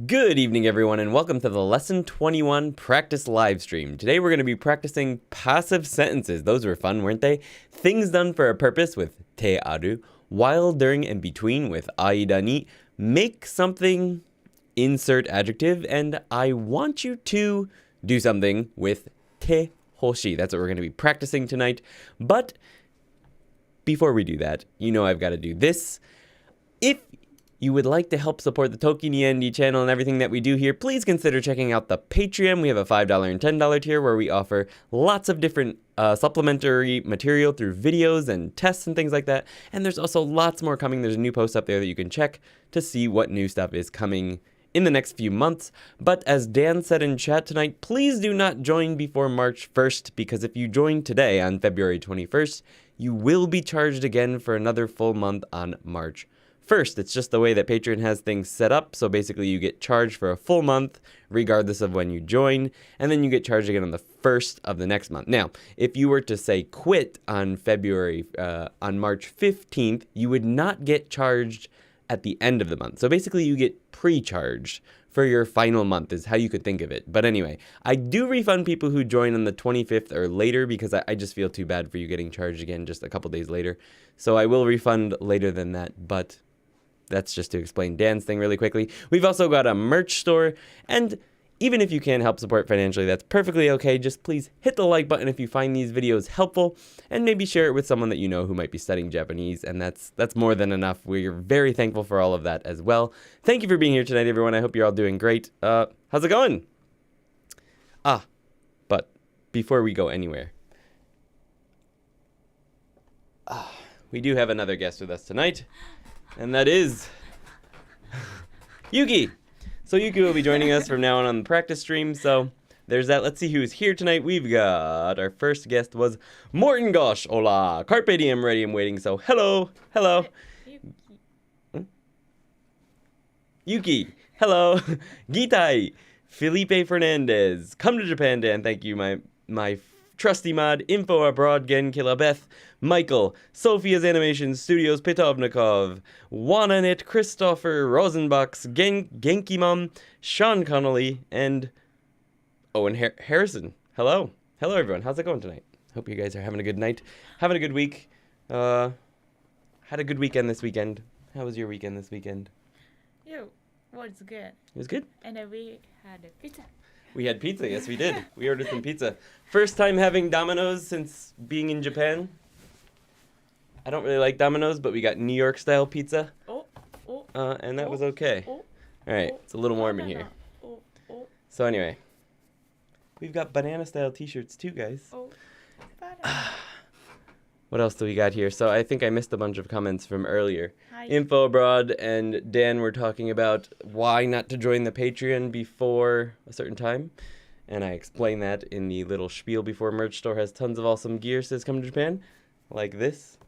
Good evening, everyone, and welcome to the Lesson 21 Practice Live Stream. Today we're going to be practicing passive sentences. Those were fun, weren't they? Things done for a purpose with te aru, while, during, and between with aida ni, make something, insert adjective, and I want you to do something with te-hosi. That's what we're going to be practicing tonight. But before we do that, you know I've got to do this. If you would like to help support the Tokini channel and everything that we do here, please consider checking out the Patreon. We have a $5 and $10 tier where we offer lots of different supplementary material through videos and tests and things like that. And there's also lots more coming. There's a new post up there that you can check to see what new stuff is coming in the next few months. But as Dan said in chat tonight, please do not join before March 1st, because if you join today on February 21st, you will be charged again for another full month on March 1st. It's just the way that Patreon has things set up. So basically you get charged for a full month regardless of when you join, and then you get charged again on the 1st of the next month. Now, if you were to say quit on March 15th, you would not get charged at the end of the month. So basically you get pre-charged for your final month is how you could think of it. But anyway, I do refund people who join on the 25th or later because I just feel too bad for you getting charged again just a couple days later. So I will refund later than that, but that's just to explain Dan's thing really quickly. We've also got a merch store, and even if you can't help support financially, that's perfectly okay. Just please hit the like button if you find these videos helpful, and maybe share it with someone that you know who might be studying Japanese, and that's more than enough. We're very thankful for all of that as well. Thank you for being here tonight, everyone. I hope you're all doing great. How's it going? But before we go anywhere, we do have another guest with us tonight. And that is Yuki. So Yuki will be joining us from now on the practice stream. So there's that. Let's see who's here tonight. We've got our first guest was Morton Gosh. Hola. Carpe diem, ready and waiting. So hello. Yuki. Hello. Gitai. Felipe Fernandez. Come to Japan, Dan. Thank you, my trusty mod. Info abroad. Genki Beth. Michael, Sophia's Animation Studios, Pitovnikov, Wananit, Christopher, Rosenbachs, Genki Mom, Sean Connolly, and Owen Harrison. Hello, everyone. How's it going tonight? Hope you guys are having a good night, having a good week. Had a good weekend this weekend. How was your weekend this weekend? Yeah, well, it's good. It was good. And then we had a pizza. We had pizza. Yes, we did. We ordered some pizza. First time having Domino's since being in Japan. I don't really like Domino's, but we got New York style pizza. And that was okay. All right, it's a little warm in here. So anyway, we've got banana style t-shirts too, guys. What else do we got here? So I think I missed a bunch of comments from earlier. Hi. Info Abroad and Dan were talking about why not to join the Patreon before a certain time. And I explained that in the little spiel before. Merch store has tons of awesome gear, says come to Japan. Like this.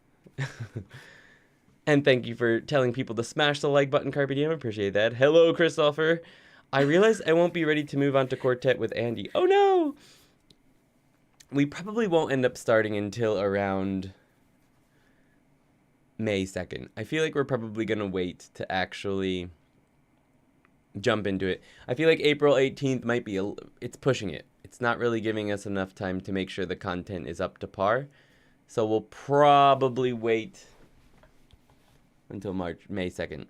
And thank you for telling people to smash the like button, Carpe Diem. Appreciate that. Hello, Christopher. I realize I won't be ready to move on to quartet with Andy. Oh, no. We probably won't end up starting until around May 2nd. I feel like we're probably going to wait to actually jump into it. I feel like April 18th might be, it's pushing it. It's not really giving us enough time to make sure the content is up to par. So we'll probably wait until May 2nd.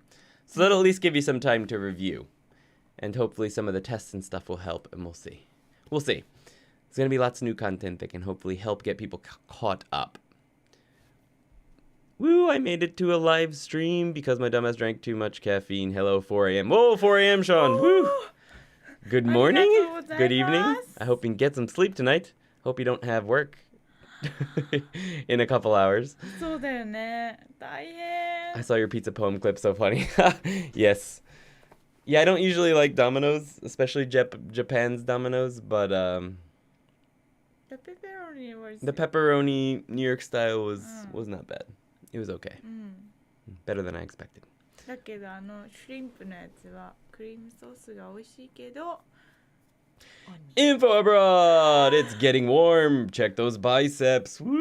So that'll at least give you some time to review. And hopefully some of the tests and stuff will help, and we'll see. We'll see. There's going to be lots of new content that can hopefully help get people caught up. Woo, I made it to a live stream because my dumbass drank too much caffeine. Hello, 4 a.m. Whoa, 4 a.m., Sean. Woo! Good morning. Good evening. I hope you can get some sleep tonight. Hope you don't have work in a couple hours. I saw your pizza poem clip, so funny. Yes. Yeah, I don't usually like Domino's, especially Japan's Domino's, but the pepperoni New York style was not bad. It was okay. Better than I expected. だけどシュリンプのやつはクリームソースが美味しいけど Info abroad! It's getting warm. Check those biceps. Woo!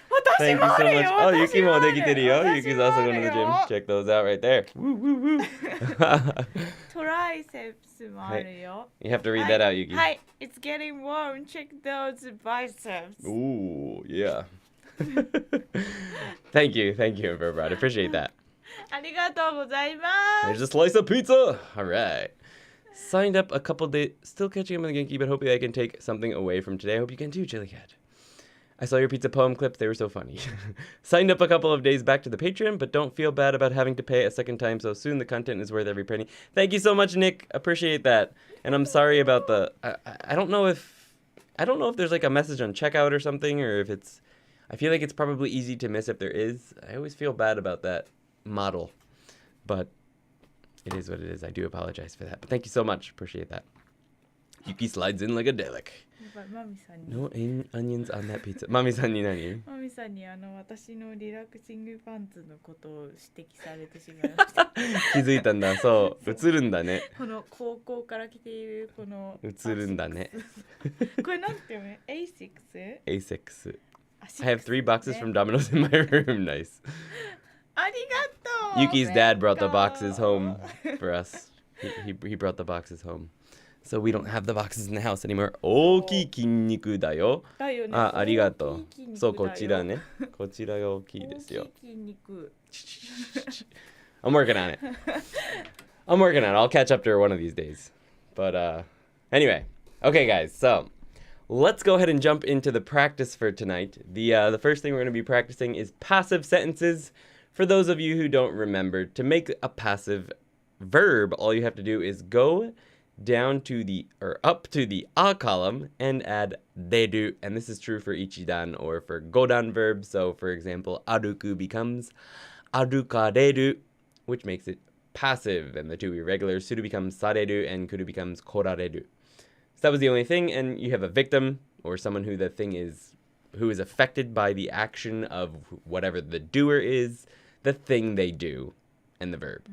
私 Thank 私も you あ so る much. よ Oh, 私 Yuki もあ mo る dekiteるよ。私 Yuki's もあ also る going to the よ gym. Check those out right there. Woo, woo, woo. トライセプスもあるよ You have to read は that い out, Yuki. はい It's getting warm. Check those biceps. Ooh, yeah. Thank you, Verbrad. I appreciate that. ありがとうございま There's す a slice of pizza. All right. Signed up a couple days, still catching up on the Genki, but hopefully I can take something away from today. I hope you can too, Chili Cat. I saw your pizza poem clips. They were so funny. Signed up a couple of days back to the Patreon, but don't feel bad about having to pay a second time so soon. The content is worth every penny. Thank you so much, Nick. Appreciate that. And I'm sorry about the... I don't know if there's like a message on checkout or something, or if it's... I feel like it's probably easy to miss if there is. I always feel bad about that model. But it is what it is. I do apologize for that. But thank you so much. Appreciate that. Yuki slides in like a delic. やばいマミさんに No onions on that pizza. Mami-san ni nani? マミさんに私のリラクシングパンツのことを指摘されてしまいました気づいたんだ。そう。映るんだね。この高校から来ているこの映るんだね。これなんて読む A6? A6. あ I have 3 boxes ね from Domino's in my room. Nice. ありがとう Yuki's dad brought the boxes home for us. He brought the boxes home. So we don't have the boxes in the house anymore. 大きい筋肉だよ。だよねあ、ありがとう。大きい筋肉だよそう、こちらね。こちらが大きいですよ。大きい筋肉 I'm working on it. I'm working on it. I'll catch up to her one of these days. But anyway, okay, guys. So let's go ahead and jump into the practice for tonight. The first thing we're going to be practicing is passive sentences. For those of you who don't remember, to make a passive verb, all you have to do is go down to the or up to the a column and add deru, and this is true for ichidan or for godan verbs. So for example, aruku becomes arukareru, which makes it passive, and the two irregular suru becomes sareru and kuru becomes korareru. So that was the only thing, and you have a victim or someone who who is affected by the action of whatever the doer is, the thing they do, and the verb.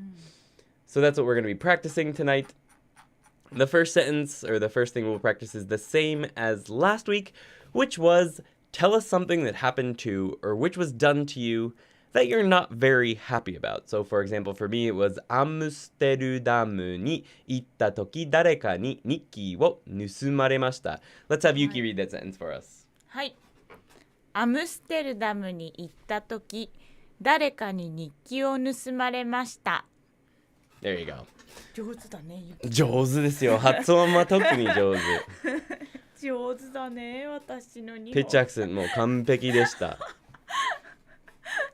So that's what we're going to be practicing tonight. The first sentence, or the first thing we'll practice, is the same as last week, which was, tell us something that happened to, or which was done to you, that you're not very happy about. So, for example, for me, it was, アムステルダムに行った時、誰かに日記を盗まれました. Let's have Yuki read that sentence for us. はいアムステルダムに行った時誰かに日記を盗まれました There you go. 上手だねゆき上手ですよ。発音は特に上手。上手だね私の日本ピッチアクセントも完璧でした。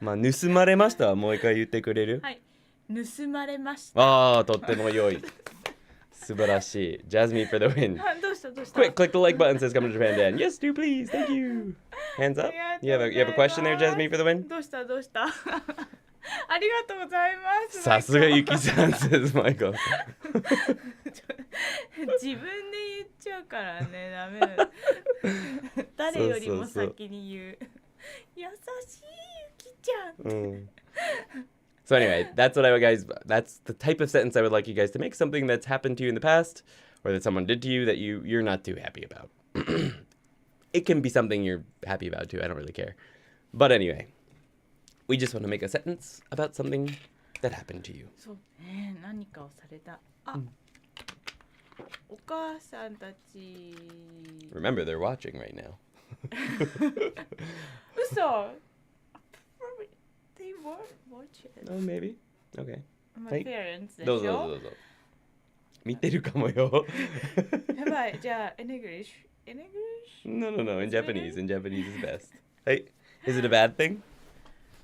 まあ、盗まれましたはもう一回言ってくれる？はい盗まれましたああ、とっても良い。素晴らしい。Jasmine for the win. どうしたどうした Quick, click the like button says come to Japan Dan. Yes, do please. Thank you. Hands up. You have a question there, Jasmine, for the win? どうしたどうしたありがとうございますさすがゆきさん says Michael. 自分で言っちゃうからねダメだ誰よりも先に言う優しいゆきちゃん So anyway, that's the type of sentence I would like you guys to make. Something that's happened to you in the past, or that someone did to you that you're not too happy about. It can be something you're happy about too. I don't really care. But anyway, we just want to make a sentence about something that happened to you. そうね何かをされたあ、お母さんたち Remember, they're watching right now. 嘘 They won't watch it. Oh, maybe. Okay. My parents でしどうぞどうぞょどうぞ。見てるかもよ。やばいじゃあ in English No, in Japanese. In Japanese is best. Hey, is it a bad thing?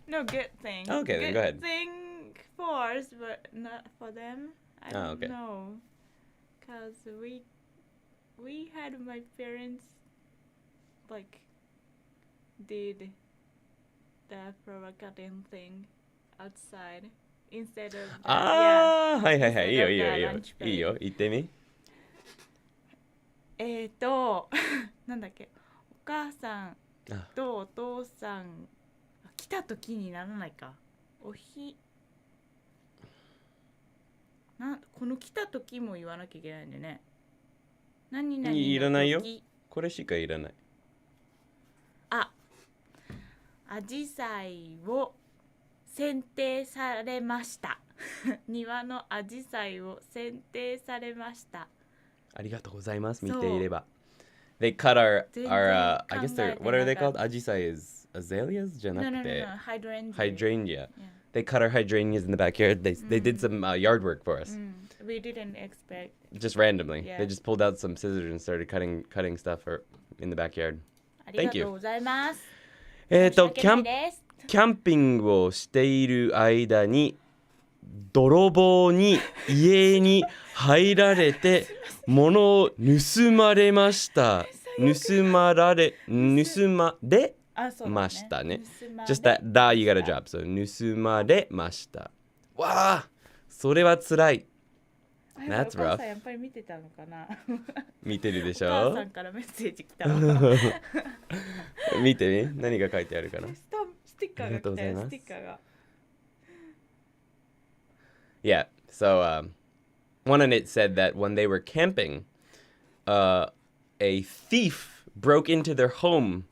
No good thing. Okay, then good go ahead. thing for us, but not for them. I don't okay. know. Cause we had my parents like did the provocative thing outside instead of ああ、はいはいはい。いいよいいよいいよ lunch break. いいよ。言ってみ。なんだっけお母さんとお父さん来た時にならないかこの来た時も言わなきゃいけないんでね何々の時いらないよこれしかいらないアジサイを剪定されました。庭のアジサイを剪定されました。ありがとうございます。見そうていれば。They cut our, 全然 I guess 考え they're, て what are they なかっ called? た。 Ajisai is azaleas? じゃな No, く no, no, て no. Hydrangea. hydrangea. Yeah. They cut our hydrangeas in the backyard. They did some yard work for us. We didn't expect. Just randomly. Yeah. They just pulled out some scissors and started cutting stuff in the backyard. ありがとうございます。キ申し訳ないです。ャンピングをしている間に泥棒に家に入られて物を盗まれました。盗まれましたね。Just that you got a job. So 盗まれました。わあ、それは辛い。That's お母 rough. さんやっぱり見てたのかな。見てるでしお母ょさんからメッセージ来たわ。見てみ、何が書いてあるかな。ステッカーが来たよ。ステッカーが。Yeah, so one on it said that when they were camping, a thief broke into their home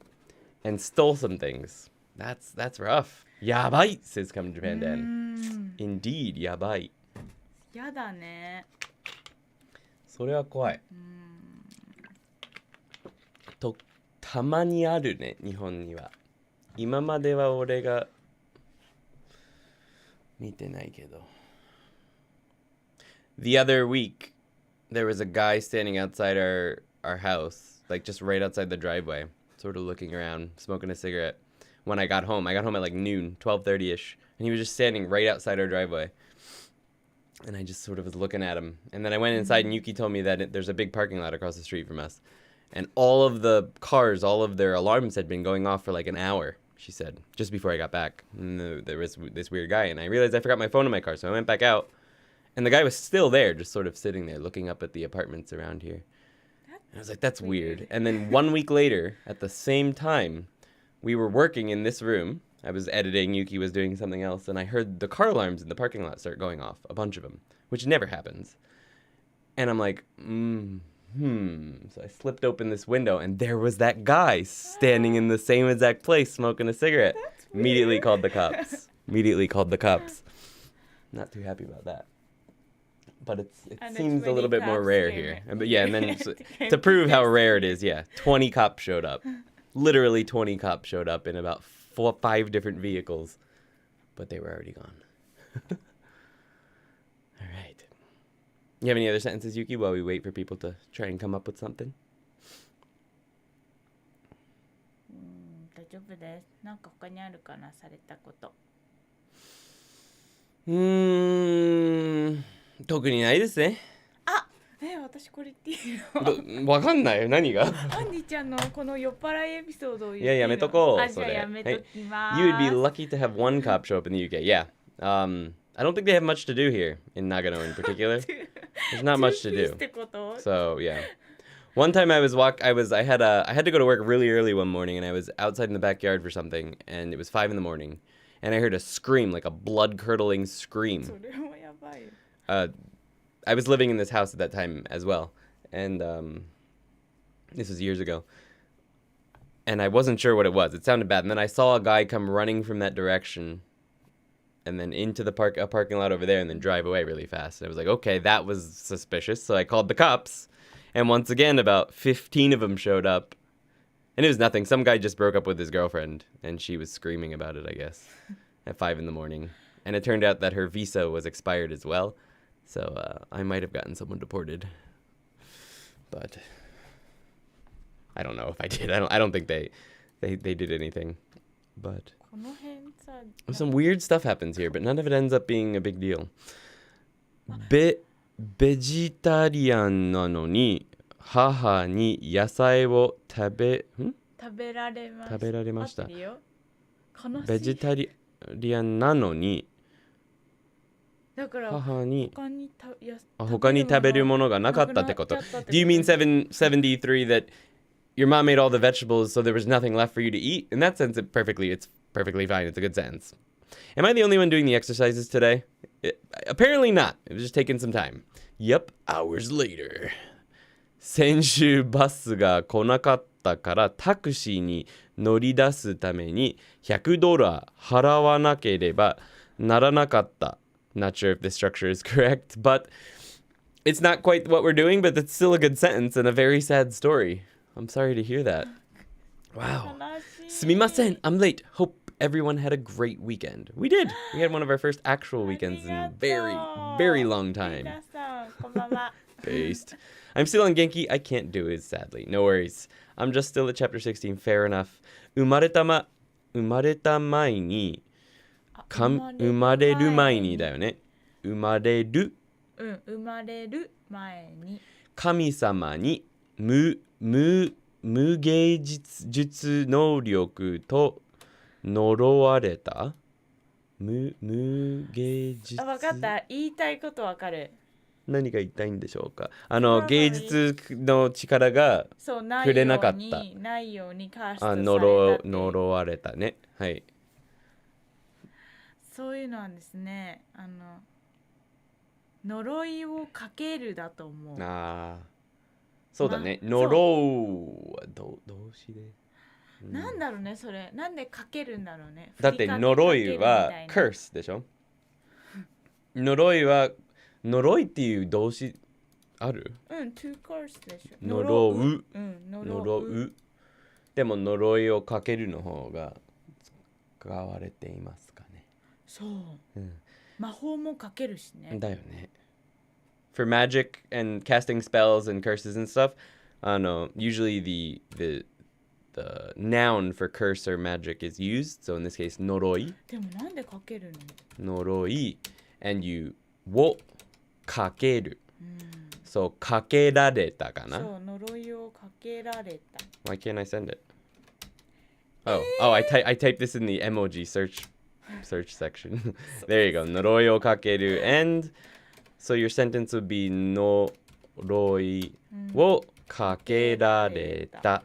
and stole some things. That's rough. Yabai, says Come Japan Dan. Indeed, yabai. やだね。それは怖い。と、たまにあるね、日本には。今までは俺が見てないけど。The other week, there was a guy standing outside our house, like just right outside the driveway, sort of looking around, smoking a cigarette. When I got home at like noon, 12:30ish, and he was just standing right outside our driveway. And I just sort of was looking at him. And then I went inside, and Yuki told me that there's a big parking lot across the street from us. And all of the cars, all of their alarms had been going off for like an hour, she said, just before I got back. And there was this weird guy, and I realized I forgot my phone in my car, so I went back out. And the guy was still there, just sort of sitting there, looking up at the apartments around here. And I was like, that's weird. And then 1 week later, at the same time, we were working in this room. I was editing, Yuki was doing something else, and I heard the car alarms in the parking lot start going off, a bunch of them, which never happens. And I'm like, So I slipped open this window, and there was that guy standing in the same exact place, smoking a cigarette. Immediately called the cops. Not too happy about that. But it seems a little bit more rare here. But yeah, and then to prove how rare it is, 20 cops showed up. Literally 20 cops showed up in about 5 different vehicles. But they were already gone. All right. You have any other sentences, Yuki, while we wait for people to try and come up with something? 大丈夫です。なんか他にあるかな、されたこと。特にないですね。あ、私これ言っていいの？わかんないよ、何が。アンディちゃんのこの酔っ払いエピソードを言っていいの？いや、やめとこう。じゃあやめときます。You'd be lucky to have one cop show up in the UK. Yeah. I don't think they have much to do here in Nagano in particular. There's not much to do. So yeah. One time I had to go to work really early one morning, and I was outside in the backyard for something, and it was 5 a.m, and I heard a scream, like a blood-curdling scream. I was living in this house at that time as well, and this was years ago, and I wasn't sure what it was. It sounded bad, and then I saw a guy come running from that direction, and then into the parking lot over there, and then drive away really fast. And I was like, okay, that was suspicious, so I called the cops, and once again, about 15 of them showed up, and it was nothing. Some guy just broke up with his girlfriend, and she was screaming about it, I guess, at 5 a.m, and it turned out that her visa was expired as well. So I might have gotten someone deported, but I don't know if I did. I don't think they did anything. But some weird stuff happens here, but none of it ends up being a big deal. ベジタリアンなのに母に野菜を食べられました。ベジタリアンなのにだから母に他に食べるものがなかったってこと。Do you mean 773 that your mom made all the vegetables so there was nothing left for you to eat? In that sense, it's perfectly fine. It's a good sentence. Am I the only one doing the exercises today? Apparently not. It was just taking some time. Yep, hours later. 先週バスが来なかっったからタクシーに乗り出すために$100払わなければならなかった。Not sure if the structure is correct, but it's not quite what we're doing, but that's still a good sentence and a very sad story. I'm sorry to hear that. Wow. すみません, I'm late. Hope everyone had a great weekend. We did. We had one of our first actual weekends in a very, very long time. 皆さんこんばんは。 Based. I'm still on Genki. I can't do it, sadly. No worries. I'm just still at chapter 16. Fair enough. 生まれた前に生まれる前にだよね。生まれる前に神様に無芸術能力と呪われた。無芸術。分かった。言いたいこと分かる。何が言いたいんでしょうか。芸術の力がくれなかった。ないようにカーストされたって。呪われたね。はい。そういうのはですね、呪いをかけるだと思う。ああ、そうだね。呪うは動詞で。なんだろうね、それ。なんでかけるんだろうね。だって呪いは curse でしょ。呪いっていう動詞ある？to curse でしょ。呪う。呪う。でも呪いをかけるの方が使われていますかね。そう。魔法もかけるしね。だよね。For magic and casting spells and curses and stuff, usually the noun for curse or magic is used. So in this case, 呪い。でもなんでかけるの？呪い and you をかける。そう、かけられたかな。そう、呪いをかけられた。Why can't I send it? I typed this in the emoji search section. There you go. 呪いをかける and so your sentence would be 呪いをかけられた。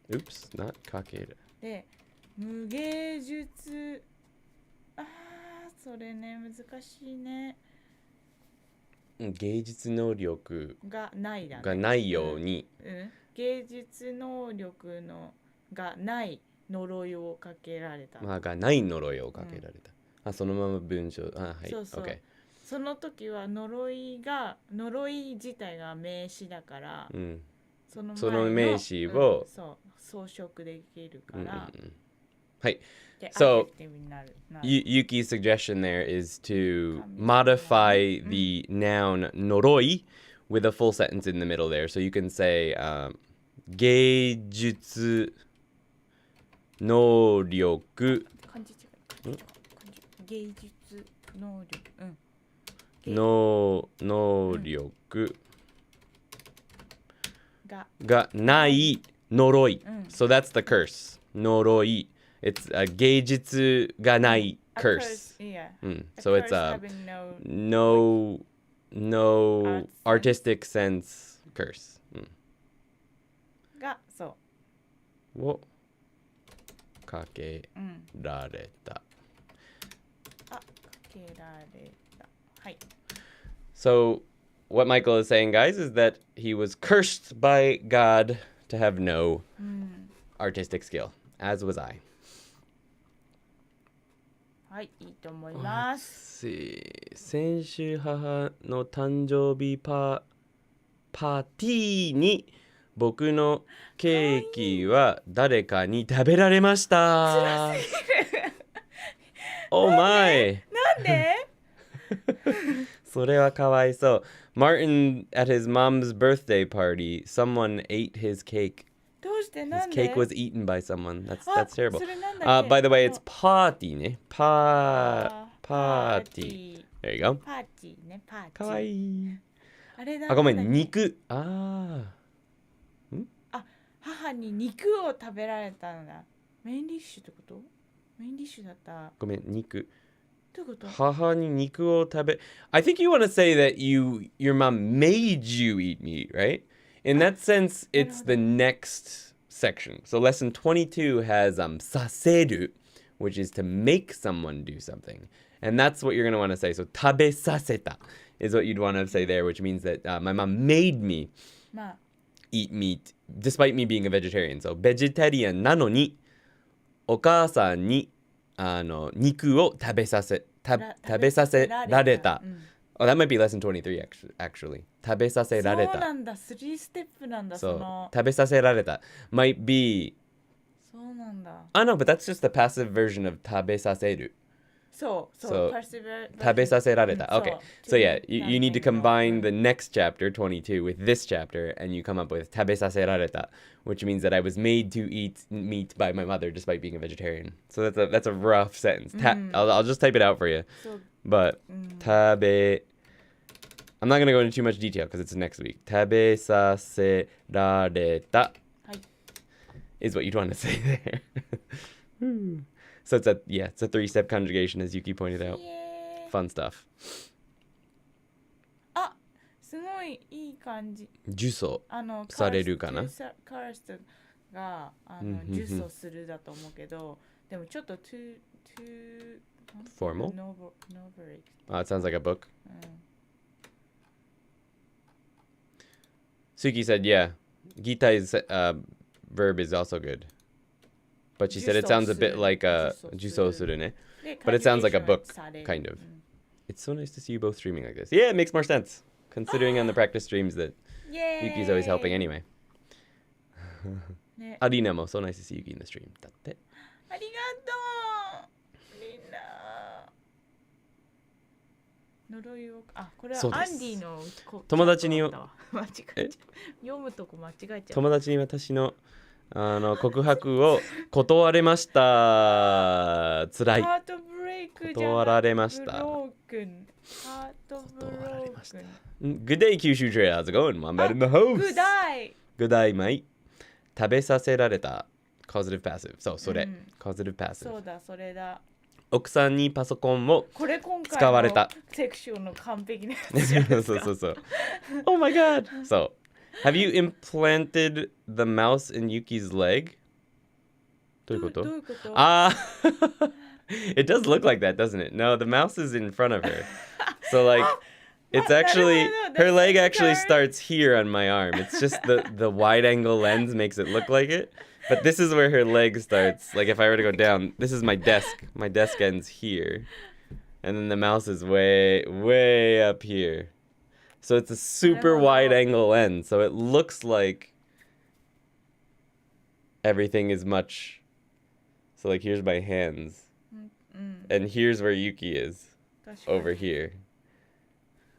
Oops, not かける。で、無芸術。それね、難しいね。芸術能力がないだね。がないように。芸術能力のがない呪いをかけられた。がない呪いをかけられた。そのまま文章。はい。そうそう。Okay. その時は呪い自体が名詞だから、その名詞を、装飾できるから、はい。So Yuki's suggestion there is to modify the noun noroi with a full sentence in the middle there. So you can say 芸術能力芸術能力能力がない呪い。So that's the curse. 呪い。It's a 芸術がない curse. So it's a no artistic sense curse. がそうをかけられた。かけられた。はい。So what Michael is saying, guys, is that he was cursed by God to have no artistic skill, as was I. はい、いいと思います。先週母の誕生日パーティーに僕のケーキは誰かに食べられました。Oh my! なんで？それはかわいそう。Martin, at his mom's birthday party, someone ate his cake. どうしてなん His で？ cake was eaten by someone. That's terrible. それなんだっけ？ By the way, it's パーティーね。パーティー。There you go. パーティーね、パーティー。かわいい。あれだ。ごめん、肉。母に肉を食べられたのだ。メインディッシュってこと？メインディッシュだった。ごめん、肉。どういうこと？母に肉を食べ。I think you want to say that your mom made you eat meat, right? In that sense, it's the next section. So lesson 22 has させる, which is to make someone do something. And that's what you're going to want to say. So 食べさせた is what you'd want to say there, which means that my mom made me eat meat despite me being a vegetarian. So, ベジタリアンなのにお母さんに肉を食べさせられた。Oh, that might be lesson 23 actually. 食べさせられた。そうなんだ、3ステップなんだ、その。食べさせられた might be. そうなんだ。No, but that's just the passive version of 食べさせる。So 食べさせられた. Okay. So yeah, you need to combine the next chapter, 22, with this chapter, and you come up with 食べさせられた, which means that I was made to eat meat by my mother despite being a vegetarian. So that's a rough sentence. I'll just type it out for you. But 食べ I'm not going to go into too much detail because it's next week. 食べさせられた is what you'd want to say there. So it's a 3-step conjugation as Yuki pointed out. Fun stuff. あ、すごいいい感じ。呪詛されるかな。カーストが呪詛するだと思うけど、でもちょっと too formal? Noveric. It sounds like a book. Suki said, yeah, Gitai's verb is also good. But she said it sounds a bit like a jusou suru ne. But it sounds like a book, kind of. It's so nice to see you both streaming like this. Yeah, it makes more sense, considering on the practice streams that Yuki's always helping anyway. Arina mo, so nice to see Yuki in the stream. だって。ありがとう。みんな。呪いをこれはアンディの友達に間違えちゃう。読むとこ間違えちゃう。友達に私の告白を断れました。つらい。ハートブレイクじゃ断られました。ハートブロークン。Good day, Kyushu Trail. How's it going? Wombat in the house. Good day. Good day, mate. 食べさせられた。Causative passive. そう、それ。Causative passive. そうだ、それだ。奥さんにパソコンを使われた。セクションの完璧なやつじゃないですか。そう。Oh my god. So, have you implanted the mouse in Yuki's leg? どういうこと？ It does look like that, doesn't it? No, the mouse is in front of her. So like, it's actually, her leg actually starts here on my arm. It's just the wide angle lens makes it look like it. But this is where her leg starts. Like if I were to go down, this is my desk. My desk ends here. And then the mouse is way up here. So it's a super wide angle lens. So it looks like everything is much. So like here's my hands. And here's where Yuki is. Over here.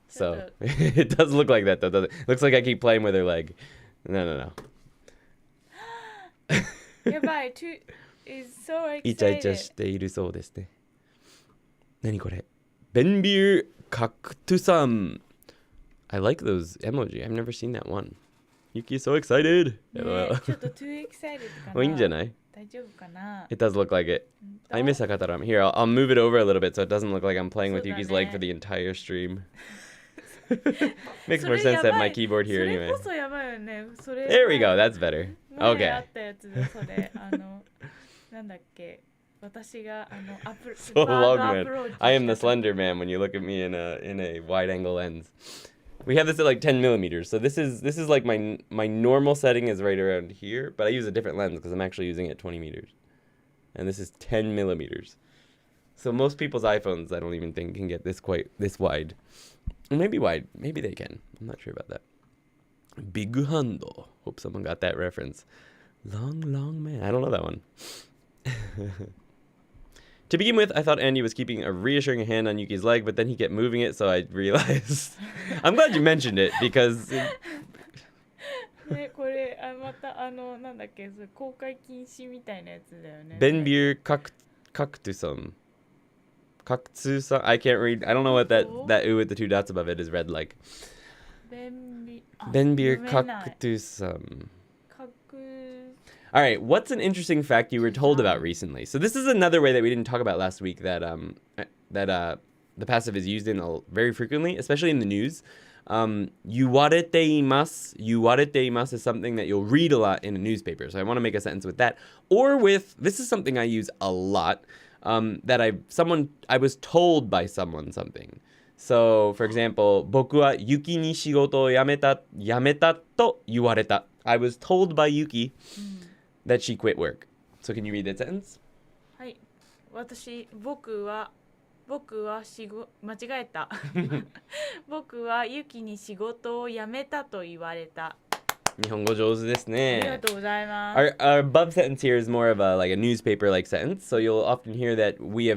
So it does look like that though, doesn't it? Looks like I keep playing with her leg. No. やばい、is so excited. イチャイチャしているそうですね。何これ？ベンビューカクトゥサン。I like those emoji. I've never seen that one. Yuki is so excited. ね、ちょっと too excited かな。もういいんじゃない？大丈夫かな。It does look like it. I miss Hakataram. Here, I'll move it over a little bit so it doesn't look like I'm playing with Yuki's leg for the entire stream. Makes more sense that my keyboard here anyway. それこそやばいよね。それ There we go. That's better. あ Okay. ったやつでそれなんだっけ。私がSo long, man. I am the slender man when you look at me in a wide angle lens. We have this at like 10 millimeters. So this is like my normal setting is right around here, but I use a different lens because I'm actually using it 20 meters. And this is 10 millimeters. So most people's iPhones, I don't even think can get this wide. Maybe wide. Maybe they can. I'm not sure about that. Big handle. Hope someone got that reference. Long man. I don't know that one. To begin with, I thought Andy was keeping a reassuring hand on Yuki's leg, but then he kept moving it, so I realized. I'm glad you mentioned it because. ね、これまたなんだっけ、公開禁止みたいなやつだよね。ベンビューカクトゥサン。Kakutsu-san. I can't read. I don't know what that U with the 2 dots above it is read like. Benbir Kakutsu-san. All right, what's an interesting fact you were told about recently? So this is another way that we didn't talk about last week that the passive is used in very frequently, especially in the news. Yuwarete imasu is something that you'll read a lot in a newspaper. So I want to make a sentence with that. Or with, this is something I use a lot, that I was told by someone something. So, for example, 僕はユキに仕事を辞めたと言われた. I was told by Yuki うん that she quit work. So can you read that sentence? はい。僕は間違えた。僕はユキに仕事を辞めたと言われた。日本語上手ですね。ありがとうございます。Our above sentence here is more of a like a newspaper like sentence. So you'll often hear that we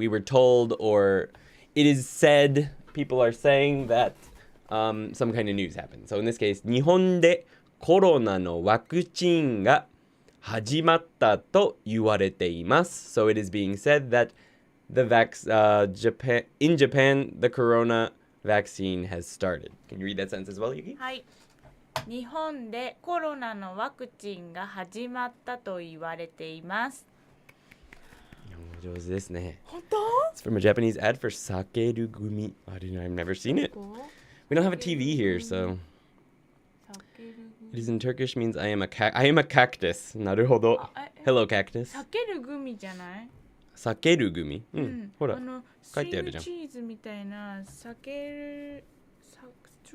were told or it is said, people are saying that some kind of news happened. So in this case, 日本でコロナのワクチンが始まったと言われています。So it is being said that in Japan, the corona vaccine has started. Can you read that sentence as well, Yuki? はい。日本でコロナのワクチンが始まったと言われています。日本語上手ですね。本当 It's from a Japanese ad for sakerugumi. I've never seen it. We don't have a TV here, so it is in Turkish means I am a cactus. なるほど。Hello, cactus. 避けるグミじゃない避けるグミ、うん、ほらストリングチーズみたいなスト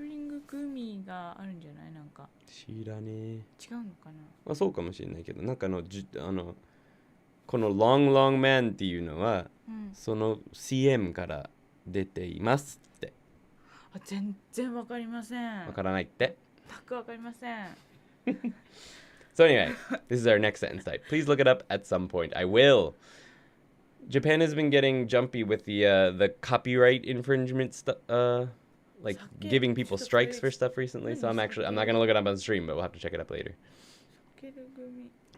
リンググミがあるんじゃないなんか知らねえ違うのかなまあそうかもしれないけどなんかこの Long Long Man っていうのは、うん、その CM から出ていますって全然わかりませんわからないって全くわかりませんSo anyway, this is our next sentence type. Please look it up at some point. I will. Japan has been getting jumpy with the copyright infringement stuff, like giving people strikes for stuff recently. So I'm not gonna look it up on stream, but we'll have to check it up later.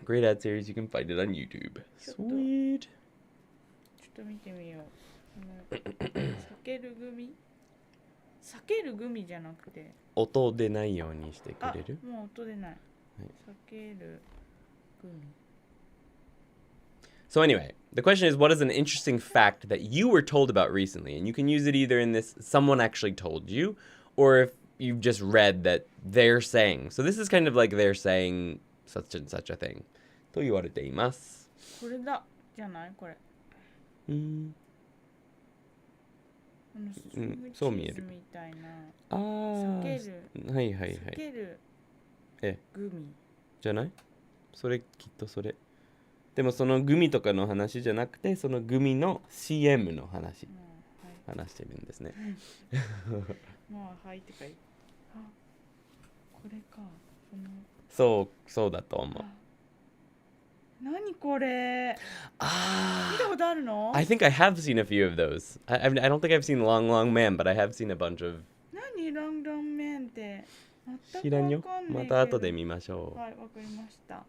Great ad series. You can find it on YouTube. Sweet. ちょっと見てみよう。避けるグミじゃなくて。音出ないようにしてくれる？もう音出ない。避けるグミ。So anyway, the question is, what is an interesting fact that you were told about recently? And you can use it either in this, someone actually told you, or if you've just read that they're saying. So this is kind of like they're saying such and such a thing. と言われています。これだじゃないこれ。そう見える。みたいな。避ける。はいはいはい。避ける。グミ。じゃない？それきっとそれ。でもそのグミとかの話じゃなくてそのグミの CM の話、話してるんですね。まあはいって書いてこれかそうだと思う。何これ見たことあるの I think I have seen a few of those. I don't think I've seen Long Long Man, but I have seen a bunch of 何ロンロンメンって知らんよ。また後で見ましょう。はい、わかりました。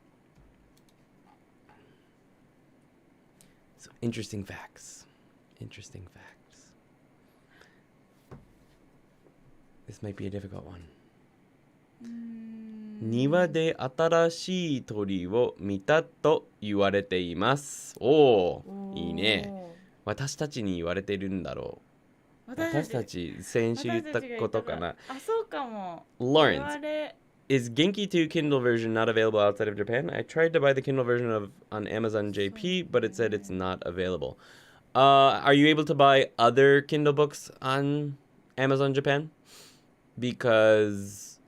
So interesting facts. Interesting facts. This might be a difficult one. 庭で新しい鳥を見たと言われています。おー、いいね。私たちに言われてるんだろう。私たち先週言ったことかな。あ、そうかも。Lawrence.Is Genki 2 Kindle version not available outside of Japan? I tried to buy the Kindle version on Amazon JP, but it said it's not available. Are you able to buy other Kindle books on Amazon Japan? Because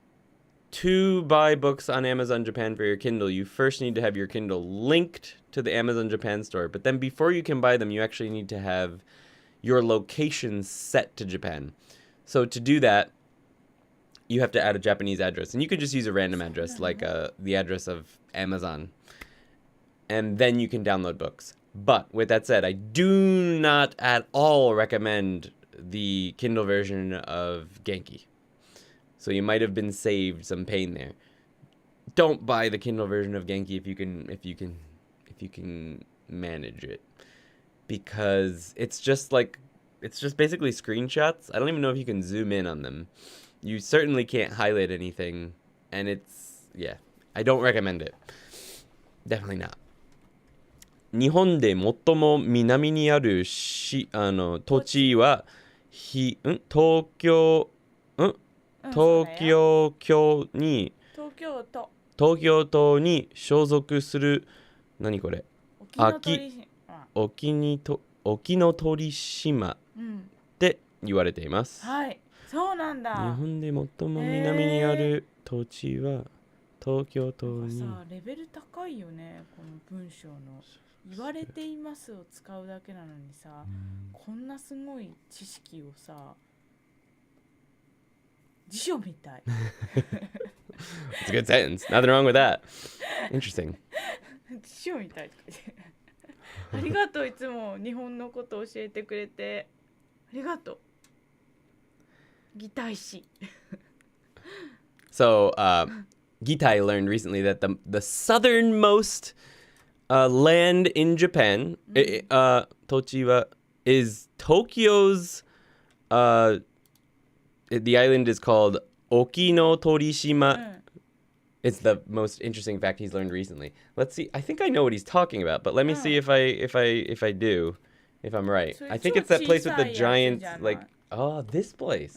to buy books on Amazon Japan for your Kindle, you first need to have your Kindle linked to the Amazon Japan store. But then before you can buy them, you actually need to have your location set to Japan. So to do that,you have to add a Japanese address. And you could just use a random address, like the address of Amazon. And then you can download books. But with that said, I do not at all recommend the Kindle version of Genki. So you might have been saved some pain there. Don't buy the Kindle version of Genki if you can manage it. Because it's just basically screenshots. I don't even know if you can zoom in on them.You certainly can't highlight anything, and I don't recommend it. Definitely not. 日本で最も南にある土地は東京都に所属する何これ沖ノ鳥島って言われています。はい。そうなんだ。日本で最も南にある土地は東京都なんかに。さ、レベル高いよね、この文章の。言われていますを使うだけなのにさ、こんなすごい知識をさ、辞書みたい。It's a good sentence. Nothing wrong with that. Interesting. 辞書みたいとか言って。ありがとう、いつも日本のこと教えてくれて。ありがとう。擬態詞。So, Gitai learned recently that the southernmost land in Japan, Tochiwa, is Tokyo's. The island is called Okino Torishima. It's the most interesting fact he's learned recently. Let's see. I think I know what he's talking about, but let me see if I do, if I'm right. So I think it's that place with the 超小さいやつ giant, じゃない？ like, oh, this place.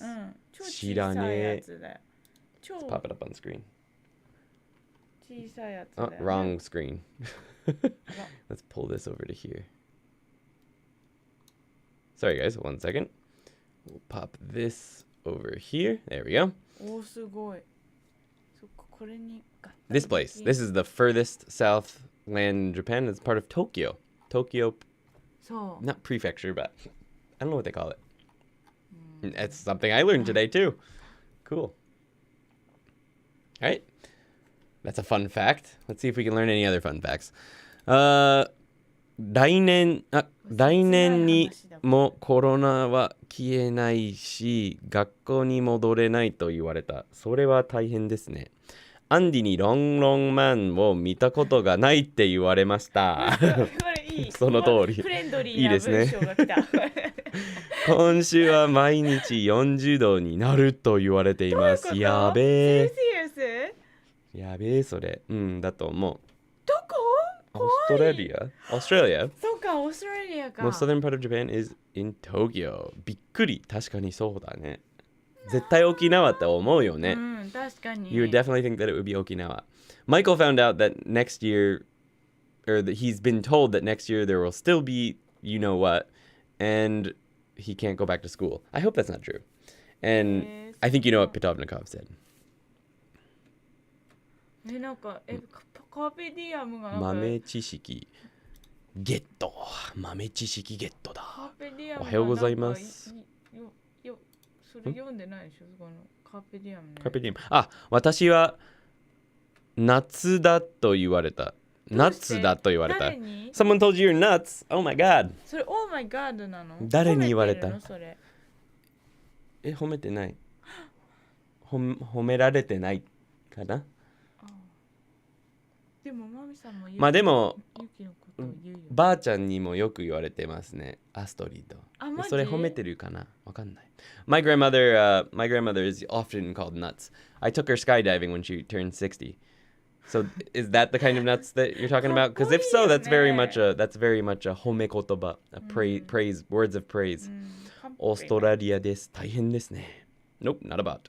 超小さいやつだよ。超 Let's pop it up on screen. 小さいやつだ Oh, よね。 wrong screen. Let's pull this over to here. Sorry, guys. 1 second. We'll pop this over here. There we go. おー、すごい。そっか、これに合体 This place. でき This is the furthest south land in Japan. It's part of Tokyo. Tokyo, そう。 not prefecture, but I don't know what they call it. It's something I learned today, too. Cool. All right. That's a fun fact. Let's see if we can learn any other fun facts. 来年にもコロナは消えないし、学校に戻れないと言われた。それは大変ですね。アンディにロンロンマンを見たことがないって言われました。これいい。その通り。フレンドリいいーなですね文章が来た。今週は毎日40度になると言われています。やべえ。やべえ、それ。だと思う。どこ？Australia. そうか、オーストラリアか。 Most southern part of Japan is in Tokyo. びっくり。確かにそうだね。絶対沖縄って思うよね。確かに。 You would definitely think that it would be Okinawa. Michael found out that next year, or that he's been told that next year there will still be you know what, and he can't go back to school. I hope that's not true. And I think you know what Pitovnikov said. なんかカーペディアムがなんか豆知識ゲット。豆知識ゲットだ。カーペディアムがおはようございます。それ読んでないでしょ、このカーペディアムね。カーペディアム。あ、私は夏だと言われた。夏だと言われた。誰に？ Someone told you you're nuts. Oh my god. それ Oh my god なの？誰に言われた？褒めてるのそれ。褒めてない。褒められてないかな。でもマミさんもまあでもユキのことを言うよ。ばあちゃんにもよく言われてますね。アストリード。あ、マジ？それ褒めてるかな？わかんない。My grandmother is often called nuts. I took her skydiving when she turned 60. So is that the kind of nuts that you're talking about? Because if so, that's very much a褒め言葉, a praise, words of praise. オーストラリアです。大変ですね。Nope, not a bot.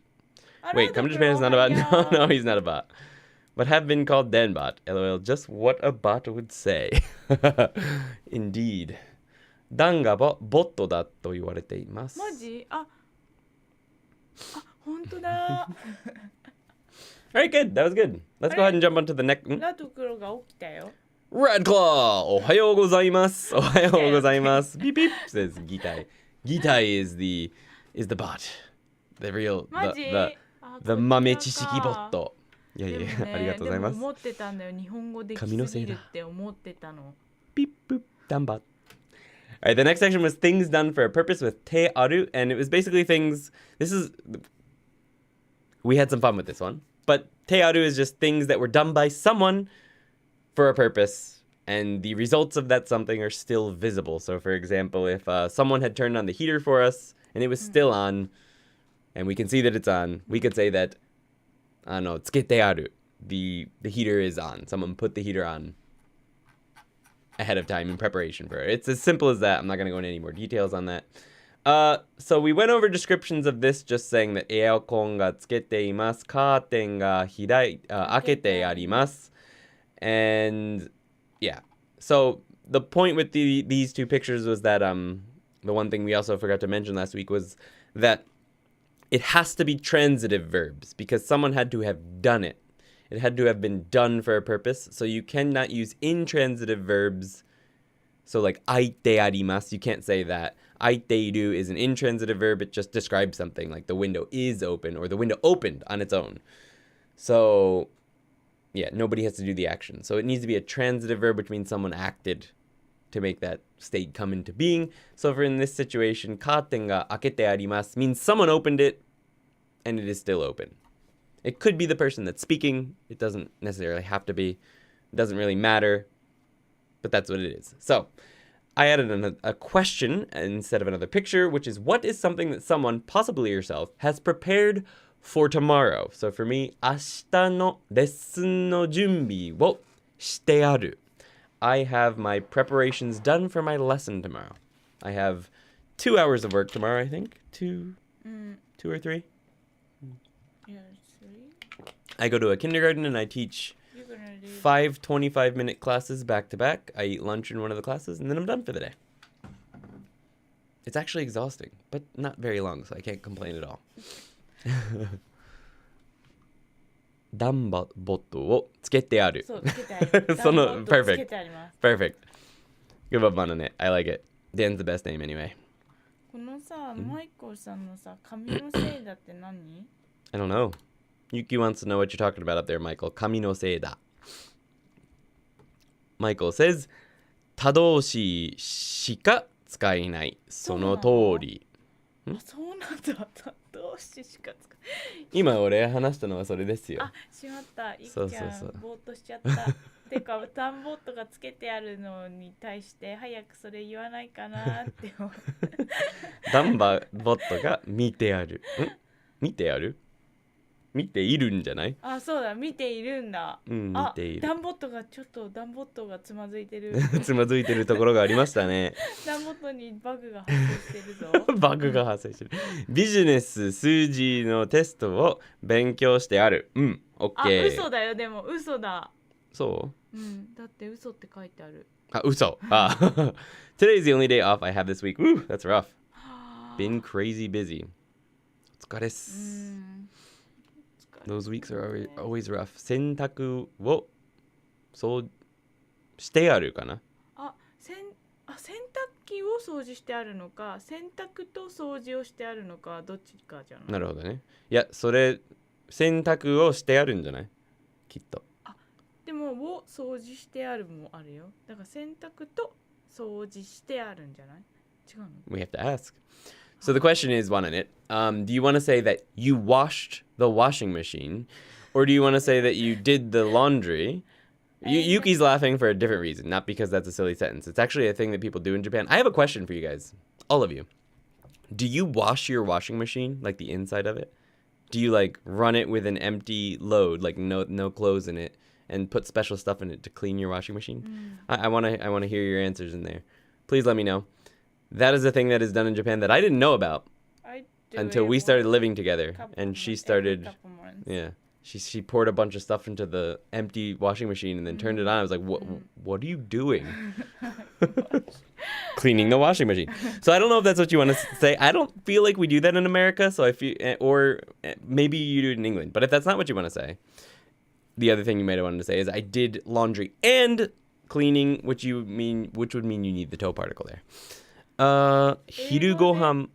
Wait, come to Japan is not a bot. No, he's not a bot. But have been called Danbot. LOL, just what a bot would say. Indeed. ダンがボットだと言われています。マジ？本当だ。Alright, good. That was good. Let's go ahead and jump onto the next. ラと黒が起きたよ。Red Claw! おはようございます。おはようございます。Beep beep says Gitai. Gitai is the bot. The real, マジ？ the 豆知識ボット。いやいや、ありがとうございます。でも思ってたんだよ。日本語できすぎるって思ってたの。Beep boop, Danbot. Alright, the next section was things done for a purpose with te aru, and it was basically things. We had some fun with this one. But te aru is just things that were done by someone for a purpose, and the results of that something are still visible. So, for example, if someone had turned on the heater for us, and it was still on, and we can see that it's on, we could say that, tsukete aru. The heater is on. Someone put the heater on ahead of time in preparation for it. It's as simple as that. I'm not going to go into any more details on that. So we went over descriptions of this, just saying that エアコンがつけています。カーテンが開けてあります。And yeah. So the point with these two pictures was that the one thing we also forgot to mention last week was that it has to be transitive verbs because someone had to have done it. It had to have been done for a purpose. So you cannot use intransitive verbs. So like 開いてあります. You can't say that. 開いている is an intransitive verb. It just describes something like the window is open or the window opened on its own. So yeah, nobody has to do the action. So it needs to be a transitive verb, which means someone acted to make that state come into being. So for in this situation, カーテンが開けてあります means someone opened it and it is still open. It could be the person that's speaking. It doesn't necessarily have to be. It doesn't really matter. But that's what it is. So I added a question instead of another picture, which is what is something that someone, possibly yourself, has prepared for tomorrow? So for me, 明日のレッスンの準備をしてある. I have my preparations done for my lesson tomorrow. I have 2 hours of work tomorrow, I think. Two or three? Yeah, 3. I go to a kindergarten and I teach 5 25-minute classes back to back. I eat lunch in one of the classes and then I'm done for the day. It's actually exhausting, but not very long, so I can't complain at all. ダンボットをつけてある。そう、つけてある。その、つけ perfect. てあります。 Perfect. Give up on it. I like it. Dan's the best name anyway. このさ、マイコルさんのさ、髪のせいだって何？ I don't know. Yuki wants to know what you're talking about up there, Michael. 髪のせいだ. Michael says, 他動詞しか使えない。その通り。あ、そうなんだ。どうしてしか使え今俺話したのはそれですよ。あ、しまった。いっちゃんそうそうそうぼーっとしちゃった。てか、ダンボットがつけてあるのに対して早くそれ言わないかなって思う。ダンボットが見てある。見てある？見ているんじゃない？あ、そうだ、見ているんだ。見ている。ダンボットがつまずいてる。つまずいてるところがありましたね。ダンボットにバグが発生してるぞ。バグが発生してる。ビジネス数字のテストを勉強してある。オッケー。あ、嘘だよ、でも嘘だ。そう？だって嘘って書いてある。あ、嘘。Today's the only day off I have this week. Woo, that's rough. Been crazy busy. お疲れっす。Those weeks are always rough. 洗濯をそうしてあるかな？洗濯機を掃除してあるのか、洗濯と掃除をしてあるのか、どっちかじゃない？なるほどね。いや、それ洗濯をしてあるんじゃない？きっと。でもを掃除してあるもあるよ。だから洗濯と掃除してあるんじゃない？違うの？ We have to ask. So the question is, one in it. Do you want to say that you washed the washing machine, or do you want to say that you did the laundry? Yuki's laughing for a different reason, not because that's a silly sentence. It's actually a thing that people do in Japan. I have a question for you guys, all of you. Do you wash your washing machine, like the inside of it? Do you like run it with an empty load, like no clothes in it, and put special stuff in it to clean your washing machine? I want to hear your answers in there. Please let me know. That is a thing that is done in Japan that I didn't know about until we started living together, and she started. Yeah, she poured a bunch of stuff into the empty washing machine and then turned it on. I was like, what are you doing? Cleaning the washing machine. So I don't know if that's what you want to say. I don't feel like we do that in America. So I feel, or maybe you do it in England. But if that's not what you want to say, the other thing you might have wanted to say is I did laundry and cleaning, which would mean you need the toe particle there. 昼ご飯。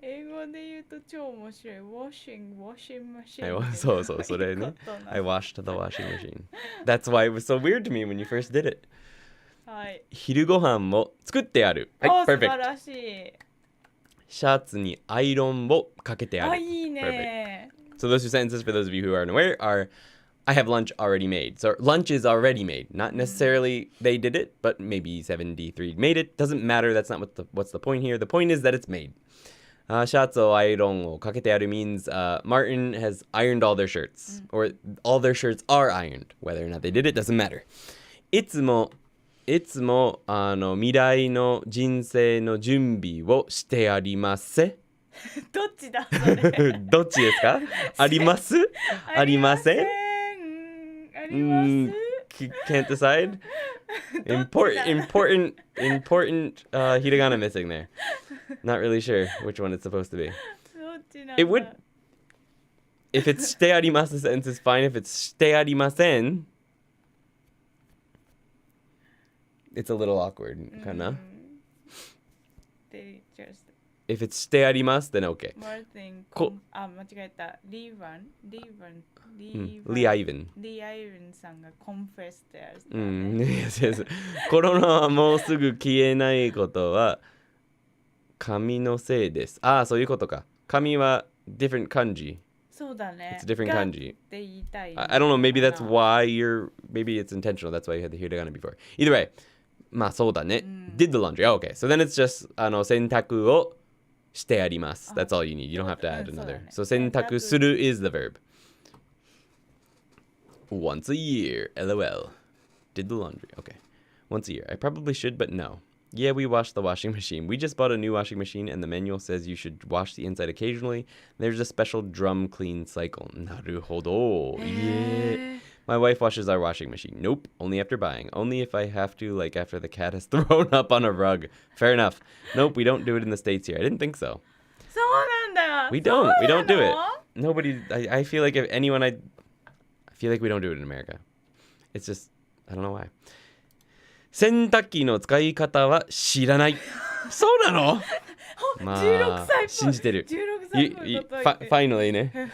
英語で言うと超面白い。washing machine。そう、それね。I washed the washing machine. That's why it was so weird to me when you first did it. はい。昼ご飯も作ってある。はい、perfect。素晴らしい。シャツにアイロンをかけてある。いいね。So those two sentences, for those of you who aren't aware, are I have lunch already made. So lunch is already made. Not necessarily they did it, but maybe 73 made it. Doesn't matter. That's not what's the point here. The point is that it's made. シャツをアイロンをかけてある means Martin has ironed all their shirts. Or all their shirts are ironed. Whether or not they did it doesn't matter. いつも未来の人生の準備をしてあります。どっちだそれどっちですか？あります？ありません？Can't decide. Important hiragana missing there. Not really sure which one it's supposed to be. if it's してあります, the sentence is fine. If it's してありません, it's a little awkward, かな? They just If it's してあります, then okay. more thing こ間違えたリーバンリーアイヴンさんがコンフェスってやつだyes, yes. コロナはもうすぐ消えないことは紙のせいです。そういうことか。紙は different kanji. そうだね。 It's a different kanji. って言いたい。I don't know, maybe that's why maybe it's intentional. That's why you had the hiragana before. Either way, まあそうだね。Did the laundry. Okay, so then it's just 洗濯をしてあります。That's all you need. You don't have to add another. So 洗濯する is the verb. Once a year. LOL. Did the laundry. Okay. Once a year. I probably should, but no. Yeah, we wash the washing machine. We just bought a new washing machine, and the manual says you should wash the inside occasionally. There's a special drum clean cycle. Naruhodo. Yeah. My wife washes our washing machine. Nope. Only after buying. Only if I have to, like after the cat has thrown up on a rug. Fair enough. Nope, we don't do it in the States here. I didn't think so. そうなんだ。We don't. We don't do it. Nobody. I feel like if anyone, I feel like we don't do it in America. It's just, I don't know why. 洗濯機の使い方は知らない。そうなの？まあ、16歳っぽい。信じてる。16歳っぽいこと言って。Finally ね。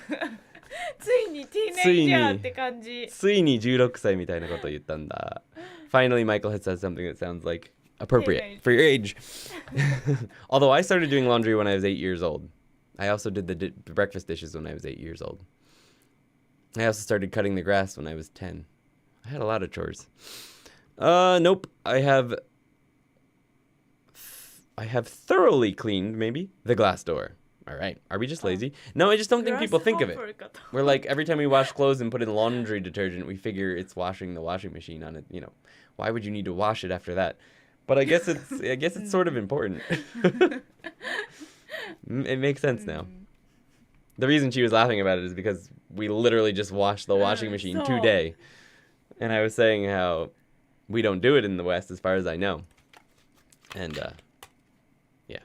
ついにティーネイジャーって感じ。ついに16歳みたいなことを言ったんだ。Finally, Michael has said something that sounds like appropriate for your age. Although I started doing laundry when I was 8 years old. I also did the breakfast dishes when I was 8 years old. I also started cutting the grass when I was 10. I had a lot of chores. Nope. I have thoroughly cleaned, maybe, the glass door. All right. Are we just lazy? No, I just don't think people think of it. We're like, every time we wash clothes and put in laundry detergent, we figure it's washing the washing machine on it. You know, why would you need to wash it after that? But I guess it's sort of important. It makes sense now. The reason she was laughing about it is because we literally just washed the washing machine today. And I was saying how we don't do it in the West as far as I know. And, yeah.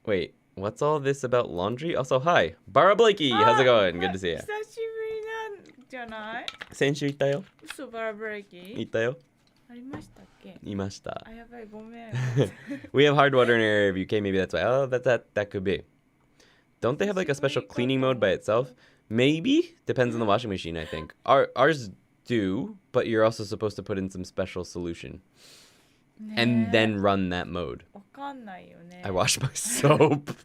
Wait, what's all this about laundry? Also, hi, Bara Blakey. How's it going? Good to see you. 久しぶりなんじゃない？先週行ったよ。嘘、バラブレーキ行ったよ。ありましたっけ？いました。あ、やばい、ごめん。We have hard water in our area of UK. Maybe that's why. Oh, that could be. Don't they have like a special cleaning mode by itself? Maybe. Depends on the washing machine, I think. Ours do, but you're also supposed to put in some special solution. And then run that mode. わかんないよね。I wash my soap.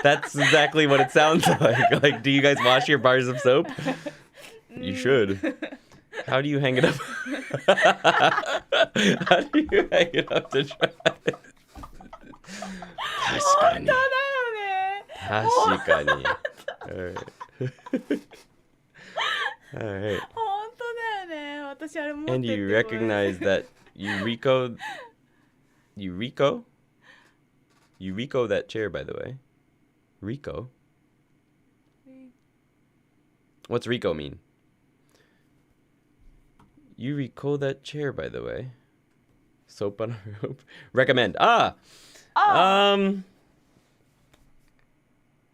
That's exactly what it sounds like. Like, do you guys wash your bars of soap? You should. How do you hang it up? How do you hang it up to dry? 確かに。本当だよね。確かに。Alright. 本当だよね。私あれ持ってて。 And you recognize that Eureka that chair, by the way. Rico? What's Rico mean? You Rico that chair, by the way. Soap on a rope. Recommend.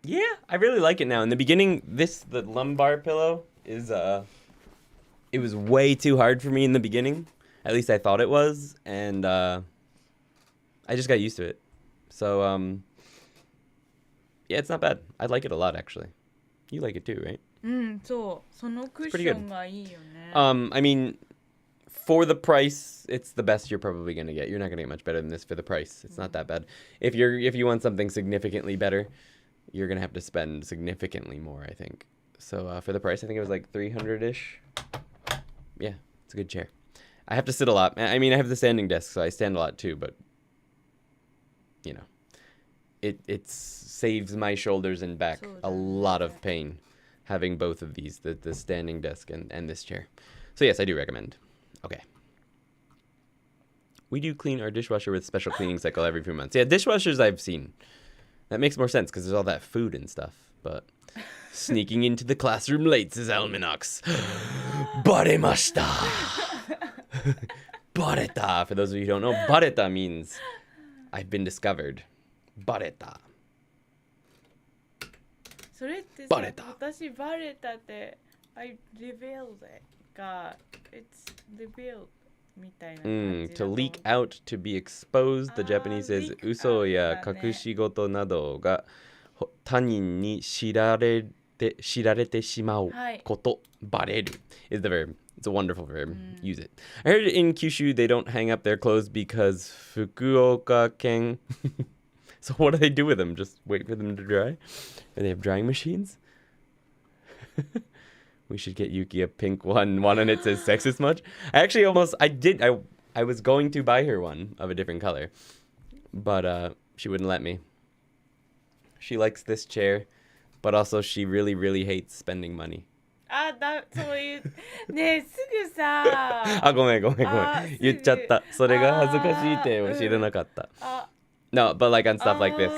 Yeah, I really like it now. In the beginning, the lumbar pillow is it was way too hard for me in the beginning. At least I thought it was, and I just got used to it. So yeah, it's not bad. I like it a lot, actually. You like it too, right? そう。そのクッションがいいよね。I mean, for the price, it's the best you're probably gonna get. You're not gonna get much better than this for the price. It's not that bad. If you want something significantly better, you're gonna have to spend significantly more, I think. So for the price, I think it was like 300-ish. Yeah, it's a good chair. I have to sit a lot. I mean, I have the standing desk, so I stand a lot too, but you know, it saves my shoulders and back a lot of pain having both of these, the standing desk and this chair. So yes, I do recommend. Okay. We do clean our dishwasher with special cleaning cycle every few months. Yeah, dishwashers I've seen. That makes more sense because there's all that food and stuff. But sneaking into the classroom late, says Almanax. Baremashita. Bareta. For those of you who don't know, bareta means I've been discovered. Bareta. それってさ、バレた。私バレたって、I revealed が It's revealed みたいな感じだと to 思う。 leak out, to be exposed. The Japanese says leak 嘘や out だね。隠し事などが他人に知られてしまうこと、バレる is the verb. It's a wonderful verb. Use it. I heard in Kyushu they don't hang up their clothes because Fukuoka ken. So what do they do with them? Just wait for them to dry? Do they have drying machines? We should get Yuki a pink one and it says sexist much. I was going to buy her one of a different color, but she wouldn't let me. She likes this chair, but also she really, really hates spending money. そういうねえすぐさごめん言っちゃった。それが恥ずかしいって知らなかった。No, but like on stuff like this.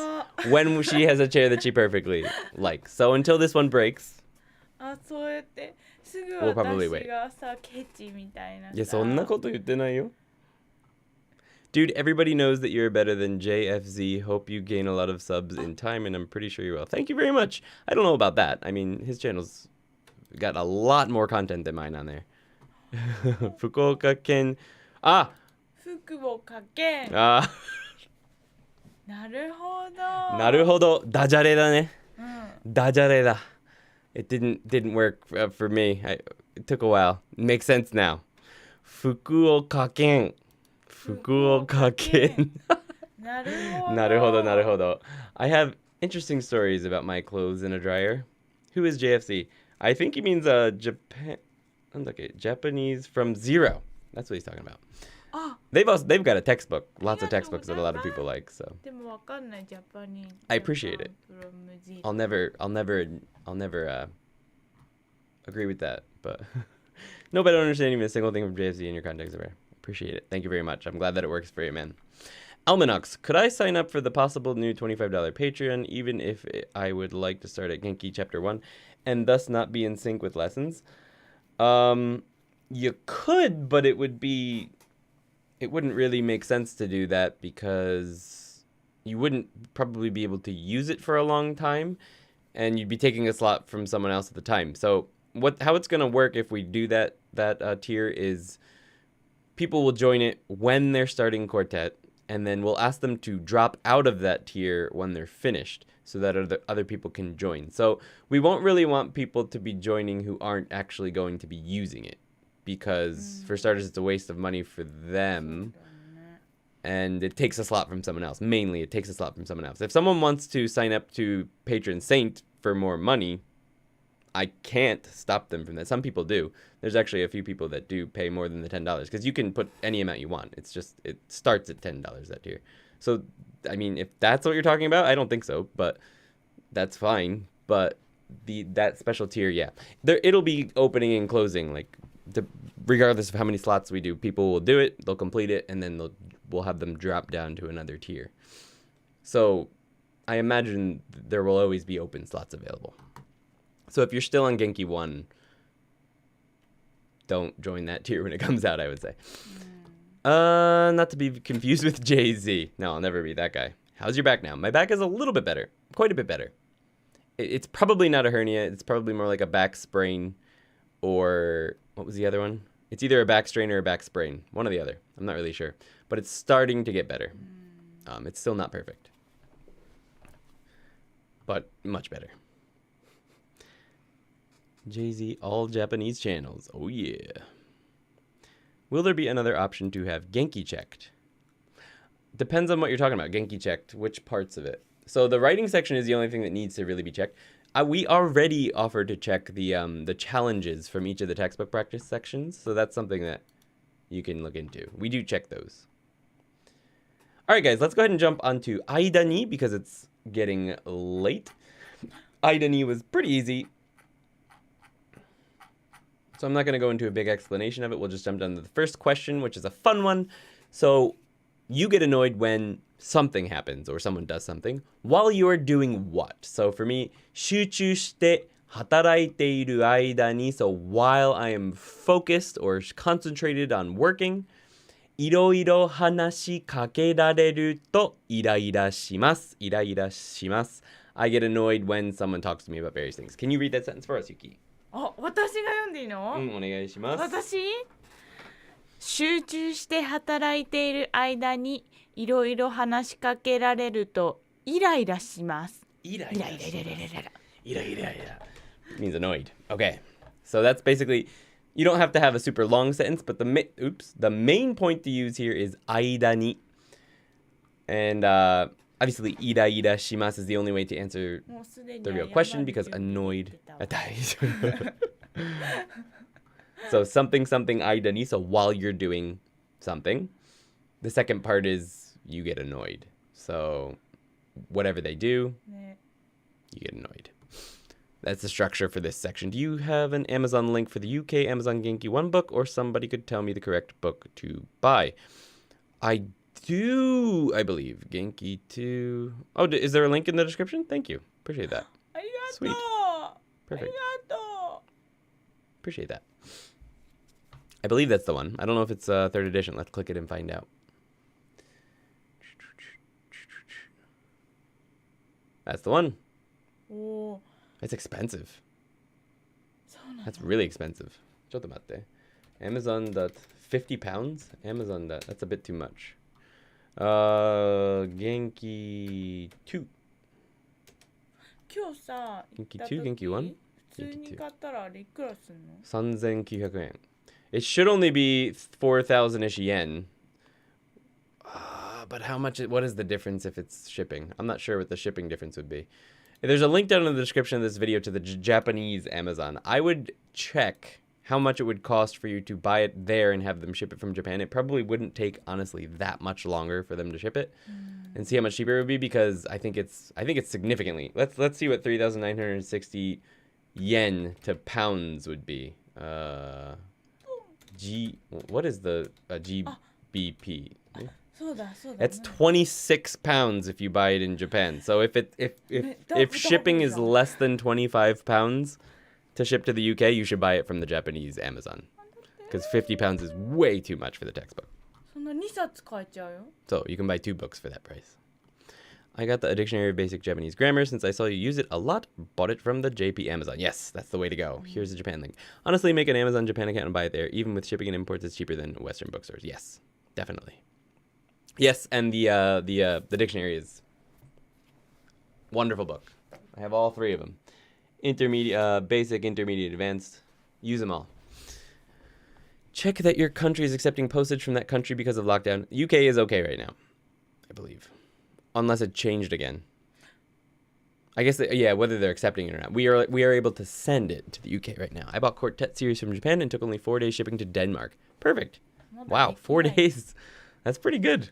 When she has a chair that she perfectly likes. So until this one breaks. そうやってすぐ We'll probably 私がさケチみたいなさ。いやそんなこと言ってないよ。Dude, everybody knows that you're better than JFZ. Hope you gain a lot of subs in time, and I'm pretty sure you will. Thank you very much. I don't know about that. I mean, his channel's got a lot more content than mine on there. Fukuoka ken. 福岡県。なるほど。なるほど。ダジャレだね。ダジャレだ。It didn't work for me. It took a while. Makes sense now. 福岡県。福岡県。なるほど。I have interesting stories about my clothes in a dryer. Who is JFC? I think he means Japanese from zero. That's what he's talking about. They've got a textbook, lots of textbooks that a lot of people like. So I appreciate it. I'll never agree with that, but no, but I don't understand even a single thing from JFC in your context ever. Appreciate it. Thank you very much. I'm glad that it works for you, man. Almanacs, could I sign up for the possible new $25 Patreon, even if I would like to start at Genki Chapter 1 and thus not be in sync with lessons? You could, but it wouldn't really make sense to do that because you wouldn't probably be able to use it for a long time and you'd be taking a slot from someone else at the time. So how it's going to work if we do that tier is people will join it when they're starting quartet, and then we'll ask them to drop out of that tier when they're finished so that other people can join. So we won't really want people to be joining who aren't actually going to be using it because for starters, it's a waste of money for them and it takes a slot from someone else. Mainly, it takes a slot from someone else. If someone wants to sign up to Patron Saint for more money, I can't stop them from that. Some people do. There's actually a few people that do pay more than the $10 because you can put any amount you want. It's just, it starts at $10 that tier. So, I mean, if that's what you're talking about, I don't think so, but that's fine. But that special tier, yeah. It'll be opening and closing, like, regardless of how many slots we do, people will do it, they'll complete it, and then we'll have them drop down to another tier. So, I imagine there will always be open slots available. So if you're still on Genki 1, don't join that tier when it comes out, I would say. Not to be confused with Jay-Z. No, I'll never be that guy. How's your back now? My back is a little bit better. Quite a bit better. It's probably not a hernia. It's probably more like a back sprain or... What was the other one? It's either a back strain or a back sprain. One or the other. I'm not really sure. But it's starting to get better. It's still not perfect. But much better. Jay-Z, all Japanese channels. Oh, yeah. Will there be another option to have Genki checked? Depends on what you're talking about. Genki checked, which parts of it? So the writing section is the only thing that needs to really be checked. We already offered to check the challenges from each of the textbook practice sections. So that's something that you can look into. We do check those. All right, guys, let's go ahead and jump onto Aida ni because it's getting late. Aida ni was pretty easy. So I'm not going to go into a big explanation of it. We'll just jump down to the first question, which is a fun one. So you get annoyed when something happens or someone does something while you're doing what? So for me, 集中して働いている間に, so while I am focused or concentrated on working, いろいろ話しかけられるとイライラします。イライラします。I get annoyed when someone talks to me about various things. Can you read that sentence for us, Yuki? あ、私が読んでいいの？お願いします。私？集中して働いている間にいろいろ話しかけられるとイライラします。イライラmeans annoyed. Okay. So that's basically, you don't have to have a super long sentence, but the main point to use here is 間に. And obviously, イライラします is the only way to answer the real question because annoyed. So something 間に, so while you're doing something. The second part is you get annoyed. So whatever they do, you get annoyed. That's the structure for this section. Do you have an Amazon link for the UK Amazon Genki 1 book, or somebody could tell me the correct book to buy? I do, I believe. Genki 2. Oh, is there a link in the description? Thank you. Appreciate that. Sweet. Perfect. Appreciate that. I believe that's the one. I don't know if it's third edition. Let's click it and find out. That's the one. Oh. It's expensive. That's really expensive. ちょっと待って. Amazon £50? Amazon that's a bit too much. Genki 2. 今日さ、Genki 2? Genki 1? 普通に買ったらあれいくらすんの？3900円. It should only be 4,000-ish yen. But what is the difference if it's shipping? I'm not sure what the shipping difference would be. There's a link down in the description of this video to the Japanese Amazon. I would check how much it would cost for you to buy it there and have them ship it from Japan. It probably wouldn't take, honestly, that much longer for them to ship it. And see how much cheaper it would be, because I think it's significantly. Let's see what 3,960 yen to pounds would be. What is the GBP? It's 26 pounds if you buy it in Japan. So if shipping is less than 25 pounds to ship to the UK, you should buy it from the Japanese Amazon. Because 50 pounds is way too much for the textbook. So you can buy 2 books for that price. I got the Dictionary of Basic Japanese Grammar since I saw you use it a lot. Bought it from the JP Amazon. Yes, that's the way to go. Here's the Japan link. Honestly, make an Amazon Japan account and buy it there. Even with shipping and imports, it's cheaper than Western bookstores. Yes, definitely. Yes, and the dictionary is wonderful book. I have all 3 of them. Intermediate, basic, intermediate, advanced. Use them all. Check that your country is accepting postage from that country because of lockdown. UK is okay right now, I believe. Unless it changed again. I guess, whether they're accepting it or not. We are able to send it to the UK right now. I bought Quartet series from Japan and took only 4 days shipping to Denmark. Perfect. Wow, 4 days. That's pretty good.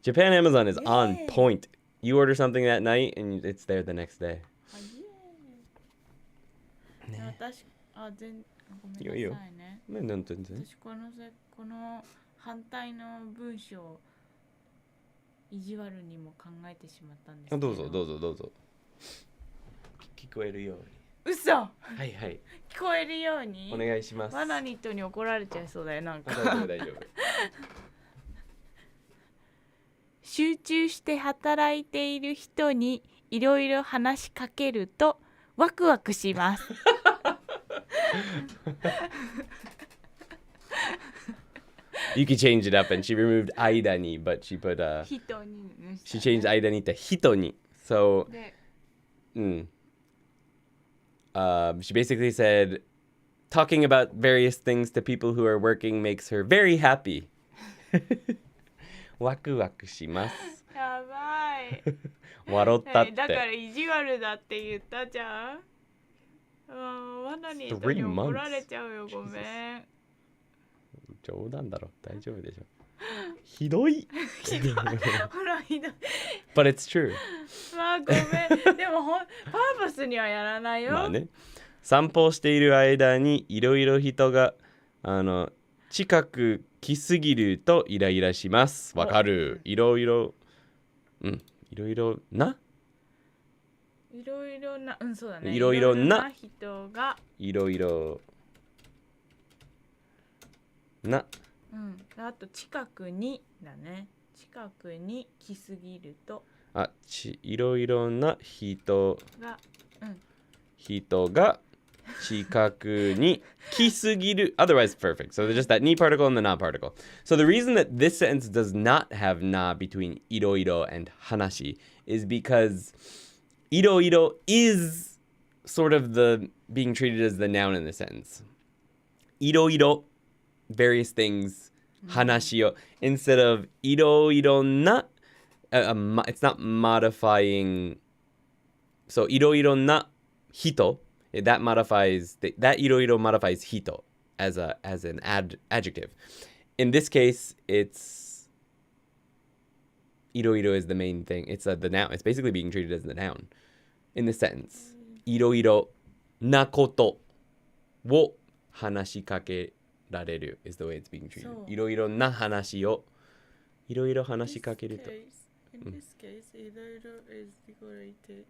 Japan Amazon is on point. You order something that night and it's there the next day. いいよ。なんて私この反対の文章意地悪にも考えてしまったんですけど。どうぞ。聞こえるように。嘘。はいはい。聞こえるように。お願いします。ワナニットに怒られちゃいそうだよなんか。大丈夫。集中して働いている人にいろいろ話しかけるとワクワクします。Yuki changed it up and she removed 間に but she put she changed 間に to 人に so she basically said talking about various things to people who are working makes her very happy. ワクワクします。やばい。笑ったって。だから意地悪だって言ったじゃん。ワナニットに怒られちゃうよ、ごめん。冗談だろ、大丈夫でしょ。ひどい。ほら、ひどい。But it's true. まあ、ごめん。でもパーパスにはやらないよ。まあね。散歩をしている間にいろいろ人が近く来すぎるとイライラします。わかる。いろいろな。いろいろな、そうだね。いろいろな人が。いろいろな。あと近くにだね。近くに来すぎると。いろいろな人が、が近くに来すぎる otherwise perfect. So there's just that ni particle and the na particle. So the reason that this sentence does not have na between いろいろ and 話 is because いろいろ is sort of the being treated as the noun in the sentence. いろいろ various things 話を instead of いろいろなit's not modifying. So いろいろな人 that modifies that いろいろ modifies 人 as an adjective. In this case, it's いろいろ is the main thing. It's the noun. It's basically being treated as the noun in the sentence. いろいろなことを話しかけられる is the way it's being treated. いろいろな話をいろいろ話しかけると。In this case, いろいろ is decorated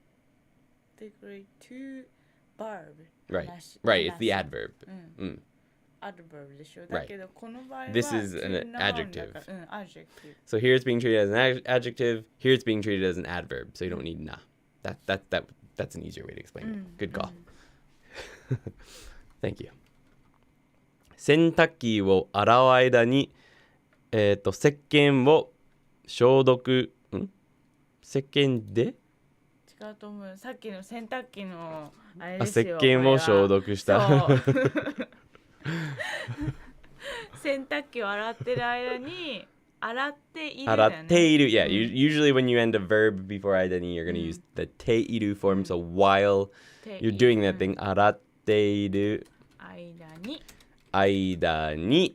to verb. Right, it's the adverb. Adverb でしょ。だけどこの場合は This is an adjective. adjective. So here it's being treated as an adjective. Here it's being treated as an adverb. So you don't need na. That's an easier way to explain it. Good call. Thank you. 洗濯機を洗う間に、石鹸を消毒石鹸で違うと思う。さっきの洗濯機のあれですよ。石鹸を消毒した。洗濯機を洗ってる間に洗っている、ね。洗っている。Yeah, usually when you end a verb before 間に you're going to use the ている form. So while you're doing that thing, 洗っている間に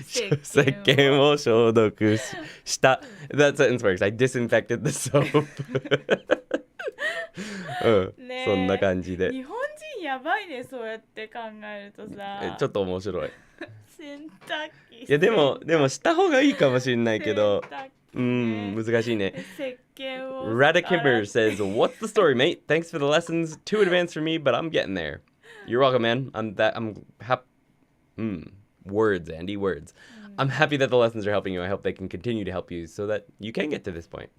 石鹸を消毒した。That sentence works. I disinfected the soap. そんな感じで。日本人やばいね、そうやって考えるとさ。ちょっと面白い。洗濯機。いやでもした方がいいかもしれないけど、難しいね。石鹸を。Radikimber says, "What's the story, mate? Thanks for the lessons. Too advanced for me, but I'm getting there." You're welcome, man. I'm happy. Words, Andy, words. I'm happy that the lessons are helping you. I hope they can continue to help you so that you can get to this point.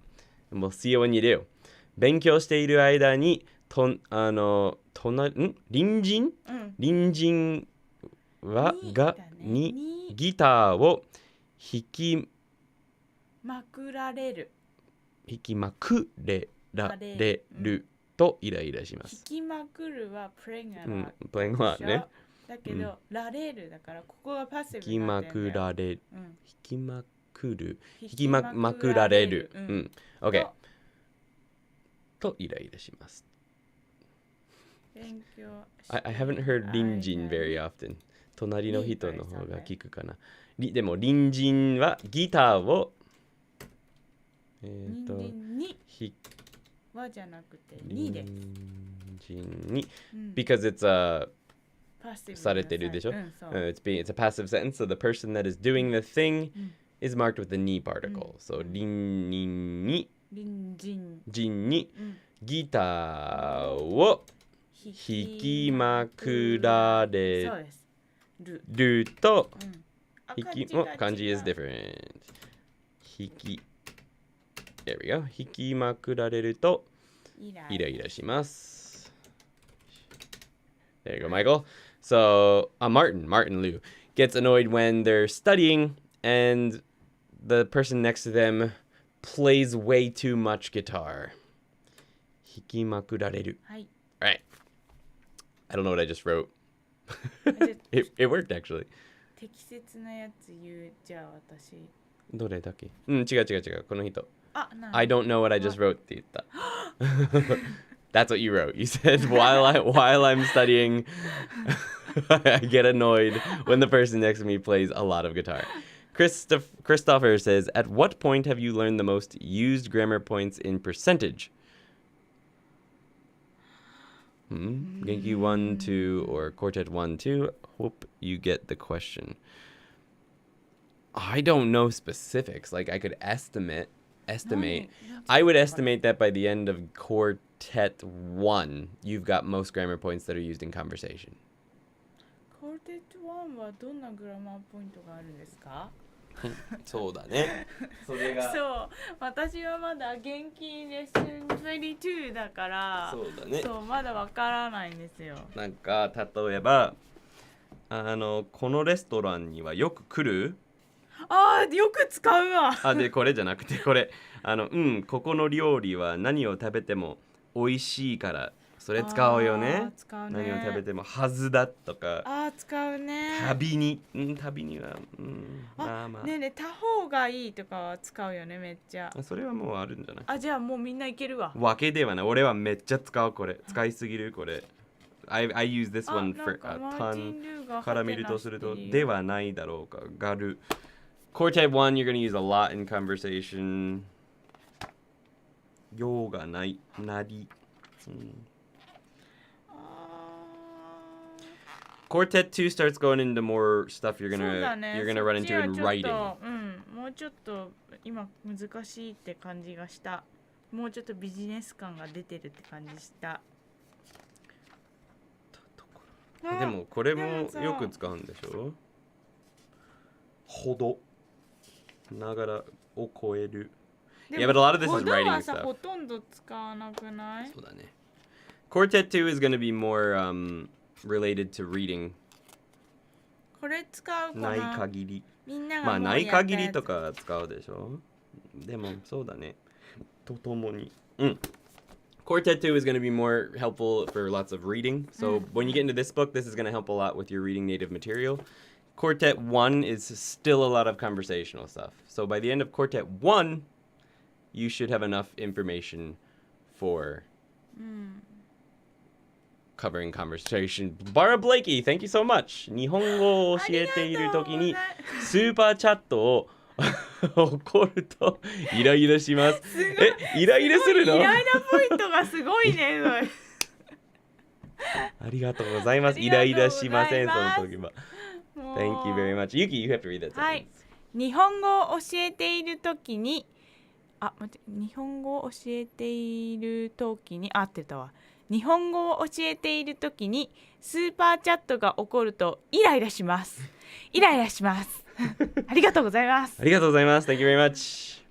And we'll see you when you do. 勉強している間に隣人にギターを弾きまくられるとイライラします。弾きまくるはプレインがプレインはね。だけど、られるだからここがパッシブになってんだよ。弾きまくられる。OK。とイライラします。勉強 I haven't heard 隣人 very often. 隣の人の方が聞くかな。でも隣人はギターをはじゃなくてにです。に because it's a されてるでしょ。It's a passive sentence, so the person that is doing the thing is marked with the ni particle. So 隣人にギターを弾きまくられると漢字 is different. there we go. 弾きまくられるとイライラします。There you go, Michael. So, Martin Liu gets annoyed when they're studying and the person next to them plays way too much guitar. 弾きまくられる。はい。Alright. I don't know what I just wrote. it worked actually. 適切なやつ言うじゃあ私。どれだっけ？違う。この人。I don't know what I just wrote って言った。That's what you wrote. You said while I'm studying, I get annoyed when the person next to me plays a lot of guitar. Christopher says, at what point have you learned the most used grammar points in percentage? Genki 1, 2, or Quartet 1, 2. Hope you get the question. I don't know specifics. Like I could estimate. I would estimate that by the end of Quartet 1, you've got most grammar points that are used in conversation. Quartet 1はどんなグラマーポイントがあるんですかそうだね。それが。そう、私はまだ元気レッスン22だから、そうだね。そう、まだわからないんですよ。なんか例えばこのレストランにはよく来る？ああ、よく使うわ。あ、でこれじゃなくてこれここの料理は何を食べても美味しいからそれ使うよね。使うね。何を食べてもはずだとか。ああ、使うね。旅には、まあまあ。ねえねえ、た方がいいとかは使うよね、めっちゃ。それはもうあるんじゃない？あ、じゃあもうみんないけるわ。わけではない。俺はめっちゃ使うこれ。使いすぎるこれ。I use this one for a ton から見るとするとではないだろうか。がる。Core type 1 you're going to use a lot in conversation. 用がない。なり。Core type 2 starts going into more stuff you're gonna run into in writing. もうちょっと今難しいって感じがした。もうちょっとビジネス感が出てるって感じした。でもこれもよく使うんでしょ？ほどながらを超える。Yeah, but a lot of this is writing stuff. ほとんど使わなくない？そうだね。Quartet 2 is going to be more related to reading. これ使うかな？ない限り。みんながまあない限りとか使うでしょ？でもそうだね。とともに。Quartet 2 is going to be more helpful for lots of reading. So when you get into this book, this is going to help a lot with your reading native material. Quartet 1 is still a lot of conversational stuff. So by the end of Quartet 1, you should have enough information for covering conversation. Bara Blakey, thank you so much. 日本語を教えているときにスーパーチャットを怒るとイライラします。イライラするの？イライラポイントがすごいね。ありがとうございます。イライラしません、その時は。Thank you very much. Yuki, you have to read that sentence. はい。日本語を教えているときに、日本語を教えているときに、合ってたわ。日本語を教えているときにスーパーチャットが起こるとイライラします。イライラします。ありがとうございます。ありがとうございます。Thank you very much.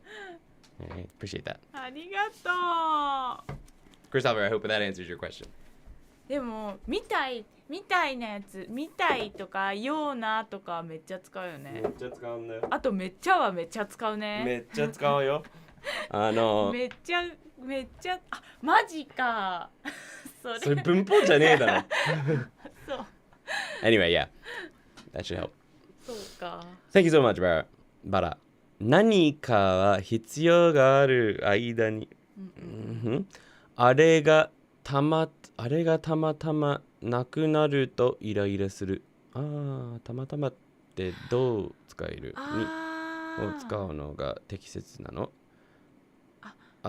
Appreciate that. ありがとう。Christopher, I hope that answers your question. でもみたいなやつ、みたいとかようなとかめっちゃ使うよね。めっちゃ使うんだよ。あとめっちゃはめっちゃ使うね。めっちゃ使うよ。めっちゃマジか。それ文法じゃねえだろ。そう。Anyway, yeah. That should help. そうか。Thank you so much, Bara. 何かは必要がある間に、あれがたまたまなくなるとイライラする。たまたまってどう使えるにを使うのが適切なの？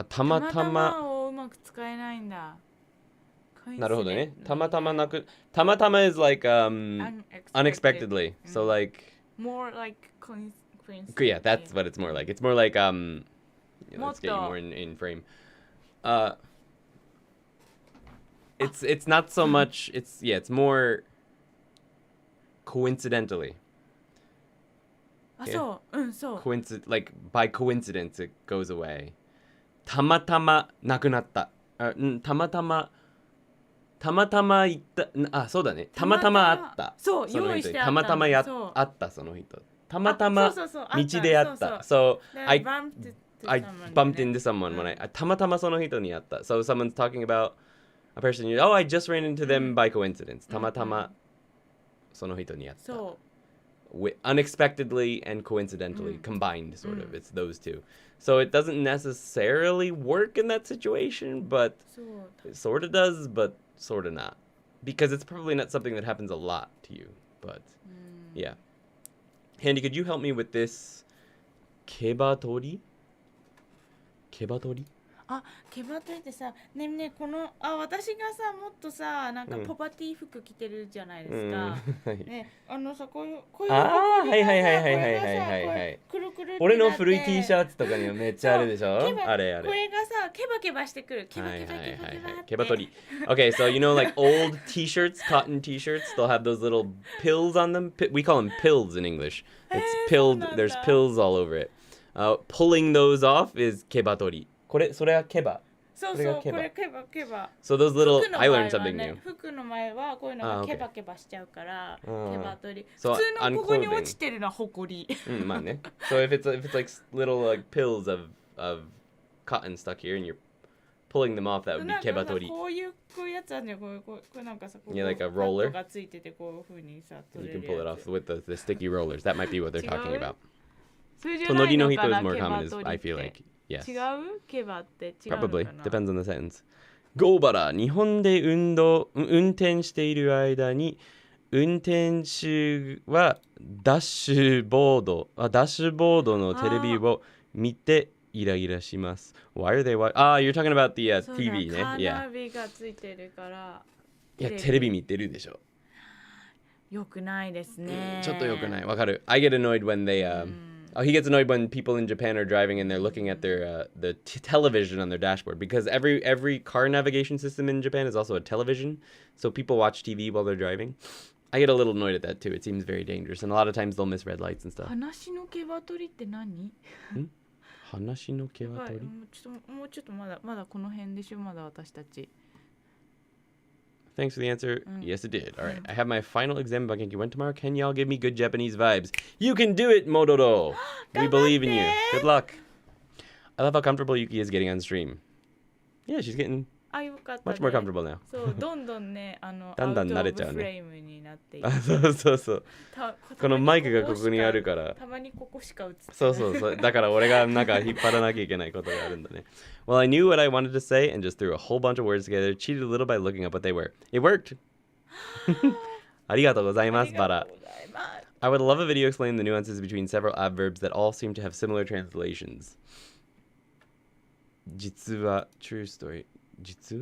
たまたまをうまく使えないんだ。なるほどね。たまたまなく、たまたま is like unexpectedly. So like more like coincidence. Yeah, that's what it's more like. It's more like let's get you more in frame. It's not so much. It's more coincidentally. そう。Like by coincidence it goes away. たまたまなくなった。たまたま行った。そうだね。たまたま会った。そう、用意してあった。たまたま会ったその人。たまたま道で会った。So I bumped into someone when I たまたまその人に会った。So someone's talking about a person oh I just ran into them by coincidence. たまたまその人に会った。そう。Unexpectedly and coincidentally combined sort of. It's those two. So it doesn't necessarily work in that situation, but it sort of does, but sort of not. Because it's probably not something that happens a lot to you. But yeah. Handy, could you help me with this kebatori? Kebatori? ケバトリってさ、ねこの私がさもっとさなんかポパティ服着てるじゃないですか。ねさこういうはいくるくるるって俺の古いだって T シャツとかにはめっちゃあるでしょそうケバあれあれ。これがさケバケバしてくるケバはいケバケバケバってケバ取り。Okay, so you know like old T-shirts, cotton T-shirts, they'll have those little pills on them. We call them pills in English. It's そう pilled. なんだ There's pills all over it. Pulling those off is ケバ取り。それはケバ。そうこれがケバそうこれケバケバ So those little, 服の I 場合 learned は something ね new. 服の前はこういうのがケバケバしちゃうからケバ取り So 普通の on ここに clothing. 落ちてるのはホコリ まあね。So if it's like little like pills of cotton stuck here and you're pulling them off, that would be なんかさケバ取り。こういうなんかさこれなんかさここ Yeah, like a カッ roller? トがついててこういう風にさ取 You れ can る pull it や off つ with the sticky rollers. That might be what they're talking 違う about. それじゃないのか Tonori no hito な is more ケ common, バ is, 取り I って feel like. Yes. 違うケバって違うのか Probably. な Depends on the sentence. ゴーバラ、日本で運転している間に、運転手はダッシュボードのテレビを見てイライラします。Why are they you're talking about the そうだ TV ね。カー Yeah. ナビがついてるからいや、テレビ見てるでしょ。よくないですねちょっとよくない。わかる。I get annoyed when they he gets annoyed when people in Japan are driving and they're looking at their the television on their dashboard because every car navigation system in Japan is also a television, so people watch TV while they're driving. I get a little annoyed at that too. It seems very dangerous, and a lot of times they'll miss red lights and stuff. 話のケバ取りって何話の毛は取り？もうちょっとまだこの辺でしょまだ私たち Thanks for the answer. Yes, it did. All right. I have my final exam about Genki. When tomorrow? Can y'all give me good Japanese vibes? You can do it, Modoro. We believe in you. Good luck. I love how comfortable Yuki is getting on stream. Yeah, she's getting あ、よかった、ね、 much more comfortable now. そうどんどんねだんだん慣れちゃうねアウトオブフレームになっていくそうこのマイクがここにあるからたまにここしか映ってないそうだから俺がなんか引っ張らなきゃいけないことがあるんだね Well, I knew what I wanted to say and just threw a whole bunch of words together, cheated a little by looking up what they were. It worked! ありがとうございます、バラ。I would love a video explaining the nuances between several adverbs that all seem to have similar translations. 実は true story 実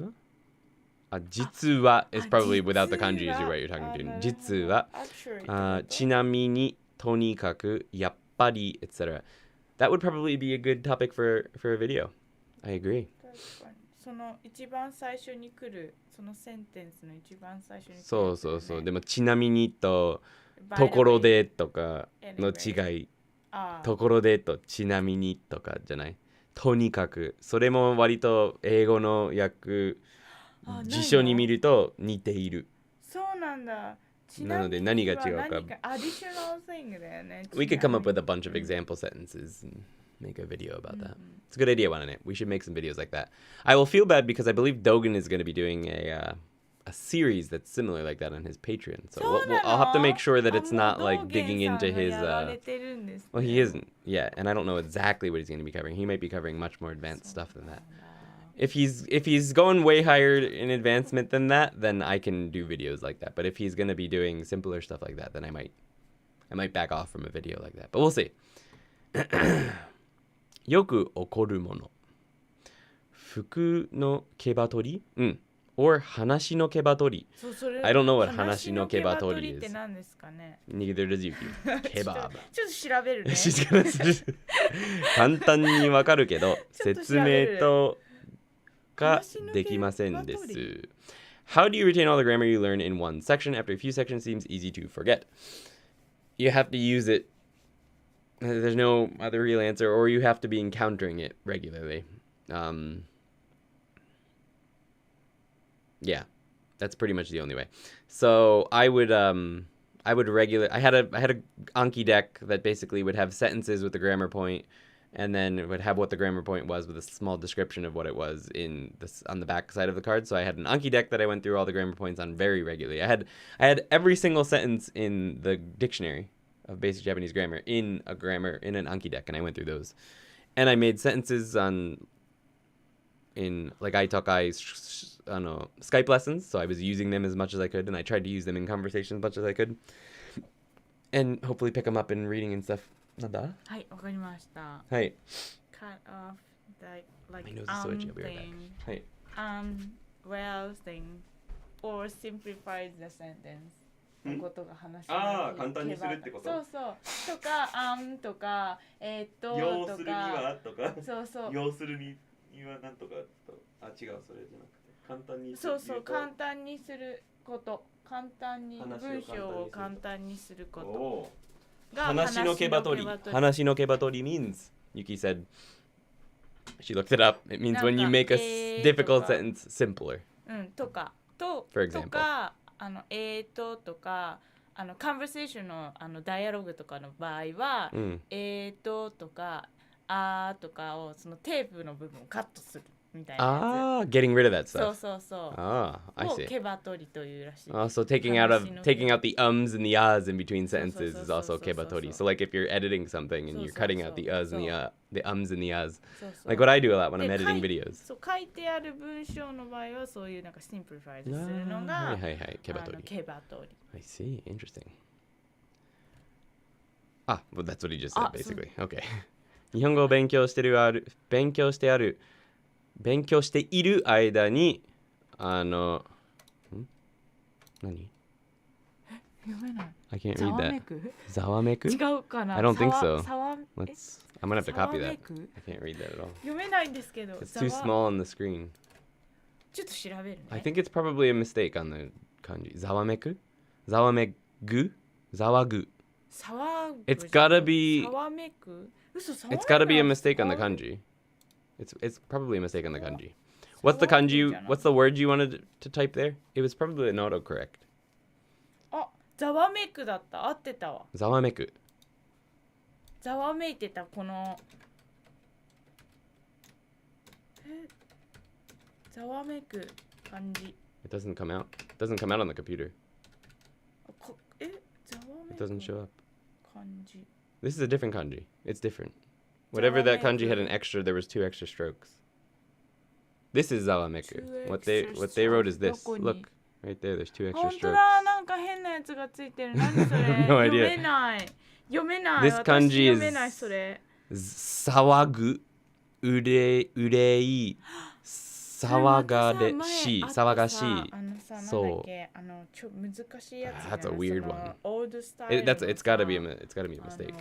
は is probably without the kanji as you're right, you're talking to 実はちなみにとにかくやっぱり etc. That would probably be a good topic for a video. I agree. 確かにその一番最初に来るそのセンテンスの一番最初に来る、ね、そうでもちなみにとところでとかの違いところでとちなみにとかじゃないとにかくそれも割と英語の訳辞書に見ると似ているそうなんだなので何が違うかアディショナル thing だよね We could come up with a bunch of example sentences and make a video about that. It's a good idea, wasn't it? We should make some videos like that. I will feel bad because I believe Dogen is going to be doing a series that's similar like that on his Patreon. So I'll have to make sure that it's not like digging into his well, he isn't yet, and I don't know exactly what he's going to be covering. He might be covering much more advanced stuff than that. If he's going way higher in advancement than that, then I can do videos like that. But if he's going to be doing simpler stuff like that, then I might back off from a video like that. But we'll see. よく起こるもの服の毛羽取りor 話の毛羽取り I don't know what 話の毛羽取り is って何ですかね Neither does Yuki ケバブちょっと調べるね簡単にわかるけど説明とかできませんです How do you retain all the grammar you learn in one section? After a few sections seems easy to forget. You have to use it. There's no other real answer, or you have to be encountering it regularly. Yeah, that's pretty much the only way. So I had a Anki deck that basically would have sentences with the grammar point, and then it would have what the grammar point was with a small description of what it was on the back side of the card. So I had an Anki deck that I went through all the grammar points on very regularly. I had every single sentence in the dictionary of basic Japanese grammar in an Anki deck, and I went through those. And I made sentences in like Skype lessons, so I was using them as much as I could, and I tried to use them in conversation as much as I could, and hopefully pick them up in reading and stuff. なんだ？はい、わかりました。はい。Cut off the like My nose is so itchy. I'll be right back. thing. はい。Well thing or simplifies the sentence. のことが話せああ、簡単にするってこと。そうそう。とか、とか、要するにとか、はとか。そうそう。要するにはなんとかと。あ、違う、それじゃなくて。簡単にそうそう、簡単にすること。簡単に文章を簡単にすることが話のけばとり。話のけばとり means Yuki said she looked it up. It means when you make a difficult sentence simpler. とかと For example. とかとかカンバセーションのダイアログとかの場合は、とかとかをそのテープの部分をカットするみたいなやつ。Getting rid of that stuff. そうそうそう。I see. ケバ取りというらしい。So taking out the ums and the ahs in between sentences is also kebatori. So like if you're editing something and you're cutting out the uhs and the ums and the ahs. Like what I do a lot when I'm editing videos. そう書いてある文章の場合はそういうなんかシンプリファイズするのがケバ取り。ケバ取り。I see. Interesting. Well that's what he just said basically. Okay. 日本語を勉強している間に何？読めない。I can't read that. ざわめく？違うかな。 I don't think so. I'm gonna have to ざわ copy め that. く？ I can't read that at all. 読めないんですけど。 It's too small on the screen. ちょっと調べるね。I think it's probably a mistake on the 漢字。ざわめく？ざわめぐ？ざわぐ。It's gotta be. ざわめく？嘘、ざわめく。It's gotta be a mistake on the kanji. It's probably a mistake on the kanji. What's the kanji? What's the word you wanted to type there? It was probably an autocorrect. ざわめくだった。合ってたわ。ざわめく。ざわめいてたこのざわめく感じ。 It doesn't come out. It doesn't come out on the computer. ざわめ It く doesn't show up. 感じ。 This is a different kanji. It's different. Whatever that kanji had an extra, there was 2 extra strokes. This is zawameku. What they wrote is this. Look, right there. There's 2 extra 本当 strokes. だ、なんか変なやつがついてる。何それ？ No 読 idea. めない。読めない。 This 私 kanji 読めない is それ。sawagu, urei, sawagare-shi, sawagashi. そう。難しいやつ。That's a weird one. オールドスタイル。It's gotta be a mistake.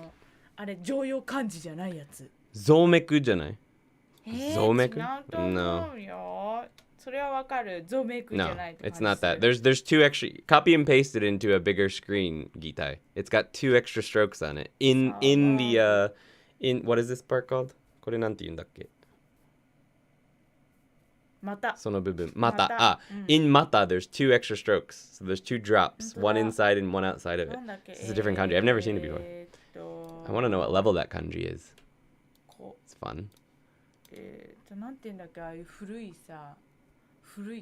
あれ常用漢字じゃないやつ。ゾーメクじゃない？ゾーメク？ 違うと思うよ。それはわかる。ゾーメクじゃない。 No, it's not that. There's 2 extra. Copy and paste it into a bigger screen, Gitai. It's got 2 extra strokes on it. In what is this part called? これなんて言うんだっけ？また。その部分。また。In mata, there's 2 extra strokes. So there's 2 drops, one inside and one outside of it. This is a different kanji. I've never seen it before. I want to know what level that kanji is. It's fun. なんて言うんだっけ、ああいう古い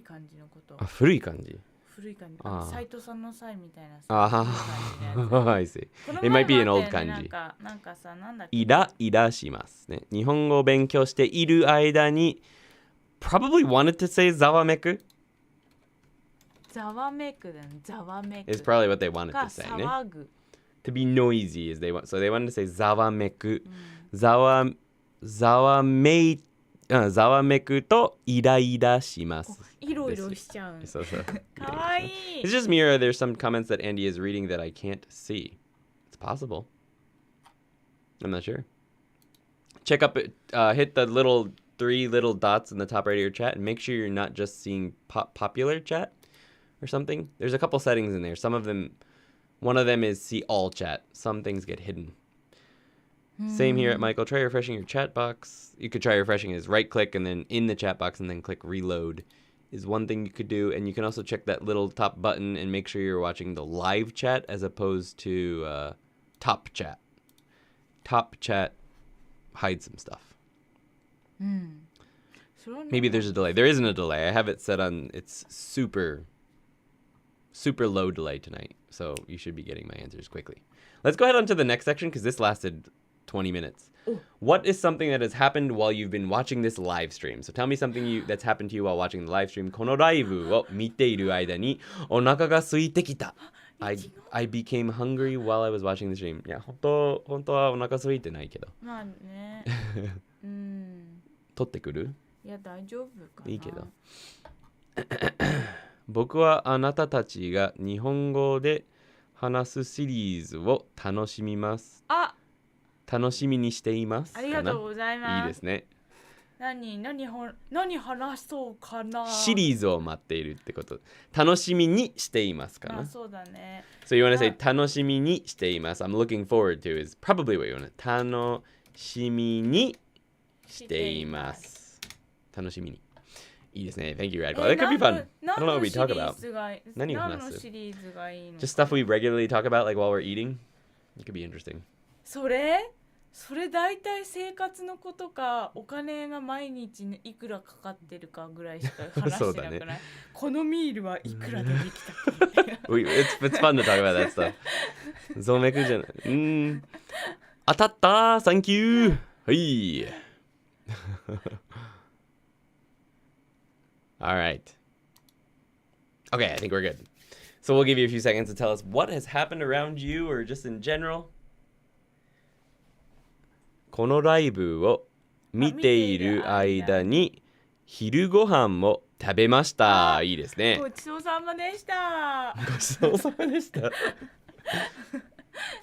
漢字のこと。古い漢字。古い漢字。斉藤さんの際みたいな。I see. It might be an old kanji. なんかさ、なんだっけ。イラしますね。日本語を勉強している間に probably wanted to say ざわめく。ざわめくだね。ざわめく。Is probably what they wanted to say ね。騒ぐ。To be noisy is so they wanted to say ざわめく。ざわめくとイライラします。イロイロしちゃう。そう。かわいい。It's just me or there's some comments that Andy is reading that I can't see. It's possible. I'm not sure. Check up, hit the 3 little dots in the top right of your chat and make sure you're not just seeing popular chat or something. There's a couple settings in there. One of them is see all chat. Some things get hidden. Same here at Michael. Try refreshing your chat box. You could try refreshing is right click and then in the chat box and then click reload is one thing you could do. And you can also check that little top button and make sure you're watching the live chat as opposed to top chat. Top chat hides some stuff. Maybe there's a delay. There isn't a delay. I have it set on it's super low delay tonight. So you should be getting my answers quickly. Let's go ahead on to the next section because this lasted 20 minutes. What is something that has happened while you've been watching this live stream? So tell me something that's happened to you while watching the live stream. このライブを見ている間にお腹が空いてきた。I became hungry while I was watching the stream. いや、本当はお腹空いてないけど。まあね。取ってくる？いや、大丈夫かな。いいけど。僕はあなたたちが日本語で話すシリーズを楽しみます。あ、楽しみにしています。ありがとうございます。いいですね。何話そうかな。シリーズを待っているってこと。楽しみにしていますかな。そうだね。So you want to say 楽しみにしています。I'm looking forward to is probably what you want to. 楽しみにしています。楽しみに。いいですね。Thank you, Radko. That could be fun. I don't know what we talk about. 何を話す？何のシリーズがいいの？ Just stuff we regularly talk about, like while we're eating. It could be interesting. それ大体生活のことかお金が毎日いくらかかってるかぐらいしか話してなくない？このミールはいくらでできたかit's fun to talk about that stuff. そうめくじゃない。当たったー Thank you! はい。All right. Okay, I think we're good. So we'll give you a few seconds to tell us what has happened around you or just in general. このライブを見ている間に昼ご飯も食べました。いいですね。ごちそうさまでした。ごちそうさまでした。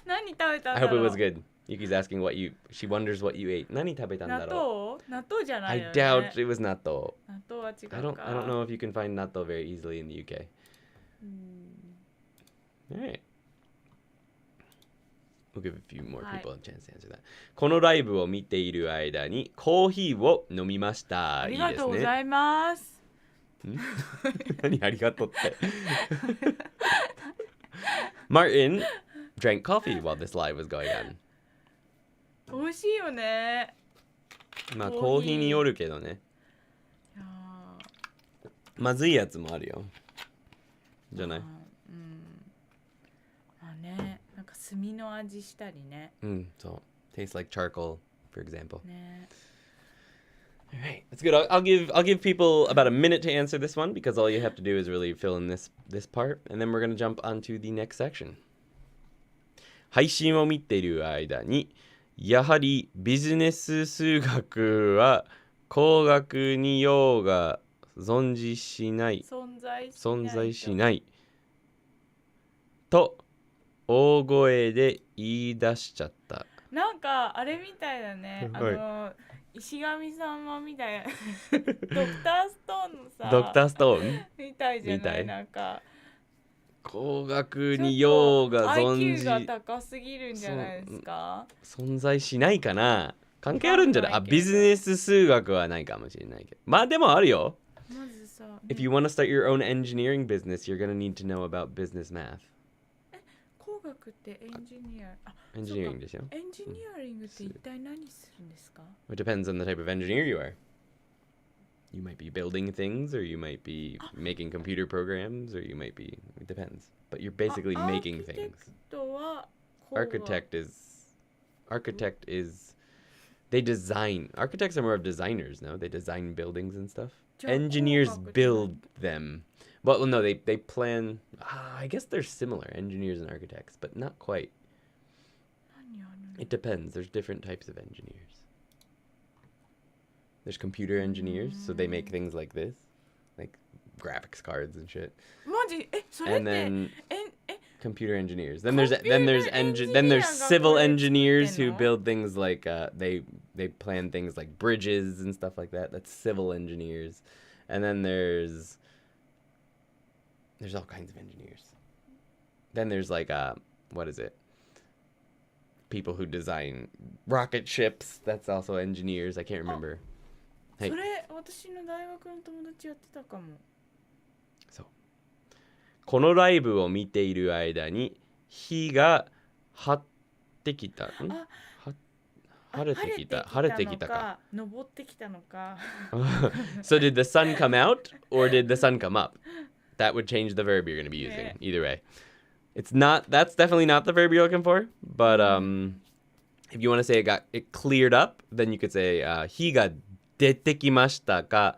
何食べたんだろう。 I hope it was good. Yuki's asking she wonders what you ate. 何食べたんだろう。納豆じゃないよね。 I doubt it was 納豆。納豆は違うか。I don't know if you can find 納豆 very easily in the UK. Alright. We'll give a few more people a chance to answer that. このライブを見ている間にコーヒーを飲みました。ありがとうございます。何ありがとうって。Martin drank coffee while this live was going on. 美味しいよね。まあコーヒーによるけどね。まずいやつもあるよ。じゃない？まあね、なんか炭の味したりね。そう。Tastes like charcoal, for example. ね。All right, that's good. I'll give people about a minute to answer this one because all you have to do is really fill in this part, and then we're gonna jump onto the next section. 配信を見ている間に、やはりビジネス数学は工学に用が存在しないと大声で言い出しちゃった。なんかあれみたいだね。石神様みたいなドクターストーンのさ、ドクターストーンみたいじゃない？なんか工学に用がIQ が高すぎるんじゃないですか？存在しないかな？関係あるんじゃない？ビジネス数学はないかもしれないけど。まあでもあるよ。まずさ、If you want to start your own engineering business, you're gonna need to know about business math. 工学ってエンジニア、エンジニアリングですよ。エンジニアリングって一体何するんですか？ It depends on the type of engineer you are. You might be building things, or you might be making computer programs, or you might be... It depends. But you're basically making things. Architect is... They design. Architects are more of designers, no? They design buildings and stuff. Engineers build them. Well, no, they plan... I guess they're similar, engineers and architects, but not quite. It depends. There's different types of engineers. There's computer engineers, so they make things like this, like graphics cards and shit. And then computer engineers. Then there's civil engineers who build things like they plan things like bridges and stuff like that. That's civil engineers. And then there's all kinds of engineers. Then there's like what is it? People who design rocket ships. That's also engineers. I can't remember. それ私の大学の友達やってたかも。そう。このライブを見ている間に日が張ってきた。晴れてきたか。昇ってきたのか。So did the sun come out or did the sun come up? That would change the verb you're going to be using. Either way. That's definitely not the verb you're looking for, but if you want to say it cleared up, then you could say 日が出てきましたか.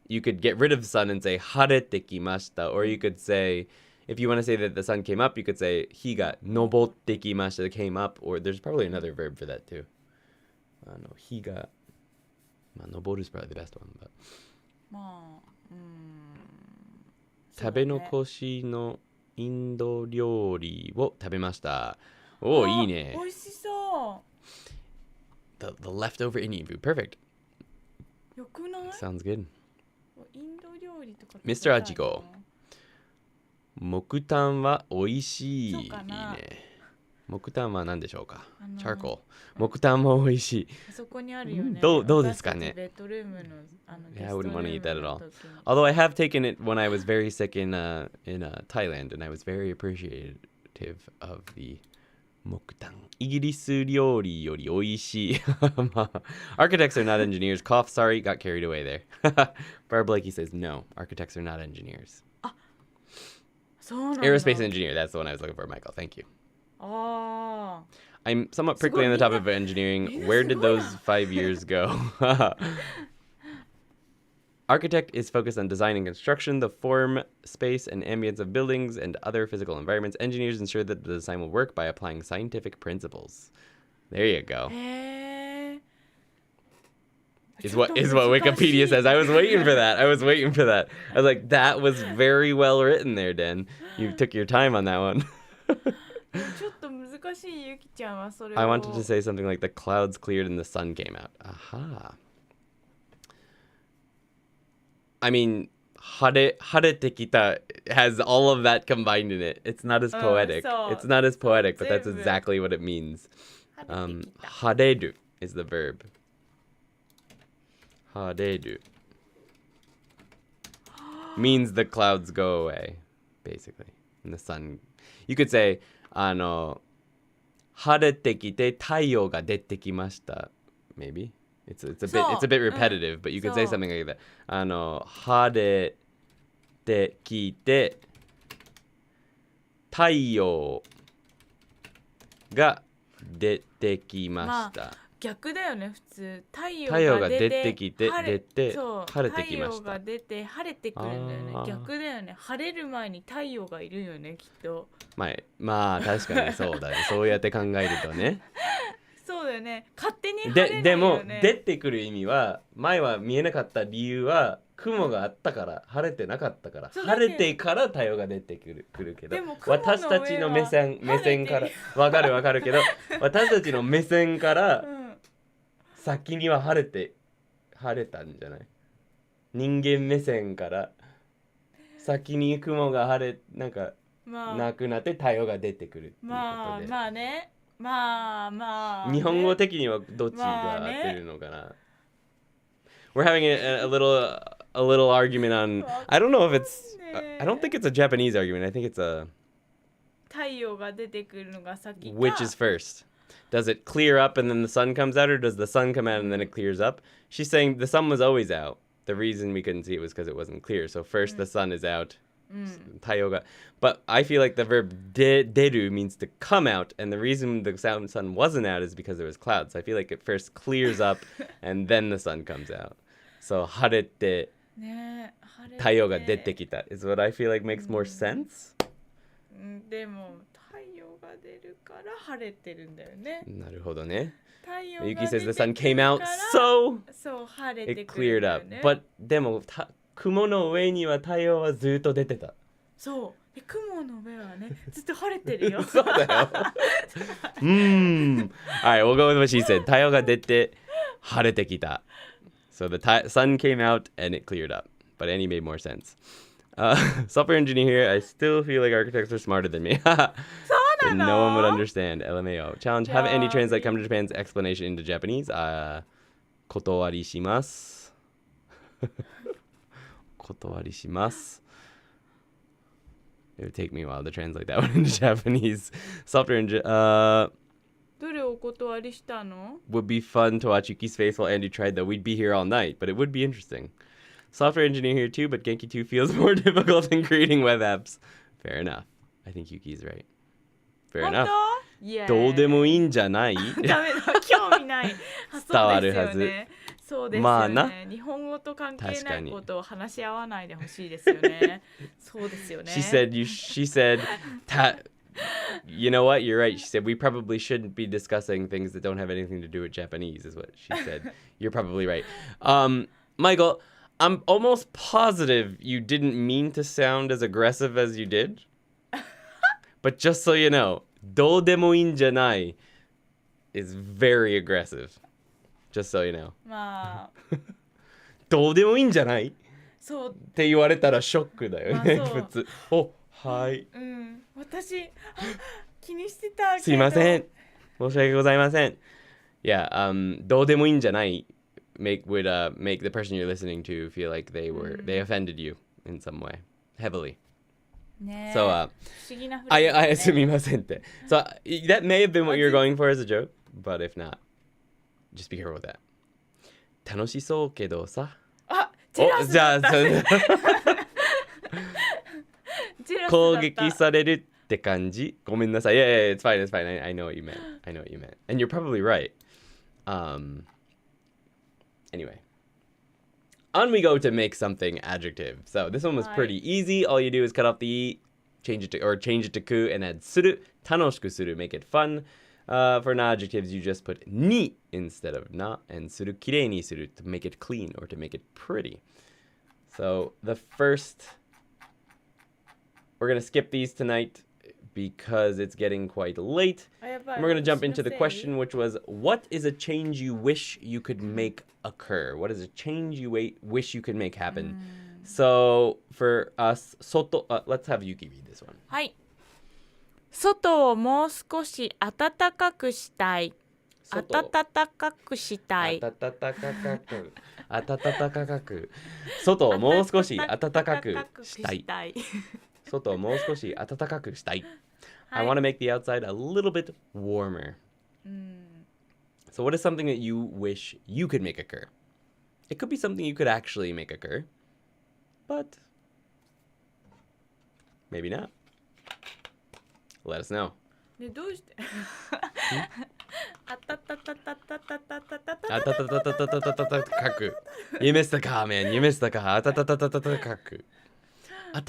You could get rid of sun and say 晴れてきました. Or you could say, if you want to say that the sun came up, you could say 日が昇ってきました, came up. Or there's probably another verb for that too. 日が、昇る is probably the best one. But 食べ残しのインド料理を食べました。おー、いいね。美味しそThe leftover Indian food. Perfect. う。よくない？ Sounds good. インド料理とか食べたいな。Mr. Achiko. 木炭は美味しい。そうかな。いいね。木炭は何でしょうか？charcoal。木炭も美味しい。そこにあるよね。どうですかね？ベッドルームのYeah, I wouldn't want to eat that at all. ゲストルームの時に Although I have taken it when I was very sick in Thailand, and I was very appreciative of the 木炭。イギリス料理より美味しい。Architects are not engineers. Cough, sorry, got carried away there. Barb Blakey says no, architects are not engineers. そうなんだ。 Aerospace engineer, that's the one I was looking for, Michael. Thank you. ああ。 I'm somewhat prickly on the topic of engineering. Where did those 5 years go? Architect is focused on design and construction, the form, space, and ambience of buildings and other physical environments. Engineers ensure that the design will work by applying scientific principles. There you go. へえ。 Is what Wikipedia says. I was waiting for that. I was like, that was very well written there, Dan. You took your time on that one. ちょっと難しいゆきちゃんはそれを。 I wanted to say something like the clouds cleared and the sun came out. Aha. I mean, 晴れてきた has all of that combined in it. It's not as poetic. It's not as poetic, but that's exactly what it means. 晴れる is the verb. 晴れる means the clouds go away, basically. And the sun. You could say, 晴れてきて太陽が出てきました. Maybe. It's a bit repetitive, but you could say something like that. 晴れてきて太陽が出てきました。逆だよね普通。太陽が出てきて晴れてきました。太陽が出て晴れてくるんだよね。逆だよね。晴れる前に太陽がいるよねきっと。まあ確かにそうだね。そうやって考えるとね。そうだよね。勝手に晴れないよね。でも出てくる意味は前は見えなかった理由は雲があったから晴れてなかったから晴れてから太陽が出てくるけど私たちの目線からわかるけど私たちの目線から、先には晴れたんじゃない？人間目線から先に雲がなんか、なくなって太陽が出てくるっていうことで。まあね。まあ、日本語的にはどっちが合ってるのかな。We're having a little argument on. I don't know if it's. I don't think it's a Japanese argument. I think it's a. 太陽が出てくるのが先か。 Which is first? Does it clear up and then the sun comes out, or does the sun come out and then it clears up? She's saying the sun was always out. The reason we couldn't see it was because it wasn't clear. So first the sun is out. 太陽が. But I feel like the verb deru means to come out, and the reason the sun wasn't out is because there was clouds. So I feel like it first clears up and then the sun comes out. So 晴れて太陽が出てきた is what I feel like makes more sense. でも太陽が出るから晴れてるんだよね。なるほどね。Yuki says the sun came out, so 晴れて it くるん cleared だよ up. ね。 But でも雲の上には太陽はずっと出てた。そう。で雲の上はねずっと晴れてるよ。そうだよ。Alright, we'll go with what she said. 太陽が出て晴れてきた。So the sun came out and it cleared up. But Annie made more sense. Software engineer here. I still feel like architects are smarter than me. But no one would understand. LMAO. Challenge. Have Andy translate Come to Japan's explanation into Japanese. 断りします。断りします。It would take me a while to translate that one into Japanese. Software engineer. どれお断りしたの? Would be fun to watch Yuki's face while Andy tried though. We'd be here all night, but it would be interesting. Software engineer here too, but Genki 2 feels more difficult than creating web apps. Fair enough. I think Yuki's right. Fair enough. どうでもいいんじゃない？ダメだ、興味ない。伝わるはず。そうですよね。日本語と関係ないことを話し合わないでほしいですよね。そうですよね。She said, you know what? You're right. She said, we probably shouldn't be discussing things that don't have anything to do with Japanese, is what she said. You're probably right. Michael, I'm almost positive you didn't mean to sound as aggressive as you did. But just so you know, どうでもいいんじゃない is very aggressive. Just so you know. まあどうでもいいんじゃないっそうて言われたらショックだよね、まあそう普通。お、はい。うん私気にしてたけどすいません。申し訳ございません。Yeah, どうでもいいんじゃない would make the person you're listening to feel like they offended you in some way heavily. ね So 不思議なフレーズだね すみませんって。So that may have been what you're going for as a joke, but if not, just be careful with that. 楽しそうけどさ。あジェラスじゃあだったジェラスだった攻撃されるって感じ。ごめんなさい。Yeah, it's fine, it's fine. I know what you meant. I know what you meant. And you're probably right. Anyway. On we go to make something adjective. So this one was pretty easy. All you do is cut off the e, change it to ku, and add suru. Tanoshiku suru, make it fun. For non-adjectives, you just put ni instead of na, and suru kirei ni suru to make it clean or to make it pretty. So the first, we're gonna skip these tonight because it's getting quite late. And we're going to jump into the question, which was, what is a change you wish you could make occur? What is a change you wish you could make happen? So for us, soto, let's have Yuki read this one. はい。外をもう少し暖かくしたい。暖かくしたい。暖かく。外をもう少し暖かくしたい。外をもう少し暖かくしたい。I want to make the outside a little bit warmer. So what is something that you wish you could make occur? It could be something you could actually make occur, but maybe not. Let us know. ね、どうしてYou missed the car, man. You missed the car. あ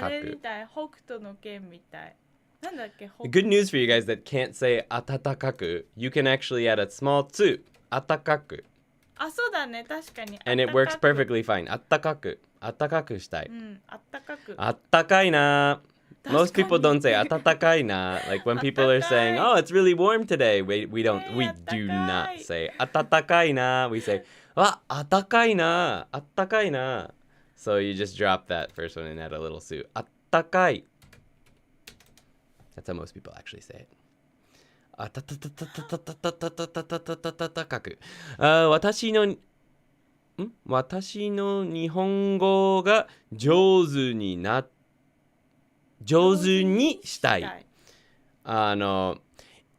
れみたい、北斗の剣みたい。なんだっけ、Good news for you guys that can't say 暖かく. You can actually add a small tsu. 暖かく. あ、そうだね、確かに。And it works perfectly fine. 暖かくしたい。うん、あったかく。あったかいな. Most people don't say 暖かいな. Like when people are saying, "Oh, it's really warm today." We do not say 暖かいな. We say あったかいな. あったかいな. So you just drop that first one and add a little su. あったかい. That's how most people actually say it. あたたたたたたたたたたたたたたたかく。私の日本語が上手にしたい。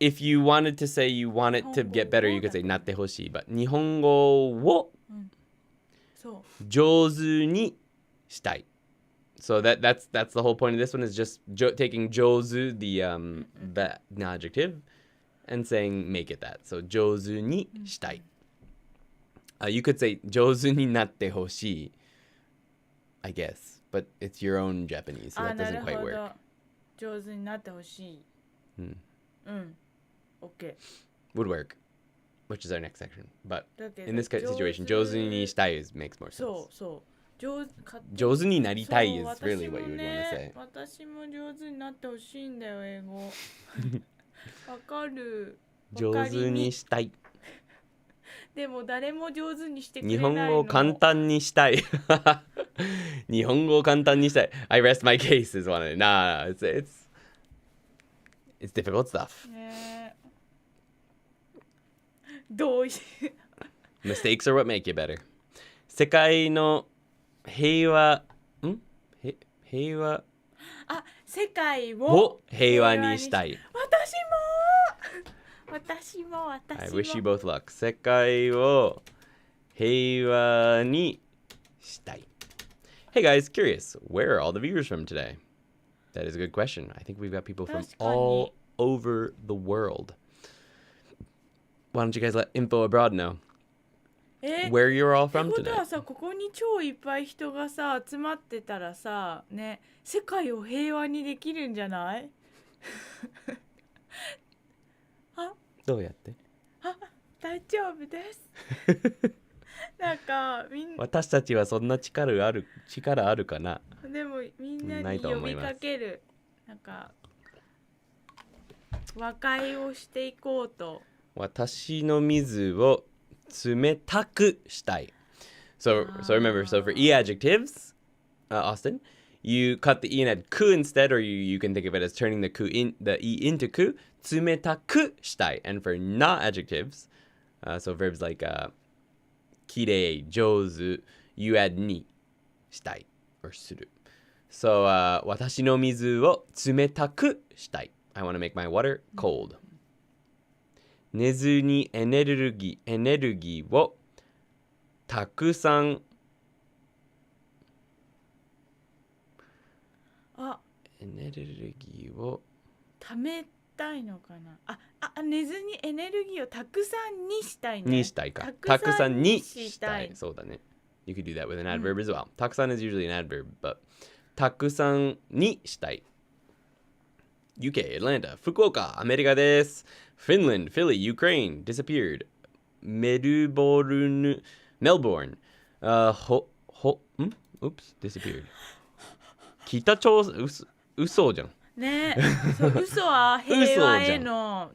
If you wanted to say you want it to get better, you could say なってほしい。But 日本語を上手にしたい。So that's the whole point of this one is just taking 上手, the adjective, and saying make it that. So 上手にしたい. You could say 上手になってほしい, I guess, but it's your own Japanese, so that doesn't quite work. 上手になってほしい。OK. Would work, which is our next section. But in this situation, 上手にしたい makes more sense. そう。上手になりたい is really what you would want to say. 私も上手になってほしいんだよ、英語。わかる。上手にしたい。でも誰も上手にしてくれないの。日本語を簡単にしたい。日本語を簡単にしたい。I rest my case is one of it. Nah, it's difficult stuff. ね、どうMistakes are what make you better. 世界の平和世界を平和にしたい。私も I wish you both luck. 世界を平和にしたい. Hey guys, curious, where are all the viewers from today? That is a good question. I think we've got people from all over the world. Why don't you guys let Info Abroad know where you're all from ってこと today? はさ、ここに超いっぱい人がさ集まってたらさ、ね、世界を平和にできるんじゃない？どうやって？大丈夫です。なんかみんな私たちはそんな力あるかな？でももみんなないに呼びと思いますかける。なんか和解をしていこうと。私の水を冷たくしたい。So remember, so for e adjectives, Austin, you cut the e and add ku instead, or you can think of it as turning the e into ku. 冷たくしたい. And for not adjectives, so verbs like きれい、上手, you add ni したい or する. So 私の水を冷たくしたい. I want to make my water cold. 寝ずにエネルギーをたくさんエネルギーを貯めたいのかな。寝ずにエネルギーをたくさんにしたいね。にしたいか。たくさんにしたい。そうだね。You could do that with an adverb as well. たくさん is usually an adverb, but たくさんにしたい。UK, Atlanta, 福岡、アメリカです。Finland, Philly, Ukraine, disappeared. メルボルン、Melbourne, oops, disappeared. 北朝鮮、嘘じゃん。ねそう嘘は平和への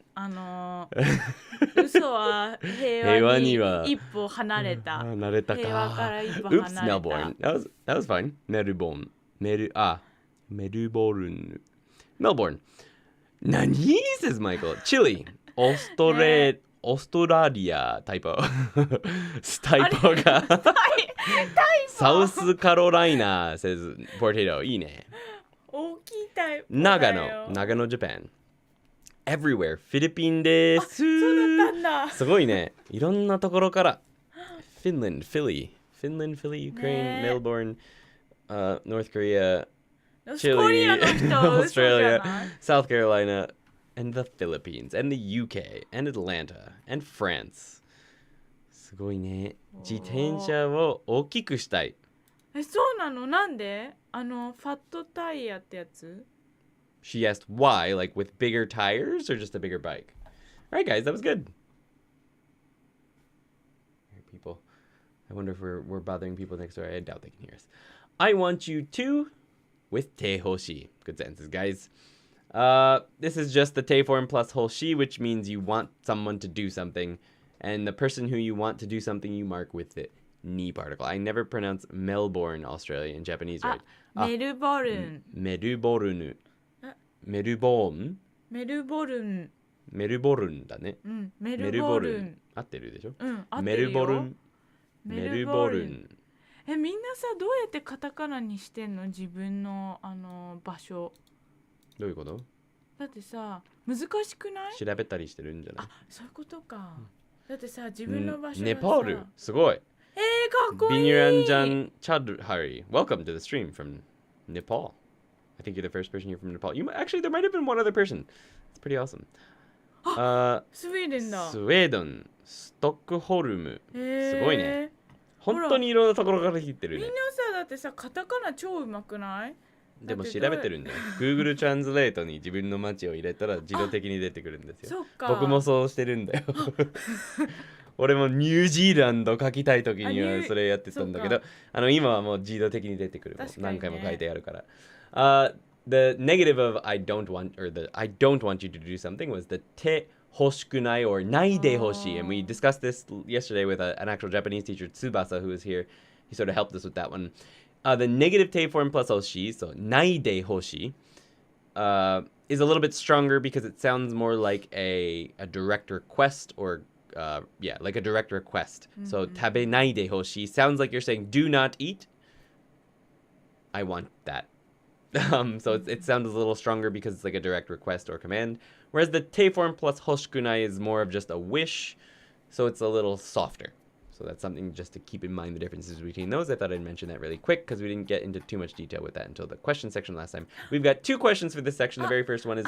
嘘は平和に一歩離れた。離れたか。平和から一歩離れた。Oops, Melbourne. That was fine. メルボルン。Melbourne. 何 says Michael. Chile. オーストラリアタイプ。タイプが。サウスカロライナ says potato. いいね。大きいタイプ長野、Japan. Everywhere, フィリピンです。そうだったんだ。すごいね。いろんなところから。Finland, Philly, Ukraine, Melbourne, North Korea, Chile, Australia, South Carolina, and the Philippines, and the UK, and Atlanta, and France. すごいね。自転車を大きくしたい。そうなの？なんで？ファットタイヤってやつ？ She asked why, like with bigger tires or just a bigger bike? All right, guys, that was good. People, I wonder if we're bothering people next door. I doubt they can hear us. I want you to with te-hosi. Good sentences, guys. This is just the te form plus hoshi, which means you want someone to do something, and the person who you want to do something, you mark with the ni particle. I never pronounce Melbourne, Australia in Japanese, right? メルボルン。メルボルンだね。メルボルン。合ってるでしょ？合ってるよ。メルボルン。みんなさ、どうやってカタカナにしてんの？自分の場所。どういうこと？だってさ、難しくない？調べたりしてるんじゃない？そういうことか。だってさ、自分の場所がさ。ネパール、すごい。かっこいい。ビニュランジャン・チャドハリ。Welcome to the stream from Nepal. I think you're the first person here from Nepal. Actually, there might have been one other person. It's pretty awesome. スウェーデンだ。スウェーデン、ストックホルム。すごいね。本当にいろんなところから来てるね。みんなさ、だってさ、カタカナ超うまくない？でも調べてるんだよ。Google トランスレートに自分の街を入れたら自動的に出てくるんですよ。そっか。僕もそうしてるんだよ。俺もニュージーランド書きたい時にはそれやってたんだけど、今はもう自動的に出てくる。何回も書いてあるから。The negative of I don't want you to do something was the te-hoshi or nai-de-hoshi. And we discussed this yesterday with an actual Japanese teacher, Tsubasa, who was here. He sort of helped us with that one. The negative te form plus hoshi, so nai-de-hoshi, is a little bit stronger because it sounds more like a direct request or like a direct request. So tabe nai-de-hoshi sounds like you're saying do not eat. I want that. So it sounds a little stronger because it's like a direct request or command. Whereas the te form plus hoshikunai is more of just a wish. So it's a little softer. So that's something just to keep in mind, the differences between those. I thought I'd mention that really quick because we didn't get into too much detail with that until the question section last time. We've got 2 questions for this section. The very first one is,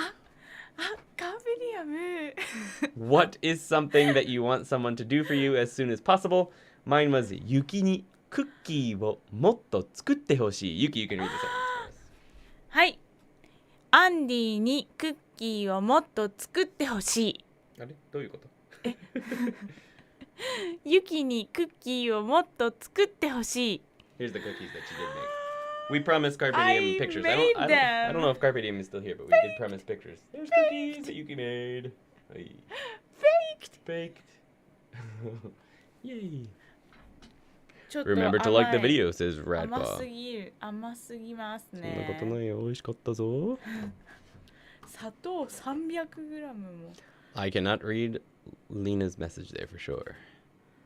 what is something that you want someone to do for you as soon as possible? Mine was, Yuki ni cookie wo motto tsukutte hoshii. Yuki, you can read this sentence. はい。アンディにクッキーをもっと作ってほしい。あれ？どういうこと？ユキにクッキーをもっと作ってほしい。 Here's the cookies that she did make. We promised Carpe Diem pictures. made I don't know them. if Carpe Diem is still here, but we did promise pictures. There's cookies that Yuki made. Hey. Faked. Baked. Yay. ちょっと Remember to like the video, says 甘す Radpaw. ぎる。甘すぎますそんなことね。ないよ。美味しかったぞ。砂糖 300g も。I cannot read Lena's message there for sure.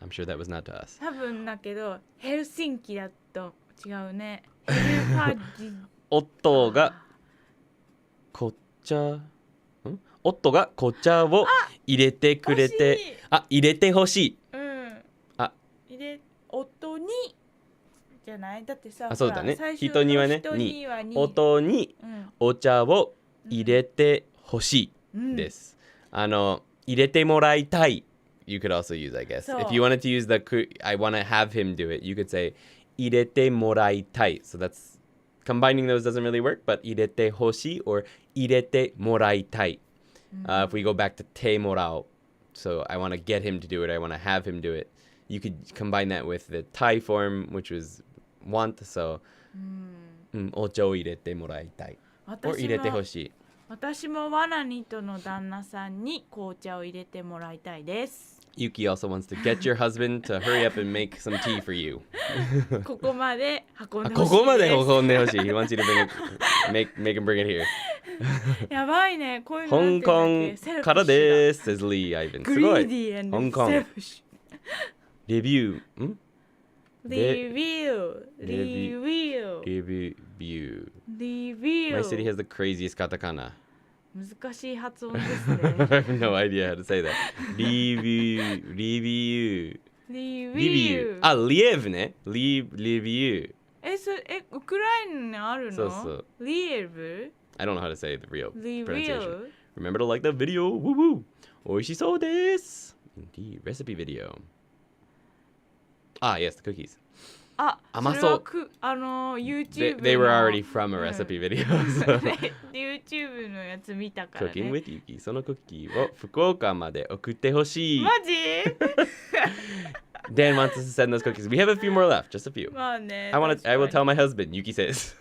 I'm sure that was not to us. 多分だけど、ヘルシンキだと違うね。ヘルパジ。夫が紅茶夫が紅茶を入れてくれて欲しい入れてほしい。夫にじゃないだってさ、そうだね。ほら最初の人にはね、人にはに夫にお茶を入れてほしいうんです。入れてもらいたい。You could also use, I guess. そう If you wanted to use the I want to have him do it, you could say 入れてもらいたい. So that's combining those doesn't really work, but 入れてほしい or 入れてもらいたい. If we go back to てもらう, so I want to get him to do it, I want to have him do it. You could combine that with the Thai form, which was want, so お茶を入れてもらいたい or 入れてほしい。私もワナニとの旦那さんに紅茶を入れてもらいたいです。Yuki also wants to get your husband to hurry up and make some tea for you. ここまで運んでほしいです。ここまで運んでほしい。He wants you to make him bring it here. やばいね。こういうの香なんて言うんだっけ港からです。says Lee Ivan. すごい。香港。レビュー。んレビュー。レビュー。レビュー。レビュー。My city has the craziest katakana. 難しい発音ですね。I have no idea how to say that. レビュー。レビュー。レレビビュー。ュー。リエブね。レビュー。ウクライナにあるの？そうそう。リエブ？ I don't know how to say the real リビ pronunciation. ュー。 Remember to like the video. Woo woo. 美味しそうです。Indeed. Recipe video. Yes, the cookies. 甘そう。それはYouTube They were already from a recipe video. So. YouTube のやつ見たからね。 Cooking with Yuki. そのクッキーを福岡まで送ってほしい。マジDan wants us to send those cookies. We have a few more left, just a few. まあね。I will tell my husband, Yuki says.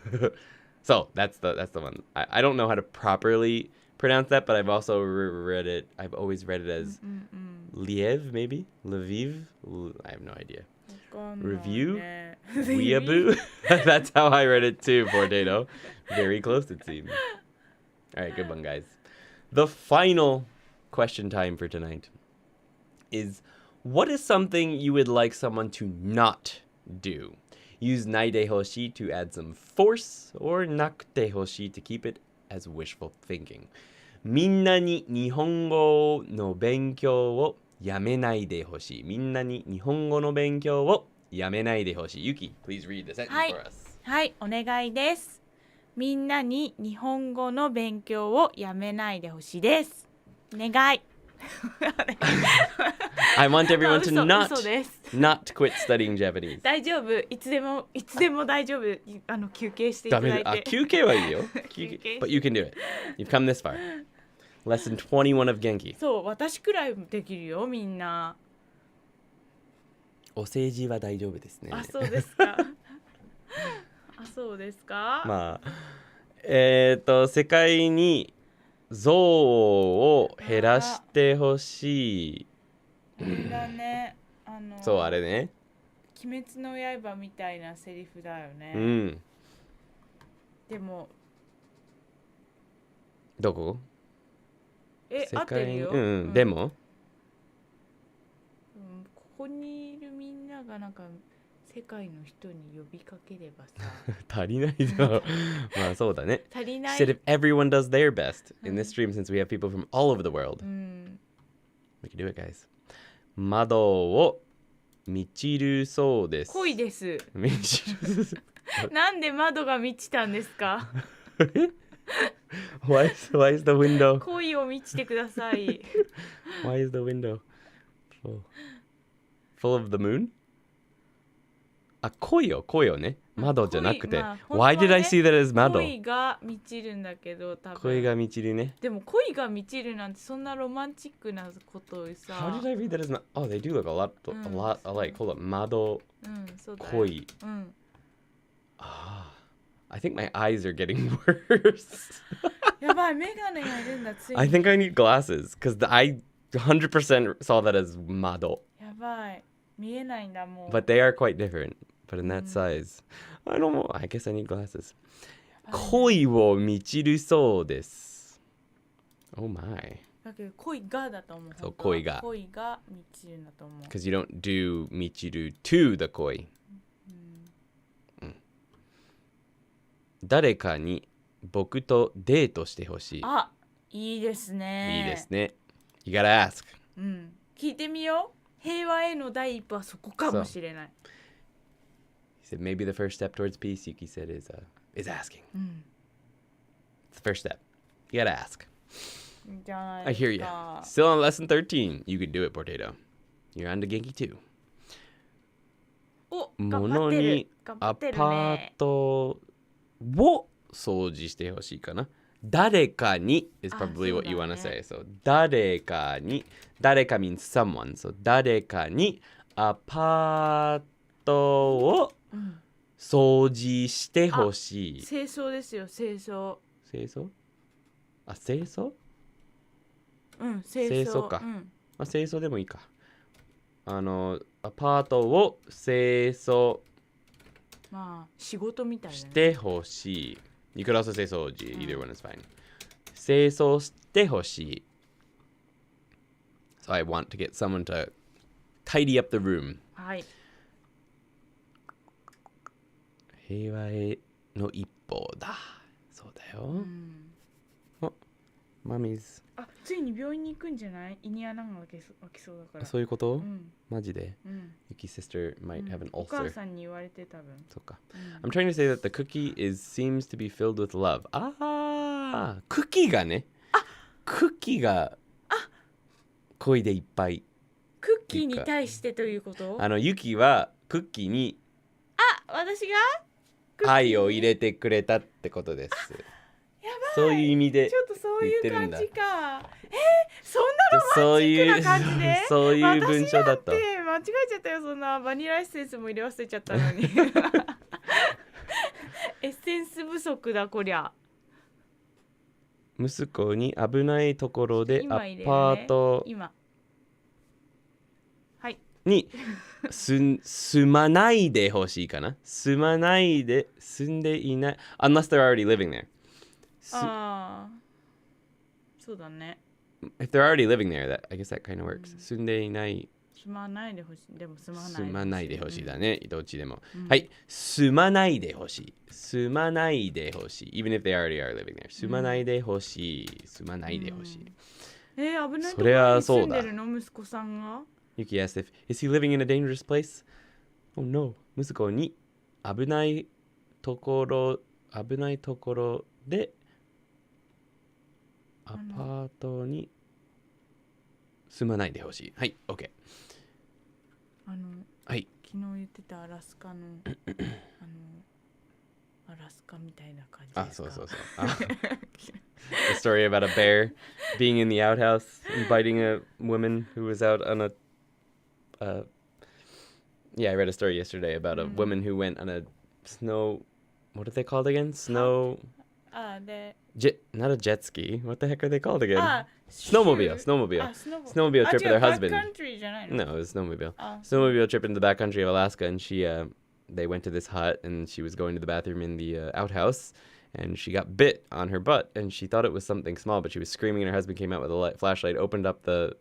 So that's the one. I don't know how to properly pronounce that, but I've also read it. I've always read it as Liev, maybe? Lviv? I have no idea. Review? Weeaboo? That's how I read it too, Potato. Very close, it seems. All right, good one, guys. The final question time for tonight is, what is something you would like someone to not do? Use naide hoshi to add some force, or nakute hoshi to keep it as wishful thinking. みんなに日本語の勉強をやめないでほしい。みんなに日本語の勉強をやめないでほしい。Yuki, please read the sentence for us. はい、お願いです。みんなに日本語の勉強をやめないでほしいです。お願い。I want everyone to 嘘です。 not quit studying Japanese. 大丈夫。いつでも大丈夫。休憩していただいて。ダメだ。休憩はいいよ。休憩 But you can do it. You've come this far. Lesson 21 of Genki. そう、私くらいできるよ、みんな。お世辞は大丈夫ですね。そうですか。そうですか。まあ、世界に憎悪を減らしてほしい。だね。そう、あれね。鬼滅の刃みたいなセリフだよね。うん。でも、どこ？合ってるよ。でも、ここにいるみんながなんか世界の人に呼びかければさ。足りないぞ。まあそうだね。足りない。 Said if everyone does their best in this stream, since we have people from all over the world. We can do it, guys. 窓を満ちるそうです。恋です。満ちる。なんで窓が満ちたんですか？Why is the window? 恋を満ちてください。Why is the window full of the moon? 恋よね。窓じゃなくて。Why did I see that as 窓？恋が満ちるんだけど、多分。恋が満ちるね。でも恋が満ちるなんてそんなロマンチックなことをさ。How did I read that as Oh, they do look a lot alike. Hold up. 窓、そうだよ。恋。うん。I think my eyes are getting worse. やばい、メガネがいるんだ、ついに。 I think I need glasses because I 100% saw that as mado. やばい、見えないんだもう。 But they are quite different. But in that size, I don't know. I guess I need glasses. 恋を満ちるそうです。Oh my. だけど恋がだと思う。そう、本当は恋が。恋が満ちるんだと思う。 Because you don't do 満ちる to the 恋。誰かに僕とデートしてほしい。あ、いいですね。いいですね。You gotta ask. うん。聞いてみよう。平和への第一歩はそこかもしれない。 He said maybe the first step towards peace, Yuki said, is asking. It's the first step. You gotta ask. じゃない I です hear か。 you. Still on lesson 13. You can do it, Potato. You're on to Genki too. お、も頑張のってるに。頑張ってるアパーね。トを掃除してほしいかな。誰かに is probably what you want to say. So 誰かに、誰か means someone. So 誰かにアパートを掃除してほしい。清掃ですよ、清掃。清掃？あ、清掃？うん、清掃。清掃か。うん、まあ、清掃でもいいか。アパートを清掃まあ、仕事みたいな、ね。してほしい。You could also say 掃除。Either one is fine. 清掃してほしい。So I want to get someone to tidy up the room. はい。平和への一歩だ。そうだよ。お、マミズ。あ、ついに病院に行くんじゃない？胃に穴が開きそうだから。そういうこと？うん、マジで？うん。Yuki's sister might have an お母 ulcer. さんに言われて多分。そっか。I'm trying to say that the cookie seems to be filled with love. ああ、クッキーがね。クッキーが恋でいっぱい。クッキーに対してということ？ユキはクッキーに私が愛を入れてくれたってことです。やばい。そういう意味でちょっとそういう感じか。そんなそういうロマンチックな感じでそういう文章だった。私なんて間違えちゃったよ。そんなバニラエッセンスも入れ忘れちゃったのに。エッセンス不足だこりゃ。息子に危ないところでア今入れるねパート今。はい。に住まないでほしいかな。住まないで、住んでいない。Unless they're already living there. ああ。そうだね。If they're already living there, I guess that kind of works. 住んでいない。住まないでほしい。でも住まない。住まないでほしいだね。どっちでも。はい。住まないでほしい。住まないでほしい。Even if they already are living there. 住まないでほしい。住まないでほしい。危ないとこそれろにはそうだ住んでるの息子さんが。Yuki asked is he living in a dangerous place? Oh no. 息子に危ないところでアパートに住まないでほしい。はい、OK。はい。昨日言ってたアラスカのアラスカみたいな感じですか。そう。The story about a bear being in the outhouse and biting a woman who was out on I read a story yesterday about a woman who went on a what are they called again? Not a jet ski. What the heck are they called again? Snowmobile trip with her husband. No, it was snowmobile. Snowmobile trip in the backcountry of Alaska, and they went to this hut, and she was going to the bathroom in the outhouse, and she got bit on her butt, and she thought it was something small, but she was screaming, and her husband came out with a flashlight, opened up the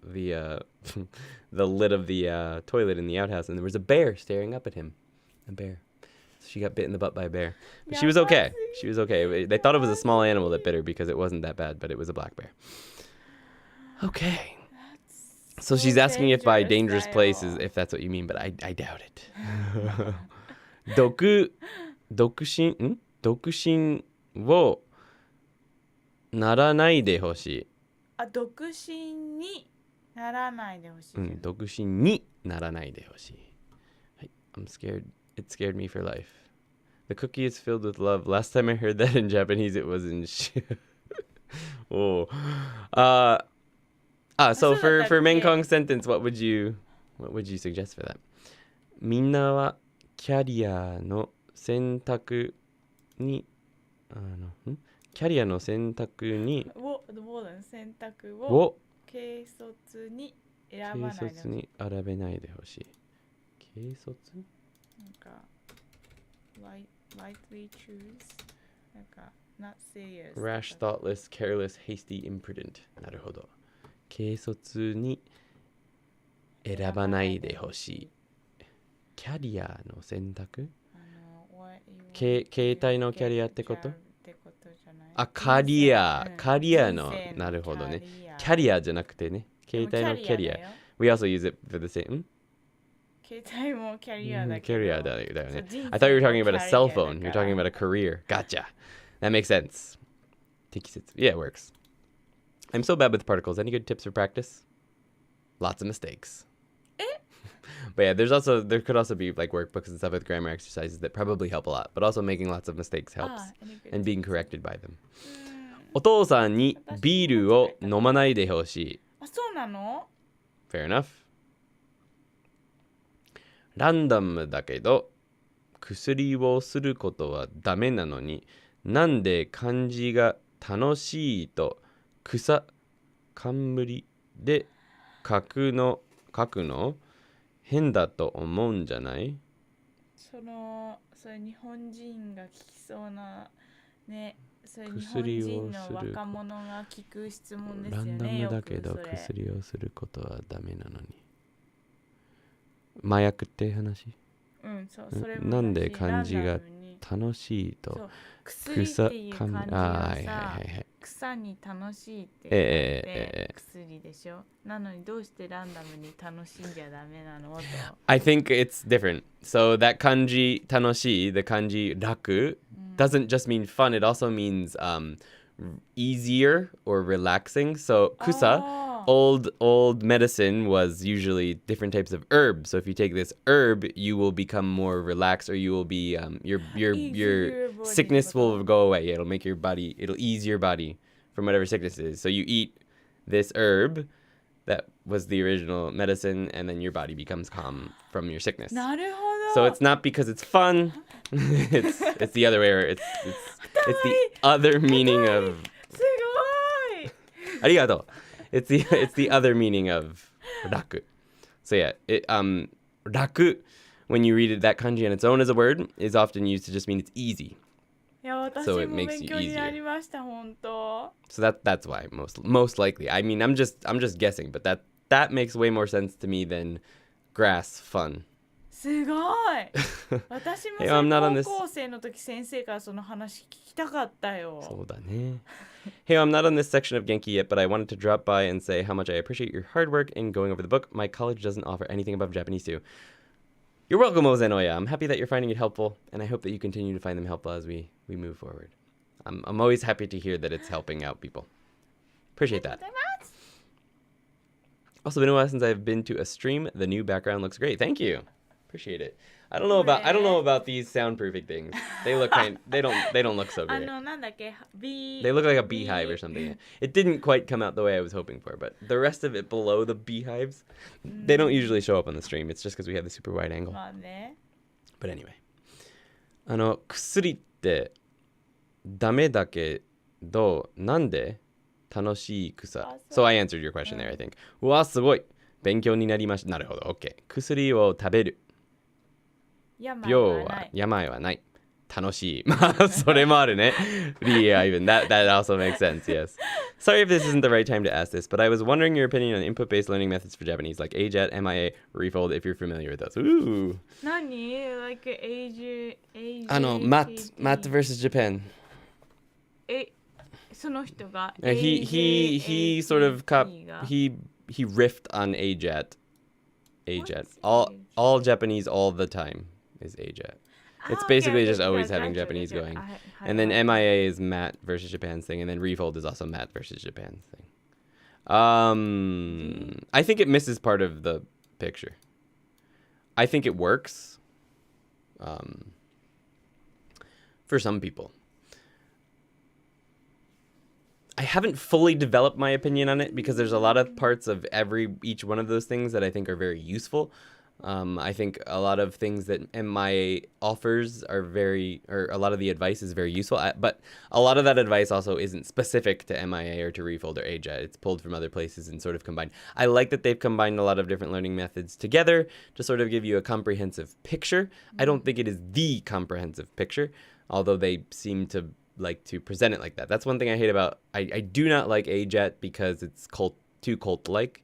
lid of the toilet in the outhouse, and there was a bear staring up at him. A bear. So she got bit in the butt by a bear. But she was okay. She was okay. They thought it was a small animal that bit her because it wasn't that bad, but it was a black bear. Okay. So she's asking if by dangerous places, if that's what you mean, but I doubt it. 独身をならないでほしい。独身にならないでほしい。独身にならないでほしい。はい。I'm scared. It scared me for life. The cookie is filled with love. Last time I heard that in Japanese, it was in oh. So for Mengkong sentence, what would you suggest for that? みんなはキャリアの選択にキャリアの選択に選択をを軽率に選ばないでほしい。軽率に選べないでほしい。軽率なんか lightly choose なんか not serious rash, thoughtless, careless, hasty, imprudent なるほど。軽率に選ばないでほしい。キャリアの選択携帯のキャリアってことあ、カリアの、なるほどね。キャリアじゃなくてね。携帯のキャリア。We also use it for the same. 携帯もキャリアだけど。キャリアだよね。I thought you were talking about a cell phone. You're talking about a career. Gotcha. That makes sense. 適切. Yeah, it works. I'm so bad with particles. Any good tips for practice? Lots of mistakes. But yeah, there could also be like workbooks and stuff with grammar exercises that probably help a lot, but also making lots of mistakes helps and being corrected by them. お父さんにビールを飲まないでほしい。あ、そうなの？ Fair enough. ランダムだけど薬をすることはダメなのに、なんで漢字が楽しいと冠で書くの変だと思うんじゃない？それ日本人が聞きそうなね、それ日本人の若者が聞く質問ですよね。ランダムだけど薬をすることはダメなのに。麻薬って話？うん、そう、それもなんで漢字が楽しいと薬っていう漢字はさ、草に楽しいって言って薬でしょ。なのにどうしてランダムに楽しんじゃダメなのと。I think it's different. So that kanji 楽しい, the kanji 楽 doesn't just mean fun. It also means easier or relaxing. So kusa, old medicine was usually different types of herbs. So if you take this herb, you will become more relaxed, or you will be your sickness will go away. It'll make your body, it'll ease your body from whatever sickness it is. So you eat this herb that was the original medicine, and then your body becomes calm from your sickness. なるほど。 So it's not because it's fun. it's the other way. It's the other meaning of. すごい。ありがとう. It's the other meaning of 楽. So yeah, raku, when you read it, that kanji on its own as a word is often used to just mean it's easy. いや、私も勉強になりました、本当。 So that's why most likely. I mean, I'm just guessing, but that makes way more sense to me than grass fun. すごい。私も高校生の時先生からその話聞きたかったよ。そうだね。Hey, I'm not on this section of Genki yet, but I wanted to drop by and say how much I appreciate your hard work in going over the book. My college doesn't offer anything above Japanese too. You're welcome, Ozenoya. I'm happy that you're finding it helpful, and I hope that you continue to find them helpful as we move forward. I'm always happy to hear that it's helping out people. Appreciate that. Also, been a while since I've been to a stream. The new background looks great. Thank you. Appreciate it. I don't know about these soundproofing things. They don't look so great. They look like a beehive or something. It didn't quite come out the way I was hoping for, but the rest of it below the beehives, they don't usually show up on the stream. It's just because we have the super wide angle. But anyway. 薬ってダメだけどなんで楽しい草 So I answered your question there, I think. うわ、すごい。勉強になりました。なるほど。OK。薬を食べる。病はない。楽しい。まあ、それもあるね。Yeah, even that also makes sense, yes. Sorry if this isn't the right time to ask this, but I was wondering your opinion on input-based learning methods for Japanese, like AJAT, MIA, Refold, if you're familiar with those. Ooh. 何 Like AJ... Matt versus Japan. その人が He sort of he riffed on AJAT. All Japanese all the time is AJAT. It's basically just always having Japanese going. And then MIA is Matt versus Japan's thing, and then Refold is also Matt versus Japan's thing. I think it misses part of the picture. I think it works for some people. I haven't fully developed my opinion on it because there's a lot of parts of each one of those things that I think are very useful. I think a lot of things that MIA offers are or a lot of the advice is very useful, but a lot of that advice also isn't specific to MIA or to Refold or AJET. It's pulled from other places and sort of combined. I like that they've combined a lot of different learning methods together to sort of give you a comprehensive picture. I don't think it is the comprehensive picture, although they seem to like to present it like that. That's one thing I hate about, I do not like AJET because it's too cult-like.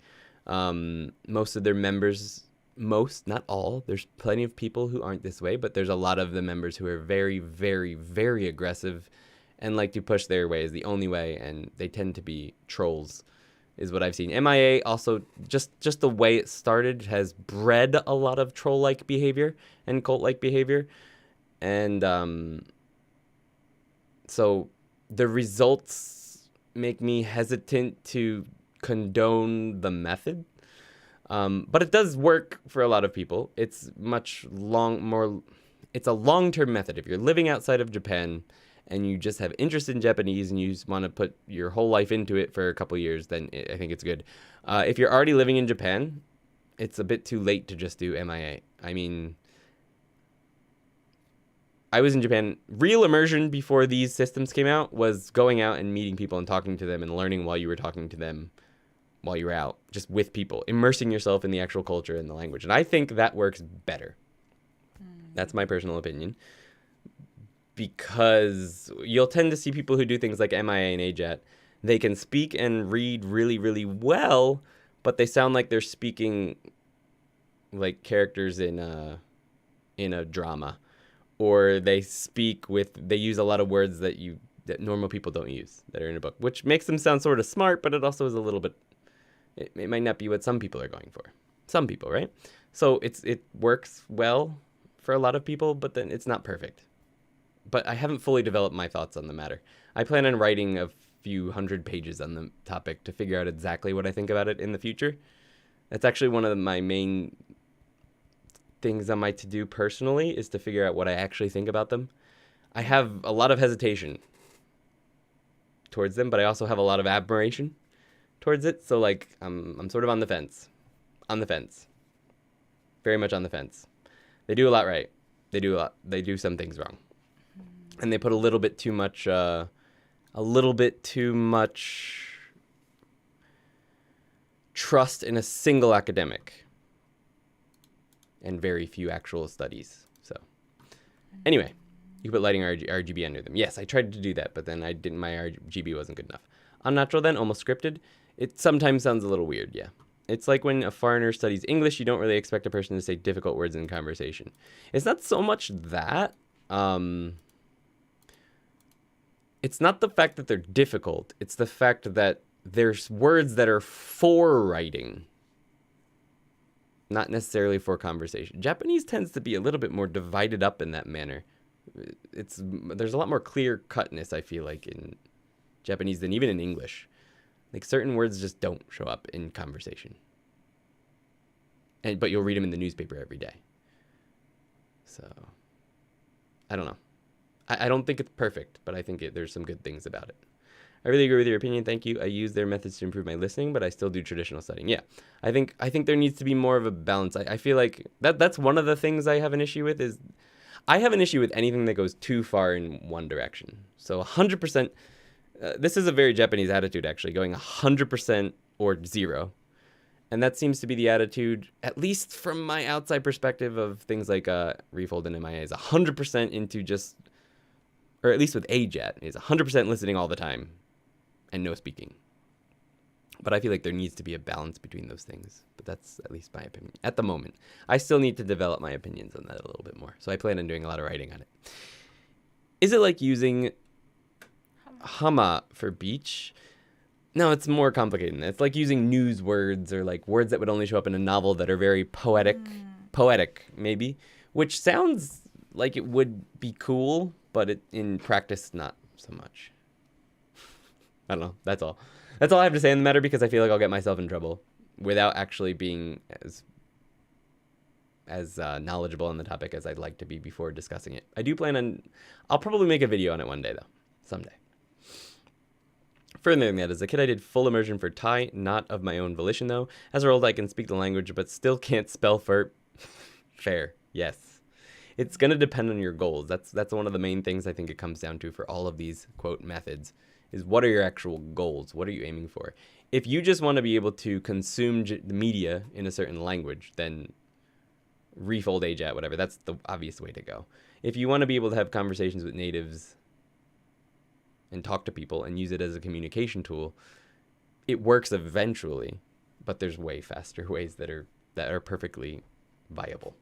Most of their members, not all, there's plenty of people who aren't this way, but there's a lot of the members who are very, very, very aggressive and like to push their way as the only way, and they tend to be trolls, is what I've seen. MIA also, just the way it started, has bred a lot of troll-like behavior and cult-like behavior, and so the results make me hesitant to condone the method. But it does work for a lot of people. It's it's a long-term method. If you're living outside of Japan and you just have interest in Japanese and you just want to put your whole life into it for a couple years, then I think it's good. If you're already living in Japan, it's a bit too late to just do MIA. I mean, I was in Japan. Real immersion before these systems came out was going out and meeting people and talking to them and learning while you were talking to them while you're out, just with people, immersing yourself in the actual culture and the language. And I think that works better. That's my personal opinion. Because you'll tend to see people who do things like MIA and AJET. They can speak and read really, really well, but they sound like they're speaking like characters in a drama. Or they use a lot of words that normal people don't use that are in a book, which makes them sound sort of smart, but it also is a little bit, it might not be what some people are going for. Some people, right? So it works well for a lot of people, but then it's not perfect. But I haven't fully developed my thoughts on the matter. I plan on writing a few hundred pages on the topic to figure out exactly what I think about it in the future. That's actually one of my main things on my to-do personally, is to figure out what I actually think about them. I have a lot of hesitation towards them, but I also have a lot of admiration towards it. So like I'm sort of on the fence. Very much on the fence. They do a lot right. They do some things wrong. And they put a little bit too much trust in a single academic and very few actual studies. So anyway, you put lighting RGB under them. Yes, I tried to do that, but then my RGB wasn't good enough. Unnatural then, almost scripted. It sometimes sounds a little weird, yeah. It's like when a foreigner studies English, you don't really expect a person to say difficult words in conversation. It's not so much that. It's not the fact that they're difficult. It's the fact that there's words that are for writing, not necessarily for conversation. Japanese tends to be a little bit more divided up in that manner. There's a lot more clear-cutness, I feel like, in Japanese than even in English. Like, certain words just don't show up in conversation. But you'll read them in the newspaper every day. So, I don't know. I don't think it's perfect, but I think there's some good things about it. I really agree with your opinion. Thank you. I use their methods to improve my listening, but I still do traditional studying. Yeah, I think there needs to be more of a balance. I feel like that's one of the things I have an issue with is I have an issue with anything that goes too far in one direction. So 100%, this is a very Japanese attitude, actually, going 100% or zero. And that seems to be the attitude, at least from my outside perspective of things like Refold and MIA, is 100% into just, or at least with AJET, is 100% listening all the time and no speaking. But I feel like there needs to be a balance between those things. But that's at least my opinion at the moment. I still need to develop my opinions on that a little bit more. So I plan on doing a lot of writing on it. Is it like using hama for beach? No, it's more complicated than that. It's like using news words or like words that would only show up in a novel that are very poetic maybe, which sounds like it would be cool, but in practice, not so much. I don't know. That's all. That's all I have to say on the matter, because I feel like I'll get myself in trouble without actually being as knowledgeable on the topic as I'd like to be before discussing it. I do plan on, I'll probably make a video on it one day though, someday. Further than that, as a kid I did full immersion for Thai, not of my own volition though. As a result, I can speak the language but still can't spell for Fair. Yes. It's going to depend on your goals. That's one of the main things I think it comes down to for all of these quote methods is what are your actual goals? What are you aiming for? If you just want to be able to consume the media in a certain language, then refold AJAT, whatever. That's the obvious way to go. If you want to be able to have conversations with natives and talk to people and use it as a communication tool, it works eventually, but there's way faster ways that are perfectly viable.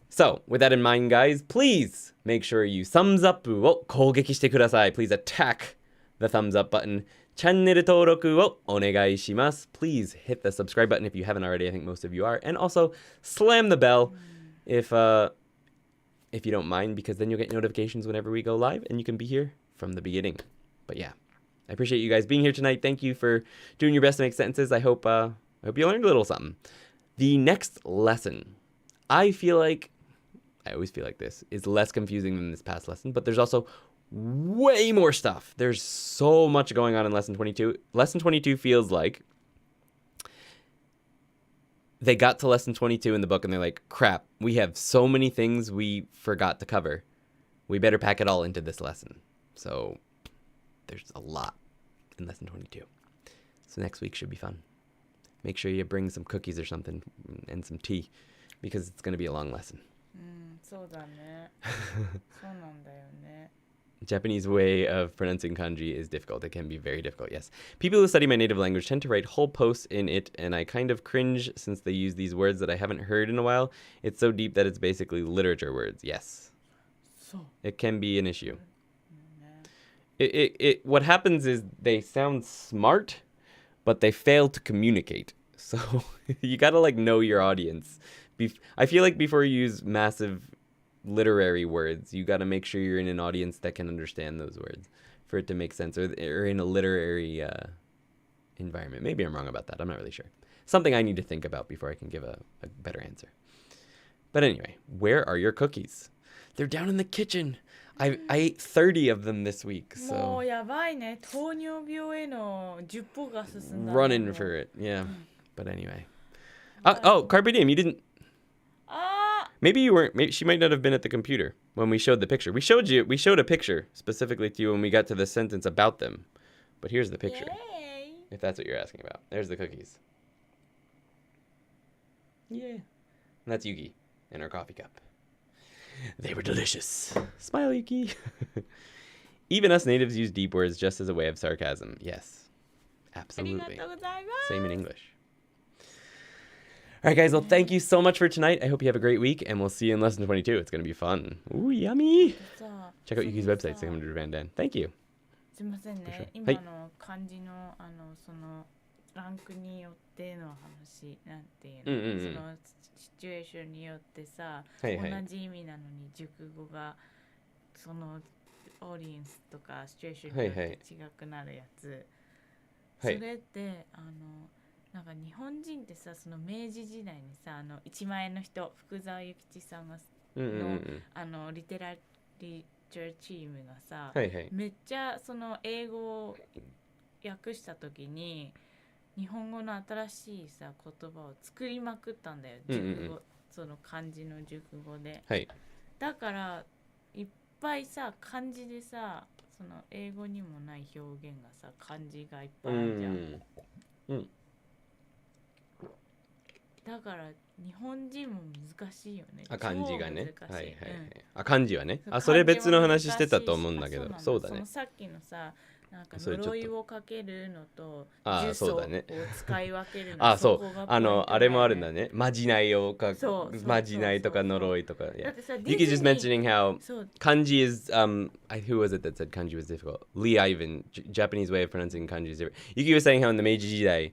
So, with that in mind, guys, please make sure you thumbs up を攻撃してください. Please attack the thumbs up button. チャンネル登録をお願いします. Please hit the subscribe button if you haven't already. I think most of you are. And also, slam the bell if you don't mind, because then you'll get notifications whenever we go live, and you can be here from the beginning. But yeah, I appreciate you guys being here tonight. Thank you for doing your best to make sentences. I hope you learned a little something. The next lesson, I always feel like this, is less confusing than this past lesson, but there's also way more stuff. There's so much going on in lesson 22. Lesson 22 feels like they got to lesson 22 in the book and they're like, crap, we have so many things we forgot to cover. We better pack it all into this lesson. So there's a lot in lesson 22. So next week should be fun. Make sure you bring some cookies or something and some tea, because it's going to be a long lesson. そうだね。そうなんだよね。Japanese way of pronouncing kanji is difficult. It can be very difficult, yes. People who study my native language tend to write whole posts in it, and I kind of cringe since they use these words that I haven't heard in a while. It's so deep that it's basically literature words, yes. So. It can be an issue. What happens is they sound smart, but they fail to communicate. So you gotta like know your audience. I feel like before you use massive literary words, you gotta make sure you're in an audience that can understand those words for it to make sense, or in a literary environment. Maybe I'm wrong about that. I'm not really sure. Something I need to think about before I can give a better answer. But anyway, where are your cookies? They're down in the kitchen. I ate 30 of them this week, so もうやばいね。糖尿病への10歩が進んだ。running for it, yeah. But anyway. Oh, Carpe Diem, you didn't. Maybe you weren't. Maybe she might not have been at the computer when we showed the picture. We showed a picture specifically to you when we got to the sentence about them. But here's the picture. Yay. If that's what you're asking about. There's the cookies. Yeah. And that's Yuki in her coffee cup. They were delicious. Smile, Yuki. Even us natives use deep words just as a way of sarcasm. Yes. Absolutely. Same in English. All right, guys. Well, thank you so much for tonight. I hope you have a great week, and we'll see you in lesson 22. It's going to be fun. Ooh, yummy. Check out Yuki's website, 600 Van Dan. Thank you. すみませんね。 sure. 今の漢字のそのランクによっての話なんていうの、そのシチュエーションによってさ、はいはい同じ意味なのに熟語がそのオーディエンスとかシチュエーションによって違くなるやつ。それってなんか日本人ってさ、その明治時代にさ、一万円の人福沢諭吉さんがのリテラリチャーチームがさ、めっちゃその英語を訳した時に日本語の新しいさ言葉を作りまくったんだよ、熟語、その漢字の熟語で、だからいっぱいさ漢字でさ、その英語にもない表現がさ漢字がいっぱいあるじゃん。だから日本人も難しいよね。漢字がね。漢字はね。それ別の話してたと思うんだけど。そうだね。さっきのさ、なんか呪いをかけるのと呪詛を使い分けるの。そう。あれもあるんだね。まじないをかく。まじないとか呪いとか。Yuki's just mentioning how kanji is who was it that said kanji was difficult? Lee Ivan, Japanese way of pronouncing kanji is different. Yuki was saying how in the Meiji Jidai,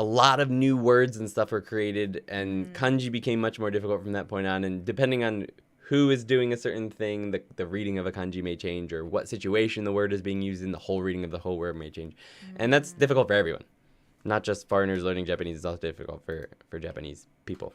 a lot of new words and stuff were created, and kanji became much more difficult from that point on. And depending on who is doing a certain thing, the reading of a kanji may change, or what situation the word is being used in, the whole reading of the whole word may change. And that's difficult for everyone. Not just foreigners learning Japanese, it's also difficult for Japanese people.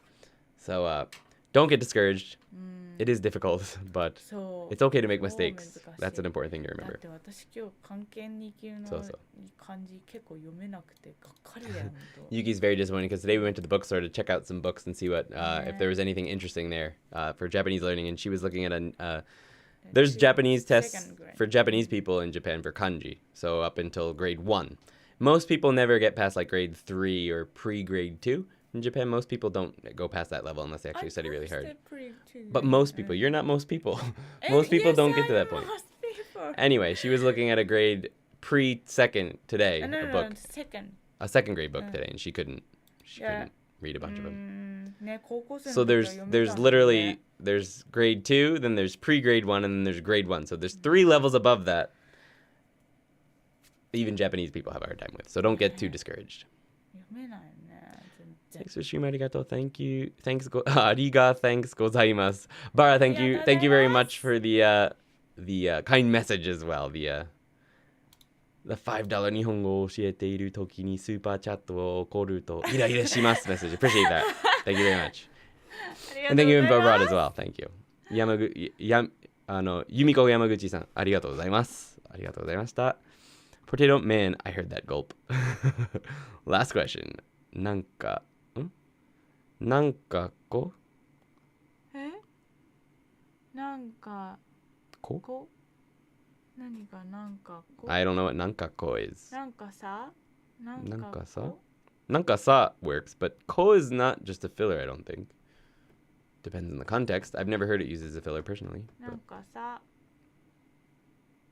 So Don't get discouraged. うん It is difficult, but そう it's okay to make 超難しい mistakes. That's an important thing to だっ remember. て私今日漢検2級のそうそう漢字結構読めなくてがっかりだよ本当 Yuki's very disappointed because today we went to the bookstore to check out some books and see what if there was Yeah. anything interesting there for Japanese learning, and she was looking at there's Japanese tests second grade. for Japanese people in Japan for kanji, so up until grade 1. Most people never get past like grade 3 or pre-grade 2. In Japan, most people don't go past that level unless they actually study really hard. But most people, you're not most people. Most people don't get to that point. Anyway, she was looking at a grade pre-second today, a book, a second grade book today, and she couldn't read a bunch of them. ね高校生 So の時は読めたんだよね there's literally there's grade 2, then there's pre-grade 1, and then there's grade 1. So there's 3 levels above that. Even Japanese people have a hard time with. So don't get too discouraged. 読めないよね全然 Thanks for stream, arigato. Thank you. Thanks ariga. Thanks gozaimasu. Bara, thank you very much for the kind message as well. The $5 日本語を教えている時にスーパーチャットを送るとイライラします message. Appreciate that. Thank you very much. And thank you, Brad, as well. Thank you. 由美子山口さん、ありがとうございます。ありがとうございました。Potato man, I heard that gulp. Last question. なんかこなんかこ何がなんかこ I don't know what なんかこ is. なんかさなんかさ works, but ko is not just a filler, I don't think. Depends on the context. I've never heard it used as a filler personally. なんかさ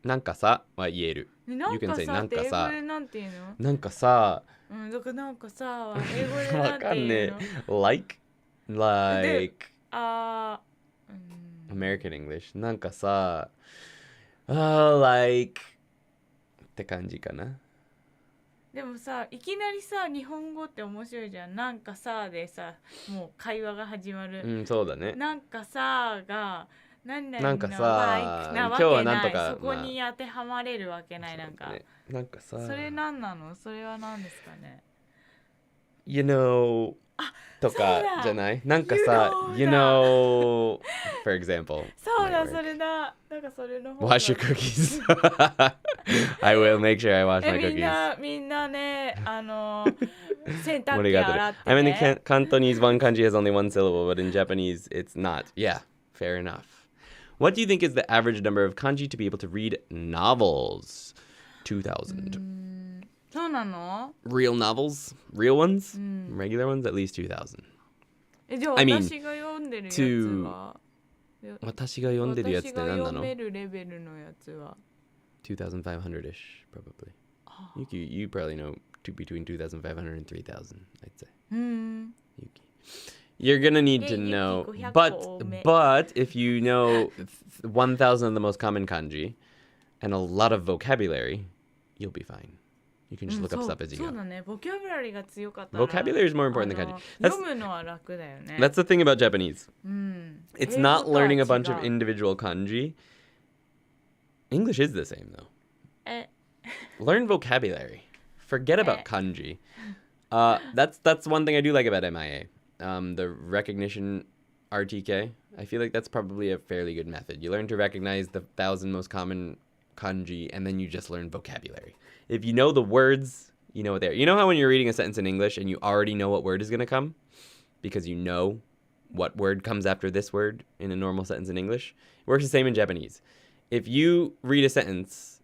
なんかさは言える。なん You can か say さって英語でなんて言うのなんかさうんだからなんかさは英語でなわんて言うかんねえ。の Like あ American English. なんかさlike って感じかな。でもさいきなりさ日本語って面白いじゃんなんかさでさもう会話が始まる、うん、そうだね。なんかさが何々のなんかさ like なわけ今日はないなんとかそこに当てはまれるわけない、なんかねなんかさそれ何なのそれは何ですかね You know とかじゃないなんかさ You You know for example そうだ might work. それだなんかそれの方が Wash your cookies. I will make sure I wash my み cookies. んなね洗濯機盛り上がってる洗って、ね、I mean in Cantonese one kanji has only one syllable, but in Japanese it's not. Yeah, fair enough. What do you think is the average number of kanji to be able to read novels? 2000. そうなの Real novels? Real ones? うん Regular ones? At least 2000. じゃあ I mean, 私が読んでるやつは私が読んでるやつって何な私が読のめるレベルのやつは 2500-ish, probably. You probably know between 2500 and 3000, I'd say. うん Yuki. You're gonna need to Yuki know, 500 but if you know 1000 of the most common kanji and a lot of vocabulary, you'll be fine. You can just look up stuff as you そう go. だねボキャブラリーが強かったら Vocabulary is more important than kanji. 読むのは楽だよね That's the thing about Japanese. うん It's 英語 not とは learning a 違う bunch of individual kanji. English is the same though. え Learn vocabulary. Forget about kanji. That's one thing I do like about MIA. The recognition RTK. I feel like that's probably a fairly good method. You learn to recognize the 1000 most common kanji, and then you just learn vocabulary. If you know the words, you know what they are. You know how when you're reading a sentence in English and you already know what word is going to come? Because you know what word comes after this word in a normal sentence in English? It works the same in Japanese. If you read a sentence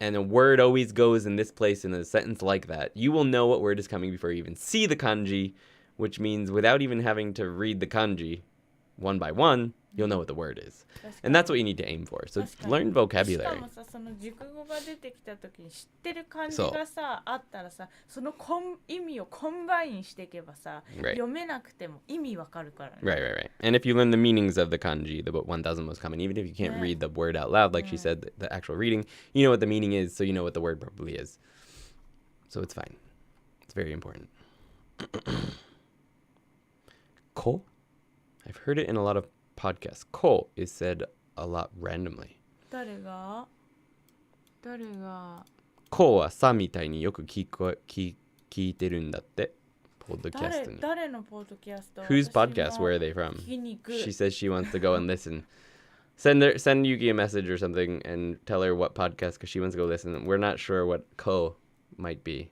and a word always goes in this place in a sentence like that, you will know what word is coming before you even see the kanji, which means without even having to read the kanji one by one, you'll know what the word is. And that's what you need to aim for. So learn し vocabulary. かもさその熟語が出てきた時に知ってる漢字がさあったらさその意味をコンバインしていけばさ、Right. 読めなくても意味わかるからね Right. And if you learn the meanings of the kanji, the 1000 most common, even if you can't read the word out loud, like she said, the actual reading, you know what the meaning is, so you know what the word probably is. So it's fine. It's very important. Ko? I've heard it in a lot of podcasts. Ko is said a lot randomly. 誰がこうはさみたいによく聞いてるんだって。ポッドキャストに。誰のポッドキャスト Whose podcast? Where are they from? 聞きに行く。 She says she wants to go and listen. Send Yuki a message or something and tell her what podcast because she wants to go listen. We're not sure what ko might be.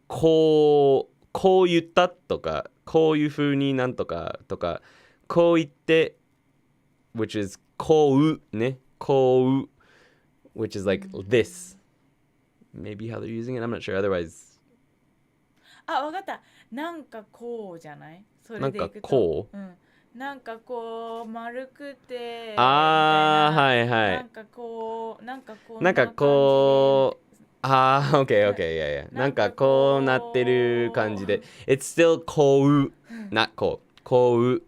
こう言ったとか、こういう風になんとかとか、こう言って、which is こうね、こう which is like this. Maybe how they're using it, I'm not sure. Otherwise. わかった。なんかこうじゃない？それでいくと。なんかこう？うん。なんかこう丸くて。はいはい。なんかこう、okay, okay, yeah, yeah. なんかこうなってる感じで。It's still こう not こう。こう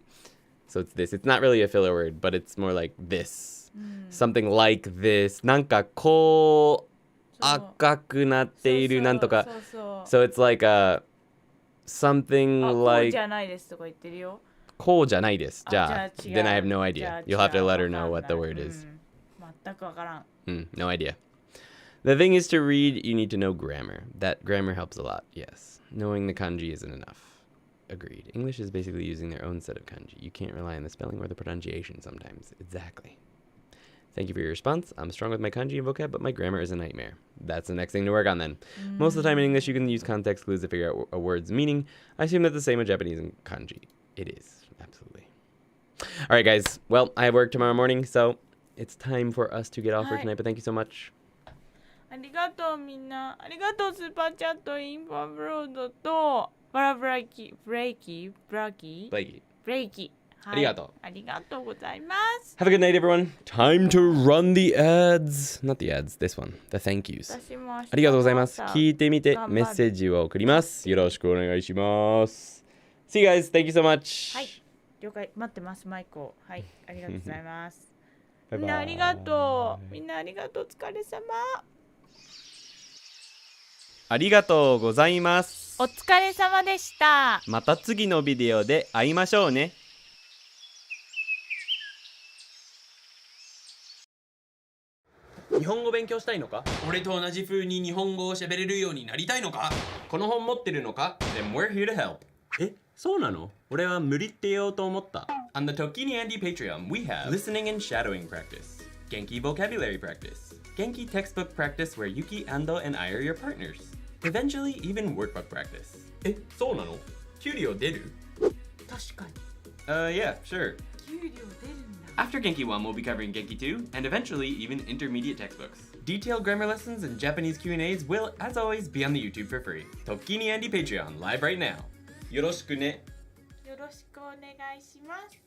So it's this. It's not really a filler word, but it's more like this. Something like this. なんかこう赤くなっているなんとか。So it's like something like こうじゃないですとか言ってるよ。こうじゃないです。じゃあ、じゃあ違う。then I have no idea. You'll have to let her know what the word is. 全くわからん。No idea. The thing is to read, you need to know grammar. That grammar helps a lot, yes. Knowing the kanji isn't enough. Agreed. English is basically using their own set of kanji. You can't rely on the spelling or the pronunciation sometimes. Exactly. Thank you for your response. I'm strong with my kanji and vocab, but my grammar is a nightmare. That's the next thing to work on then. Most of the time in English, you can use context clues to figure out a word's meaning. I assume that's the same with Japanese and kanji. It is, absolutely. All right, guys. Well, I have work tomorrow morning, so it's time for us to get off for tonight, but thank you so much. ありがとうみんな。ありがとうスーパーチャットインフォブロードとブレイキ。ありがとう。ありがとうございます。Have a good night, everyone. Time to run the ads. Not the ads, this one. The thank yous. 私も明日ありがとうございます。聞いてみて頑張るメッセージを送ります。よろしくお願いします。See you guys. Thank you so much. はい。了解。待ってます、マイクを。はい。ありがとうございます。バイバイみんなありがとう。みんなありがとう。お疲れ様。ありがとうございます。お疲れ様でした。また次のビデオで会いましょうね。日本語勉強したいのか？俺と同じ風に日本語を喋れるようになりたいのか？この本持ってるのか？ Then we're here to help. そうなの？俺は無理って言おうと思った。On the Tokini Andy Patreon, we have listening and shadowing practice, Genki vocabulary practice, Genki textbook practice where Yuki, Ando, and I are your partners. Eventually, even workbook practice. そうなの？給料出る？確かに。Yeah, sure. 給料出るんだ。After Genki 1, we'll be covering Genki 2, and eventually even intermediate textbooks. Detailed grammar lessons and Japanese Q&As will, as always, be on the YouTube for free. Tokini Andy Patreon, live right now. よろしくね。よろしくお願いします。